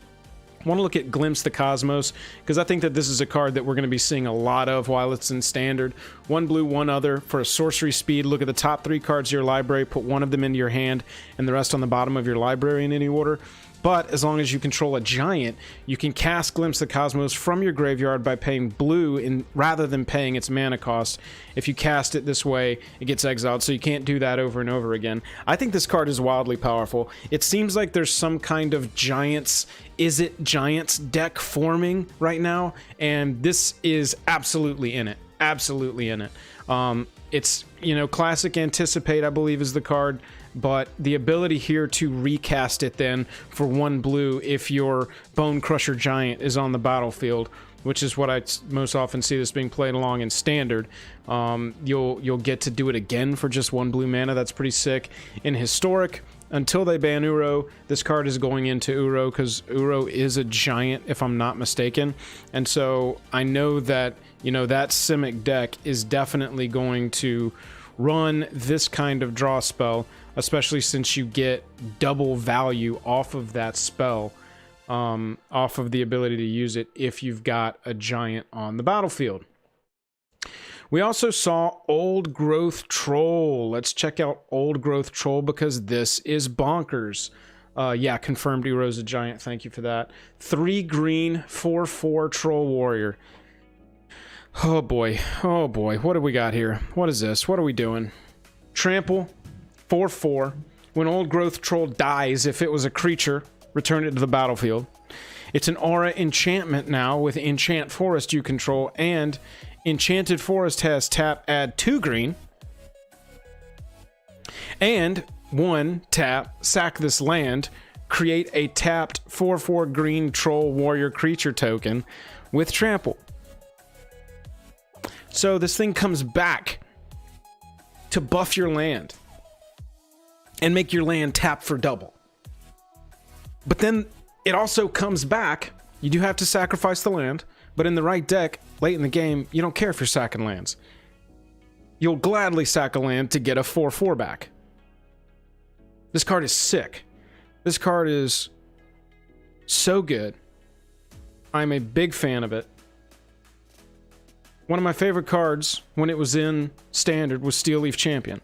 I want to look at Glimpse the Cosmos, because I think that this is a card that we're going to be seeing a lot of while it's in Standard. 1 blue, 1 other for a sorcery speed. Look at the top 3 cards of your library, put 1 of them into your hand, and the rest on the bottom of your library in any order. But as long as you control a giant, you can cast Glimpse the Cosmos from your graveyard by paying blue rather than paying its mana cost. If you cast it this way, it gets exiled, so you can't do that over and over again. I think this card is wildly powerful. It seems like there's some kind of Giants, Is It Giants deck forming right now, and this is absolutely in it. Absolutely in it. It's, you know, Classic Anticipate, I believe, is the card. But the ability here to recast it then for 1 blue if your Bone Crusher Giant is on the battlefield, which is what I most often see this being played along in Standard. You'll get to do it again for just 1 blue mana. That's pretty sick. In Historic, until they ban Uro, this card is going into Uro because Uro is a giant, if I'm not mistaken. And so I know that, you know, that Simic deck is definitely going to run this kind of draw spell, especially since you get double value off of that spell, off of the ability to use it if you've got a giant on the battlefield. We also saw Old Growth Troll. Let's check out Old Growth Troll because this is bonkers. Yeah, confirmed Uro's a giant. Thank you for that. 3 green, 4/4 Troll Warrior. Oh boy, what do we got here? What is this? What are we doing? Trample, 4/4. When Old Growth Troll dies, if it was a creature, return it to the battlefield. It's an aura enchantment now with Enchant Forest you control, and Enchanted Forest has tap, add 2 green, and 1 tap, sack this land, create a tapped 4/4 green Troll Warrior creature token with Trample. So this thing comes back to buff your land and make your land tap for double. But then it also comes back, you do have to sacrifice the land, But in the right deck, late in the game, you don't care if you're sacking lands. You'll gladly sack a land to get a 4/4 back. This card is sick. This card is so good. I'm a big fan of it. One of my favorite cards when it was in Standard was Steel Leaf Champion,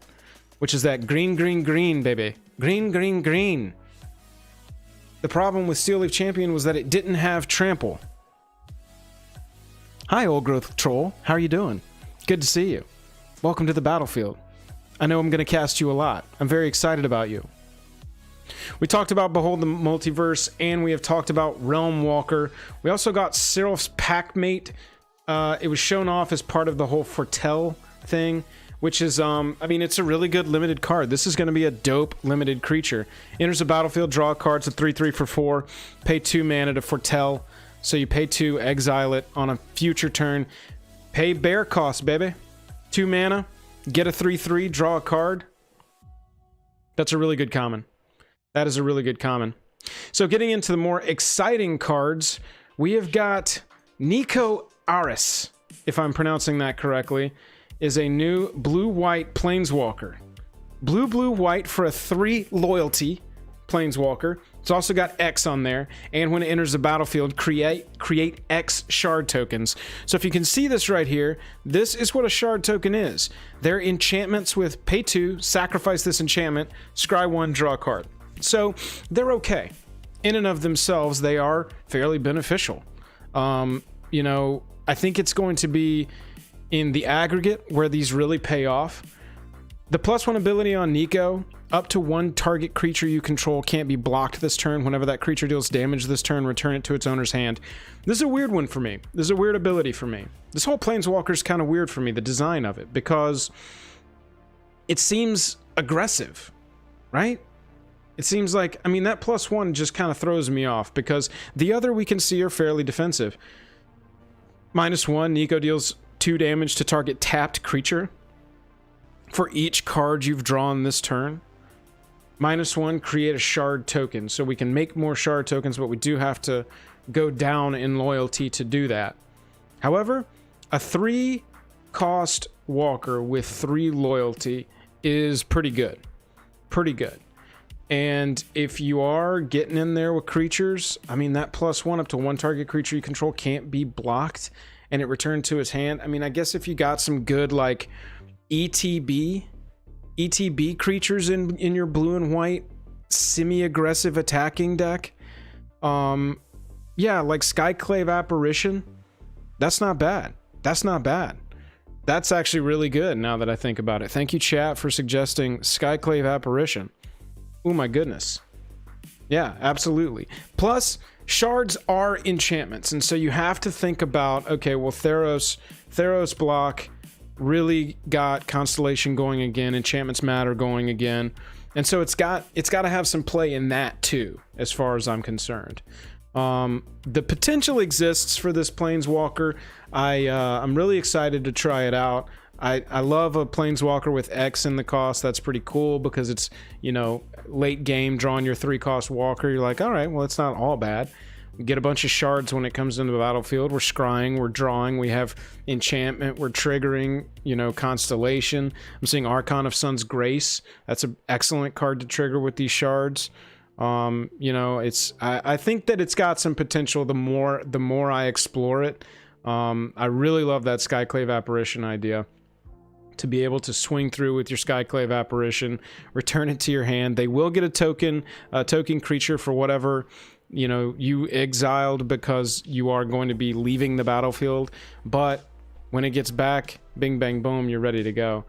which is that green, green, green, baby. Green, green, green. The problem with Steel Leaf Champion was that it didn't have trample. Hi, Old Growth Troll. How are you doing? Good to see you. Welcome to the battlefield. I know I'm going to cast you a lot. I'm very excited about you. We talked about Behold the Multiverse, and we have talked about Realm Walker. We also got Seraph's Packmate. It was shown off as part of the whole Foretell thing, which is, I mean, it's a really good limited card. This is going to be a dope limited creature. Enters the battlefield, draw a card, it's a 3/3 for 4, pay 2 mana to Foretell. So you pay 2, exile it on a future turn. Pay bear cost, baby. 2 mana, get a 3/3, draw a card. That's a really good common. That is a really good common. So getting into the more exciting cards, we have got Nico Aris, if I'm pronouncing that correctly, is a new blue-white Planeswalker. Blue-blue-white for a 3 loyalty Planeswalker. It's also got X on there, and when it enters the battlefield, create X shard tokens. So if you can see this right here, this is what a shard token is. They're enchantments with pay 2, sacrifice this enchantment, scry 1, draw a card. So they're okay. In and of themselves, they are fairly beneficial. You know, I think it's going to be in the aggregate where these really pay off. The +1 ability on Nico, up to 1 target creature you control can't be blocked this turn. Whenever that creature deals damage this turn, return it to its owner's hand. This is a weird one for me. This is a weird ability for me. This whole Planeswalker is kind of weird for me, the design of it, because it seems aggressive, right? It seems like, I mean, that +1 just kind of throws me off, because the other we can see are fairly defensive. -1, Nico deals 2 damage to target tapped creature for each card you've drawn this turn. -1, create a shard token. So we can make more shard tokens, but we do have to go down in loyalty to do that. However, a 3 cost walker with 3 loyalty is pretty good. Pretty good. And if you are getting in there with creatures, I mean, that +1 up to 1 target creature you control can't be blocked and it returned to its hand. I mean, I guess if you got some good, like, ETB creatures in your blue and white semi-aggressive attacking deck, yeah, like Skyclave Apparition, that's not bad. That's not bad. That's actually really good now that I think about it. Thank you, chat, for suggesting Skyclave Apparition. Oh my goodness. Yeah, absolutely. Plus, shards are enchantments, and so you have to think about, okay, well, Theros block really got Constellation going again, enchantments matter going again, and so it's got to have some play in that too, as far as I'm concerned. The potential exists for this Planeswalker. I'm really excited to try it out. I love a Planeswalker with X in the cost. That's pretty cool because it's, you know, late game drawing your 3 cost walker. You're like, all right, well, it's not all bad. We get a bunch of shards when it comes into the battlefield. We're scrying, we're drawing, we have enchantment, we're triggering, you know, Constellation. I'm seeing Archon of Sun's Grace. That's an excellent card to trigger with these shards. You know, I think that it's got some potential the more I explore it. I really love that Skyclave Apparition idea. To be able to swing through with your Skyclave Apparition, return it to your hand. They will get a token creature for whatever, you know, you exiled because you are going to be leaving the battlefield. But when it gets back, bing, bang, boom, you're ready to go.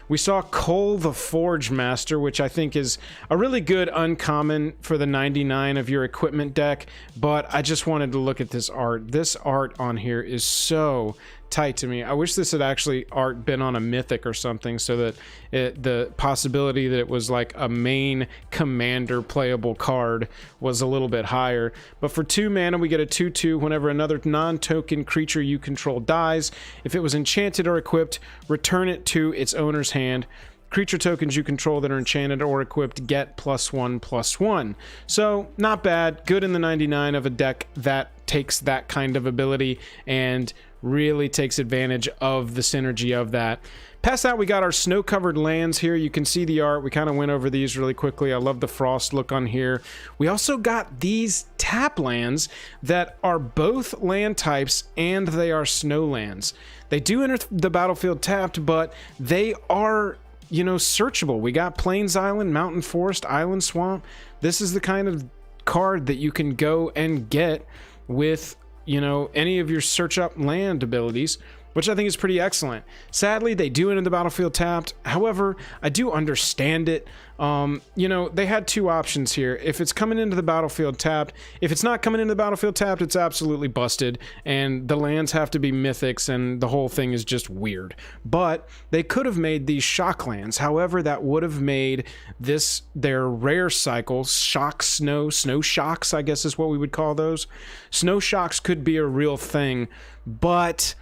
We saw Cole the Forge Master, which I think is a really good uncommon for the 99 of your equipment deck, but I just wanted to look at this art. This art on here is so tight to me. I wish this had actually been on a mythic or something, so that the possibility that it was like a main commander playable card was a little bit higher. But for 2 mana, we get a 2/2 whenever another non-token creature you control dies. If it was enchanted or equipped, return it to its owner's hand. Creature tokens you control that are enchanted or equipped get +1/+1. So, not bad. Good in the 99 of a deck that takes that kind of ability and really takes advantage of the synergy of that. Past that, we got our snow-covered lands here. You can see the art. We kind of went over these really quickly. I love the frost look on here. We also got these tap lands that are both land types and they are snow lands. They do enter the battlefield tapped, but they are, you know, searchable. We got Plains Island, Mountain Forest, Island Swamp. This is the kind of card that you can go and get with, you know, any of your search up land abilities, which I think is pretty excellent. Sadly, they do enter the battlefield tapped. However, I do understand it. You know, they had two options here. If it's coming into the battlefield tapped, if it's not coming into the battlefield tapped, it's absolutely busted, and the lands have to be mythics, and the whole thing is just weird. But they could have made these shock lands. However, that would have made this their rare cycle, shock snow shocks, I guess is what we would call those. Snow shocks could be a real thing, but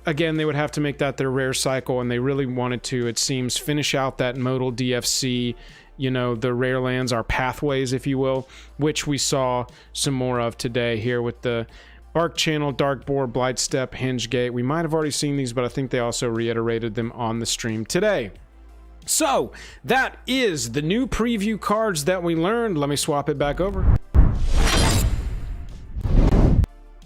again, they would have to make that their rare cycle, and they really wanted to, it seems, finish out that modal DFC. You know, the rare lands are pathways, if you will, which we saw some more of today here with the Arc Channel, Darkboard, Blightstep, Hingegate. We might have already seen these, but I think they also reiterated them on the stream today. So, that is the new preview cards that we learned. Let me swap it back over.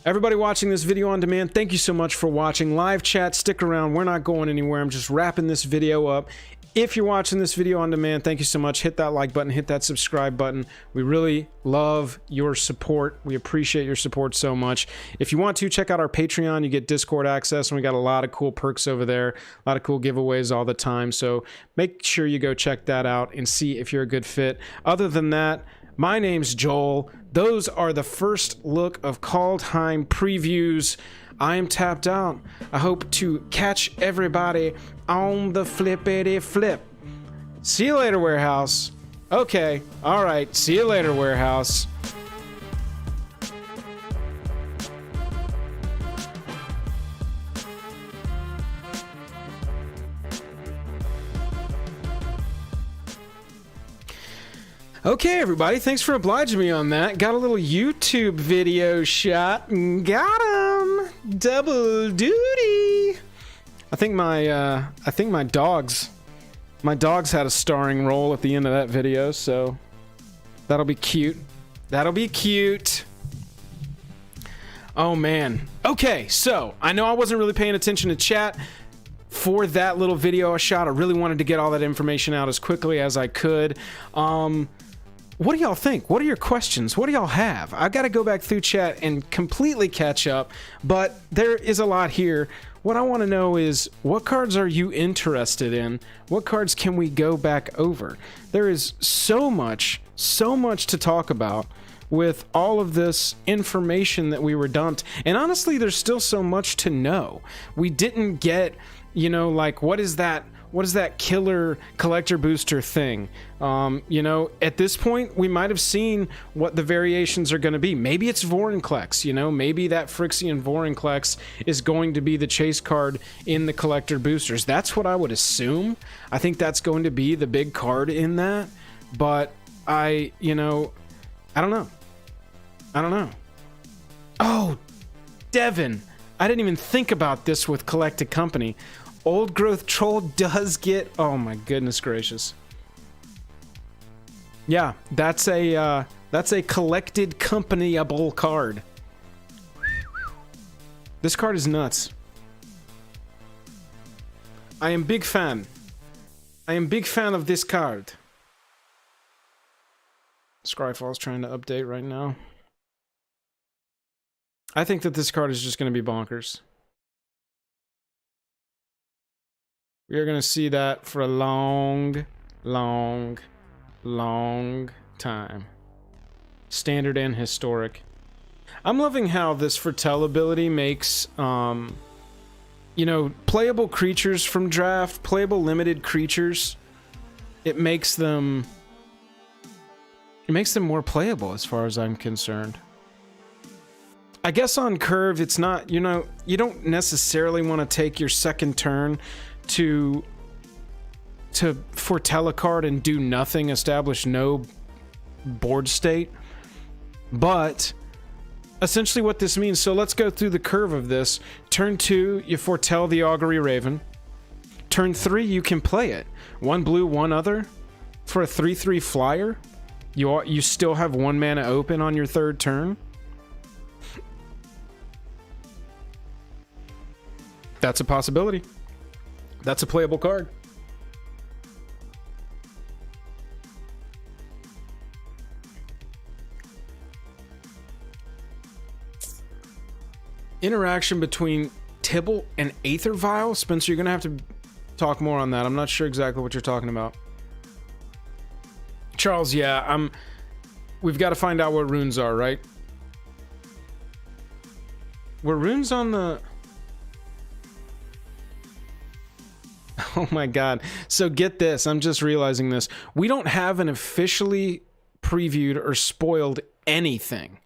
Everybody watching this video on demand, thank you so much for watching. Live chat, stick around. We're not going anywhere. I'm just wrapping this video up. If you're watching this video on demand, thank you so much. Hit that like button, hit that subscribe button. We really love your support. We appreciate your support so much. If you want to, check out our Patreon. You get Discord access, and we got a lot of cool perks over there, a lot of cool giveaways all the time. So make sure you go check that out and see if you're a good fit. Other than that, my name's Joel. Those are the first look of Kaldheim previews. I am tapped out. I hope to catch everybody on the flippity flip. See you later, Warehouse. Okay, all right. See you later, Warehouse. Okay, everybody, thanks for obliging me on that. Got a little YouTube video shot. Got him! Double duty! I think my dogs had a starring role at the end of that video, so that'll be cute. That'll be cute. Oh, man. Okay, so I know I wasn't really paying attention to chat for that little video I shot. I really wanted to get all that information out as quickly as I could. What do y'all think? What are your questions? What do y'all have? I've got to go back through chat and completely catch up, but there is a lot here. What I want to know is, what cards are you interested in? What cards can we go back over? There is so much to talk about with all of this information that we were dumped. And honestly, there's still so much to know. We didn't get, you know, like, what is that killer collector booster thing? You know, at this point, we might have seen what the variations are going to be. Maybe it's Vorinclex, you know, maybe that Phyrexian Vorinclex is going to be the chase card in the collector boosters. That's what I would assume. I think that's going to be the big card in that, but I don't know. Oh, Devin, I didn't even think about this with Collected Company. Old Growth Troll does get... Oh my goodness gracious. Yeah, that's a Collected Company-able card. This card is nuts. I am big fan. I am big fan of this card. Scryfall's trying to update right now. I think that this card is just going to be bonkers. We are going to see that for a long time. Standard and historic. I'm loving how this Foretell ability makes, you know, playable creatures from draft, playable limited creatures. It makes them more playable as far as I'm concerned. I guess on curve, it's not, you know, you don't necessarily want to take your second turn to foretell a card and do nothing, establish no board state. But essentially what this means. So let's go through the curve of this. Turn 2, you foretell the Augury Raven. Turn 3, you can play it. 1 blue, 1 other. For a 3/3 flyer, you still have 1 mana open on your 3rd turn. That's a possibility. That's a playable card. Interaction between Tibble and Aether Vial? Spencer, you're gonna have to talk more on that. I'm not sure exactly what you're talking about. Charles, yeah, we've got to find out what runes are, right? Were runes on the... Oh my god. So get this, I'm just realizing this. We don't have an officially previewed or spoiled anything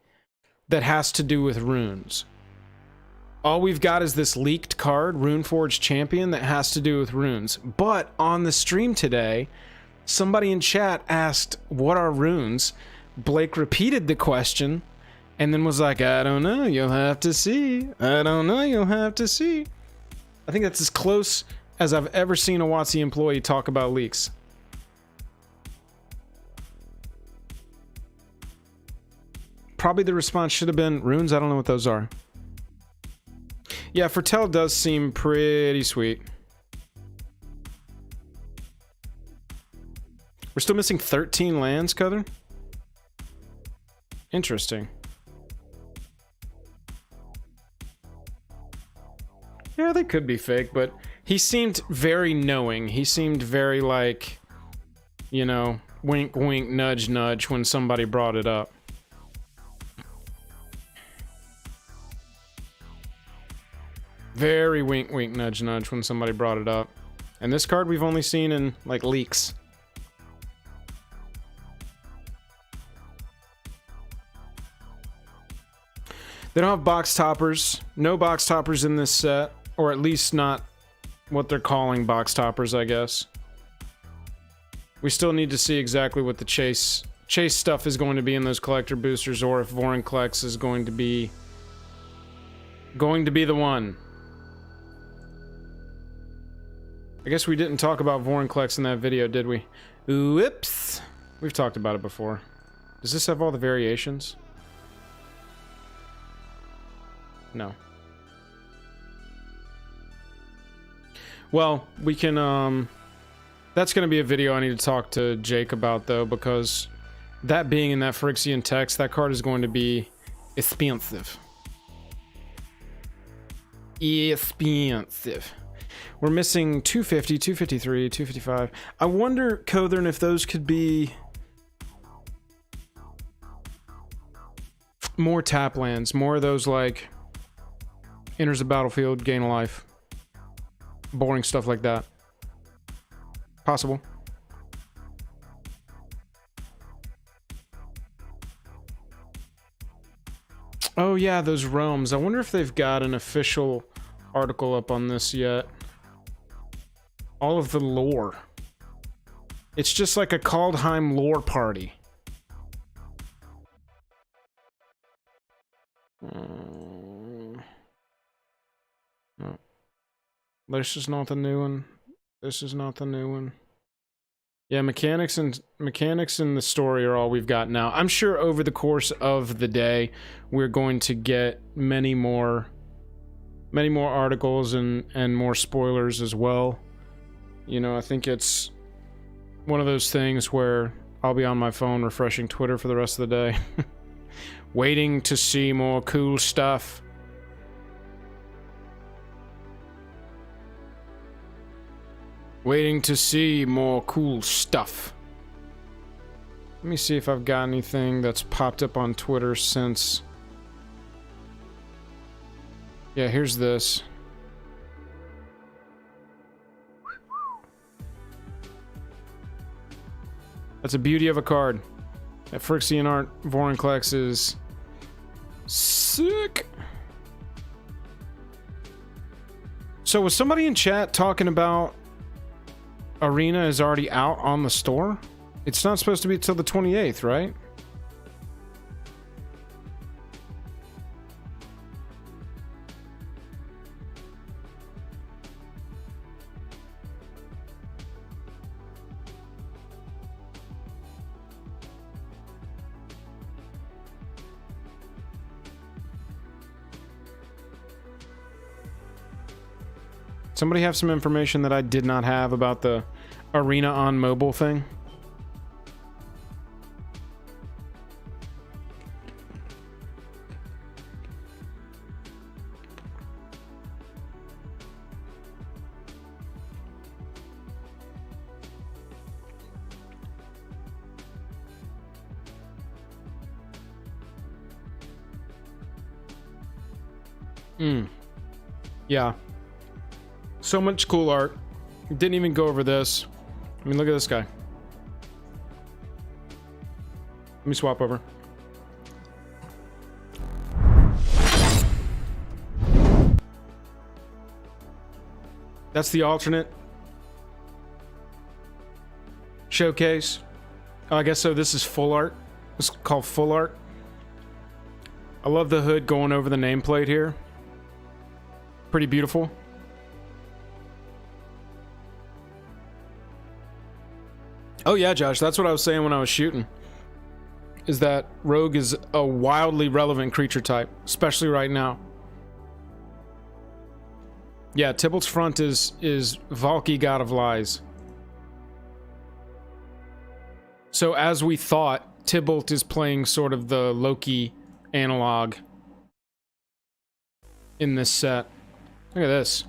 that has to do with runes. All we've got is this leaked card, Runeforge Champion, that has to do with runes. But on the stream today, somebody in chat asked, what are runes? Blake repeated the question and then was like, I don't know, you'll have to see. I don't know, you'll have to see. I think that's as close as I've ever seen a WotC employee talk about leaks. Probably the response should have been, runes, I don't know what those are. Yeah, Foretell does seem pretty sweet. We're still missing 13 lands, Cuther? Interesting. Yeah, they could be fake, but he seemed very knowing. He seemed very like, you know, wink, wink, nudge, nudge when somebody brought it up. Very wink, wink, nudge, nudge when somebody brought it up. And this card we've only seen in, like, leaks. They don't have box toppers. No box toppers in this set. Or at least not what they're calling box toppers, I guess. We still need to see exactly what the chase stuff is going to be in those collector boosters, or if Vorinclex is going to be the one. I guess we didn't talk about Vorinclex in that video, did we? Whoops. We've talked about it before. Does this have all the variations? No. Well, we can, that's going to be a video I need to talk to Jake about, though, because that being in that Phyrexian text, that card is going to be expensive. Expensive. We're missing 250, 253, 255. I wonder, Kothern, if those could be more tap lands, more of those, like, enters the battlefield, gain a life. Boring stuff like that. Possible. Oh yeah, those realms. I wonder if they've got an official article up on this yet. All of the lore. It's just like a Kaldheim lore party. No. This is not the new one. This is not the new one. Yeah, mechanics and the story are all we've got now. I'm sure over the course of the day, we're going to get many more articles and more spoilers as well. You know, I think it's one of those things where I'll be on my phone refreshing Twitter for the rest of the day. Waiting to see more cool stuff. Waiting to see more cool stuff. Let me see if I've got anything that's popped up on Twitter since... Yeah, here's this. That's a beauty of a card. That Phyrexian art Vorinclex is sick. So was somebody in chat talking about Arena is already out on the store? It's not supposed to be till the 28th, right? Somebody have some information that I did not have about the Arena on mobile thing? Yeah. So much cool art. Didn't even go over this. I mean, look at this guy. Let me swap over. That's the alternate showcase. Oh, I guess so. This is full art. It's called full art. I love the hood going over the nameplate here. Pretty beautiful. Oh yeah, Josh, that's what I was saying when I was shooting. Is that Rogue is a wildly relevant creature type, especially right now. Yeah, Tybalt's front is Valky, God of Lies. So as we thought, Tybalt is playing sort of the Loki analog in this set. Look at this.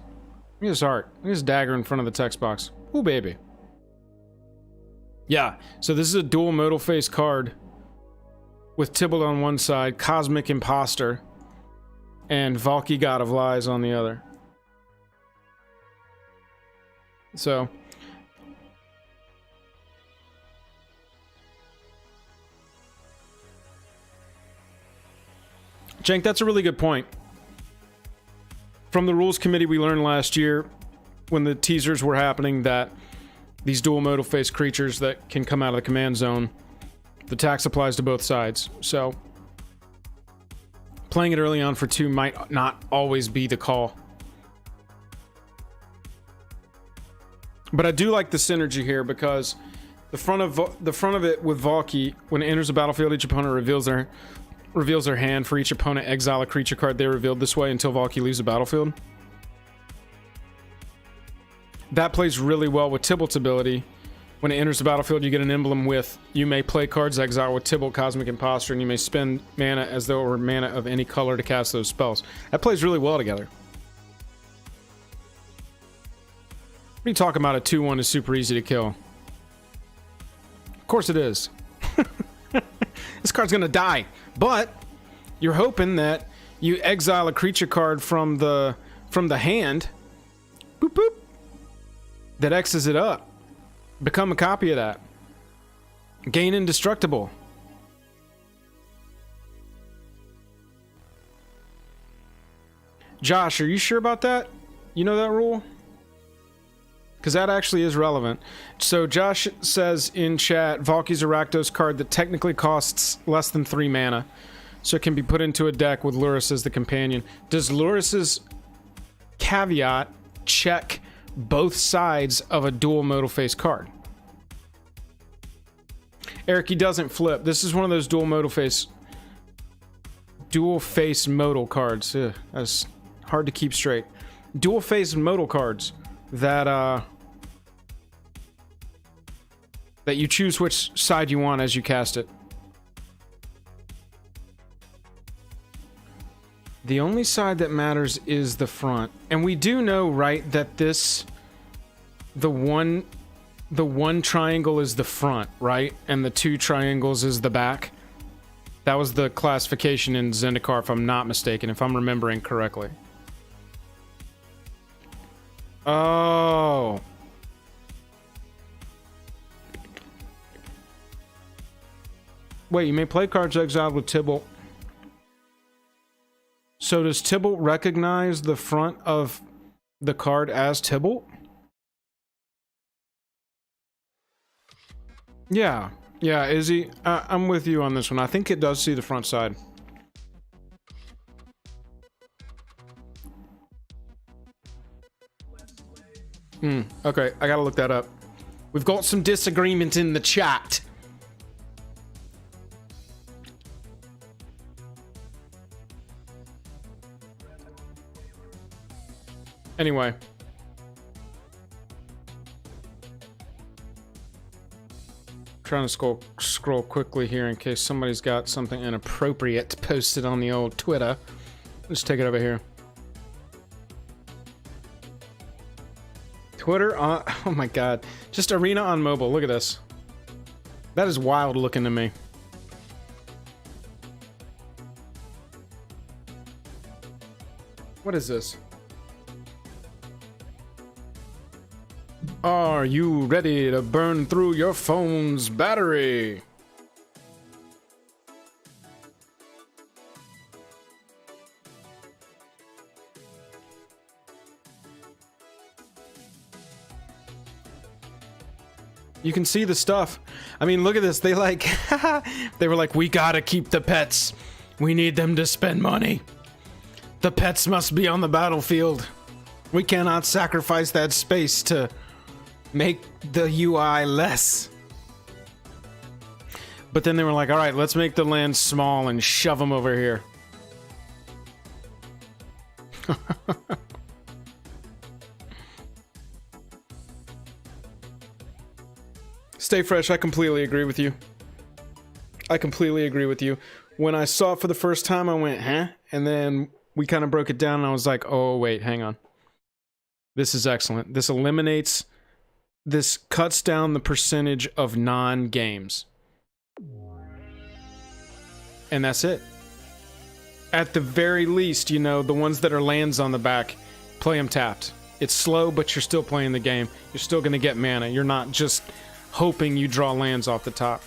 Look at this art. Look at this dagger in front of the text box. Ooh, baby. Yeah, so this is a dual modal face card with Tybalt on one side, Cosmic Imposter, and Valky, God of Lies on the other. So Cenk, that's a really good point. From the rules committee, we learned last year when the teasers were happening that these dual modal face creatures that can come out of the command zone, the tax applies to both sides. So playing it early on for 2 might not always be the call. But I do like the synergy here because the front of it with Valky, when it enters the battlefield, each opponent reveals their hand. For each opponent, exile a creature card they revealed this way until Valky leaves the battlefield. That plays really well with Tybalt's ability. When it enters the battlefield, you get an emblem with, you may play cards exile with Tybalt, Cosmic Imposter, and you may spend mana as though it were mana of any color to cast those spells. That plays really well together. What are you talking about? A 2/1 is super easy to kill. Of course it is. This card's gonna die. But you're hoping that you exile a creature card from the hand. Boop boop. That X's it up. Become a copy of that. Gain indestructible. Josh, are you sure about that? You know that rule? Because that actually is relevant. So Josh says in chat, Valky's a Rakdos card that technically costs less than 3 mana. So it can be put into a deck with Lurrus as the companion. Does Lurrus's caveat check both sides of a dual modal face card? Eric, he doesn't flip. This is one of those dual face modal cards. Ugh, that's hard to keep straight. Dual face modal cards that that you choose which side you want as you cast it. The only side that matters is the front. And we do know, right, that the one triangle is the front, right? And the 2 triangles is the back. That was the classification in Zendikar, if I'm not mistaken, if I'm remembering correctly. Oh. Wait, you may play cards exiled with Tybalt. So does Tybalt recognize the front of the card as Tybalt? Yeah. Yeah, Izzy, I'm with you on this one. I think it does see the front side. Okay, I gotta look that up. We've got some disagreement in the chat. Anyway, trying to scroll quickly here in case somebody's got something inappropriate posted on the old Twitter. Let's take it over here. Twitter on... Oh my god. Just Arena on mobile. Look at this. That is wild looking to me. What is this? Are you ready to burn through your phone's battery? You can see the stuff. I mean, look at this. They like, they were like, we gotta keep the pets. We need them to spend money. The pets must be on the battlefield. We cannot sacrifice that space to make the UI less. But then they were like, all right, let's make the land small and shove them over here. Stay fresh. I completely agree with you. I completely agree with you. When I saw it for the first time, I went, huh? And then we kind of broke it down and I was like, oh, wait, hang on. This is excellent. This eliminates, this cuts down the percentage of non-games. And that's it. At the very least, you know, the ones that are lands on the back, play them tapped. It's slow, but you're still playing the game. You're still going to get mana. You're not just hoping you draw lands off the top.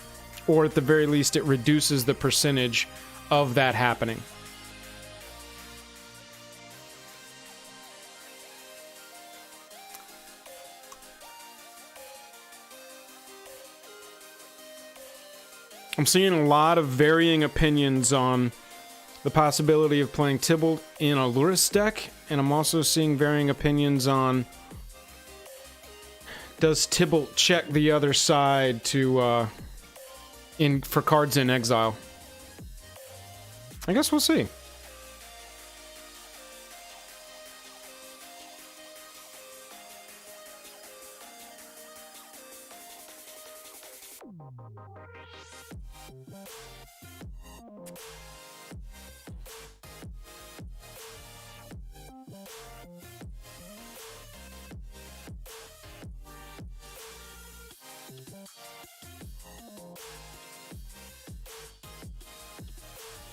Or at the very least, it reduces the percentage of that happening. I'm seeing a lot of varying opinions on the possibility of playing Tibalt in a Lurrus deck, and I'm also seeing varying opinions on does Tibalt check the other side to for cards in exile. I guess we'll see.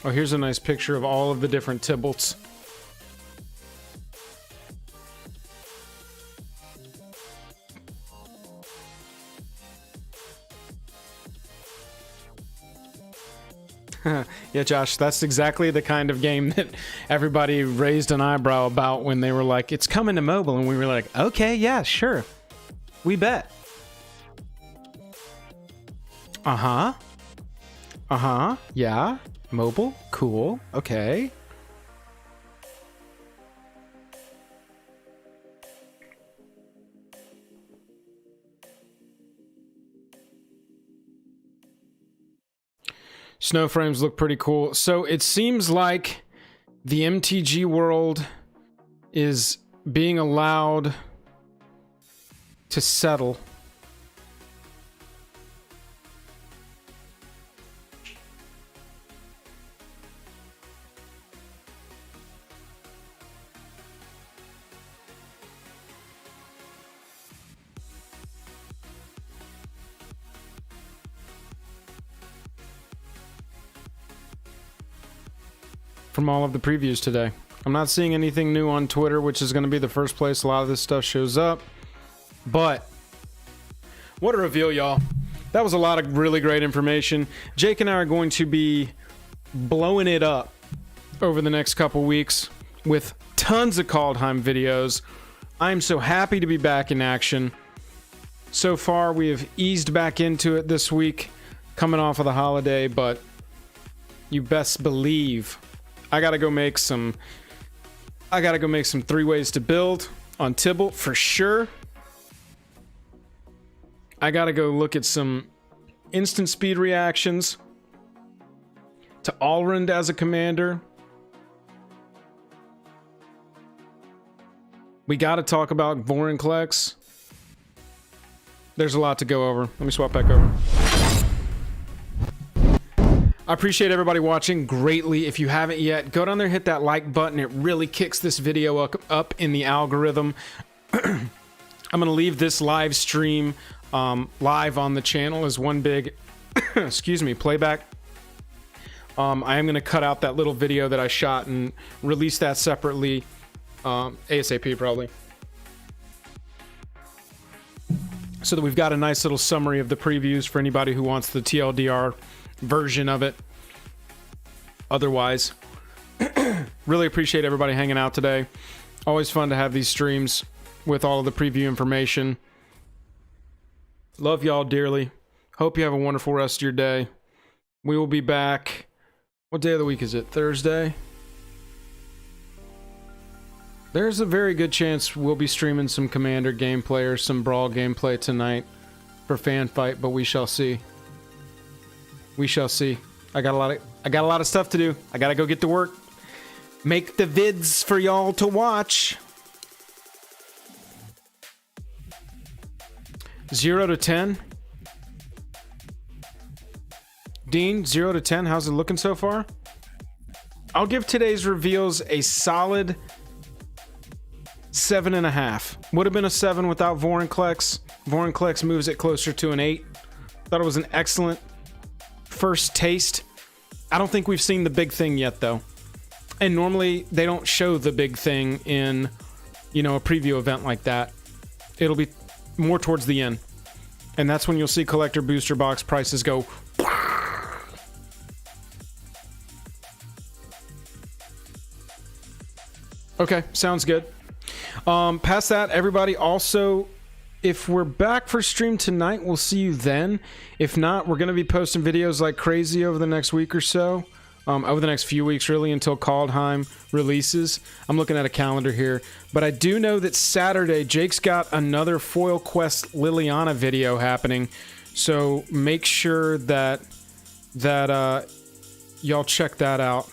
Oh, here's a nice picture of all of the different Tibalts. Yeah, Josh, that's exactly the kind of game that everybody raised an eyebrow about when they were like, it's coming to mobile, and we were like, okay, yeah, sure. We bet. Uh-huh. Uh-huh. Yeah. Mobile? Cool. Okay. Snow frames look pretty cool. So it seems like the MTG world is being allowed to settle. From all of the previews today. I'm not seeing anything new on Twitter, which is going to be the first place a lot of this stuff shows up. But what a reveal, y'all. That was a lot of really great information. Jake and I are going to be blowing it up over the next couple weeks with tons of Kaldheim videos. I'm so happy to be back in action. So far, we have eased back into it this week, coming off of the holiday, but you best believe I gotta go make some 3 ways to build on Tibalt for sure. I gotta go look at some instant speed reactions to Alrund as a commander. We gotta talk about Vorinclex. There's a lot to go over. Let me swap back over. I appreciate everybody watching greatly. If you haven't yet, go down there, hit that like button. It really kicks this video up in the algorithm. I'm going to leave this live stream live on the channel as one big, excuse me, playback. I am going to cut out that little video that I shot and release that separately, ASAP probably. So that we've got a nice little summary of the previews for anybody who wants the TLDR version of it. Otherwise, really appreciate everybody hanging out today. Always fun to have these streams with all of the preview information. Love y'all dearly. Hope you have a wonderful rest of your day. We will be back. What day of the week is it? Thursday? There's a very good chance we'll be streaming some Commander gameplay or some Brawl gameplay tonight for Fan Fight, but we shall see. We shall see. I got a lot of stuff to do. I gotta go get to work. Make the vids for y'all to watch. 0 to 10. Dean, 0 to 10. How's it looking so far? I'll give today's reveals a solid 7.5. Would have been a 7 without Vorinclex. Vorinclex moves it closer to an 8. Thought it was an excellent first taste. I don't think we've seen the big thing yet, though. And normally they don't show the big thing in, you know, a preview event like that. It'll be more towards the end. And that's when you'll see collector booster box prices go. Okay, sounds good. Past that, everybody, also, if we're back for stream tonight, we'll see you then. If not, we're going to be posting videos like crazy over the next week or so. Over the next few weeks, really, until Kaldheim releases. I'm looking at a calendar here. But I do know that Saturday, Jake's got another Foil Quest Liliana video happening. So make sure that y'all check that out.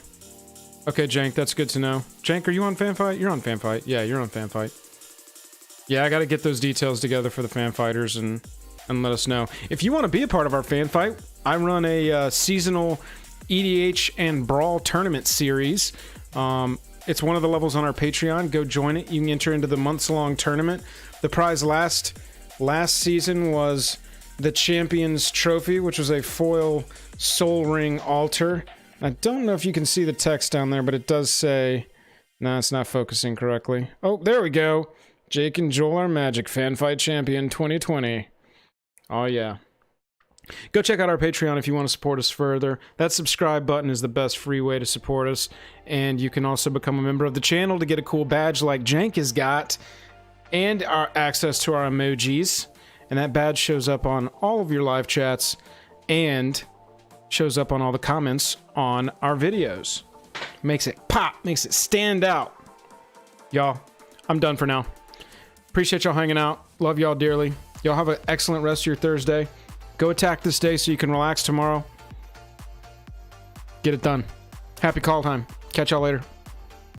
Okay, Jank, that's good to know. Jank, are you on Fanfight? You're on Fanfight. Yeah, you're on Fanfight. Yeah, I got to get those details together for the fan fighters and let us know. If you want to be a part of our fan fight, I run a seasonal EDH and Brawl tournament series. It's one of the levels on our Patreon. Go join it. You can enter into the months-long tournament. The prize last season was the Champions Trophy, which was a foil Soul Ring altar. I don't know if you can see the text down there, but it does say... No, it's not focusing correctly. Oh, there we go. Jake and Joel are Magic Fan Fight Champion 2020. Oh, yeah. Go check out our Patreon if you want to support us further. That subscribe button is the best free way to support us. And you can also become a member of the channel to get a cool badge like Jank has got. And our access to our emojis. And that badge shows up on all of your live chats. And shows up on all the comments on our videos. Makes it pop. Makes it stand out. Y'all, I'm done for now. Appreciate y'all hanging out. Love y'all dearly. Y'all have an excellent rest of your Thursday. Go attack this day so you can relax tomorrow. Get it done. Happy Kaldheim. Catch y'all later.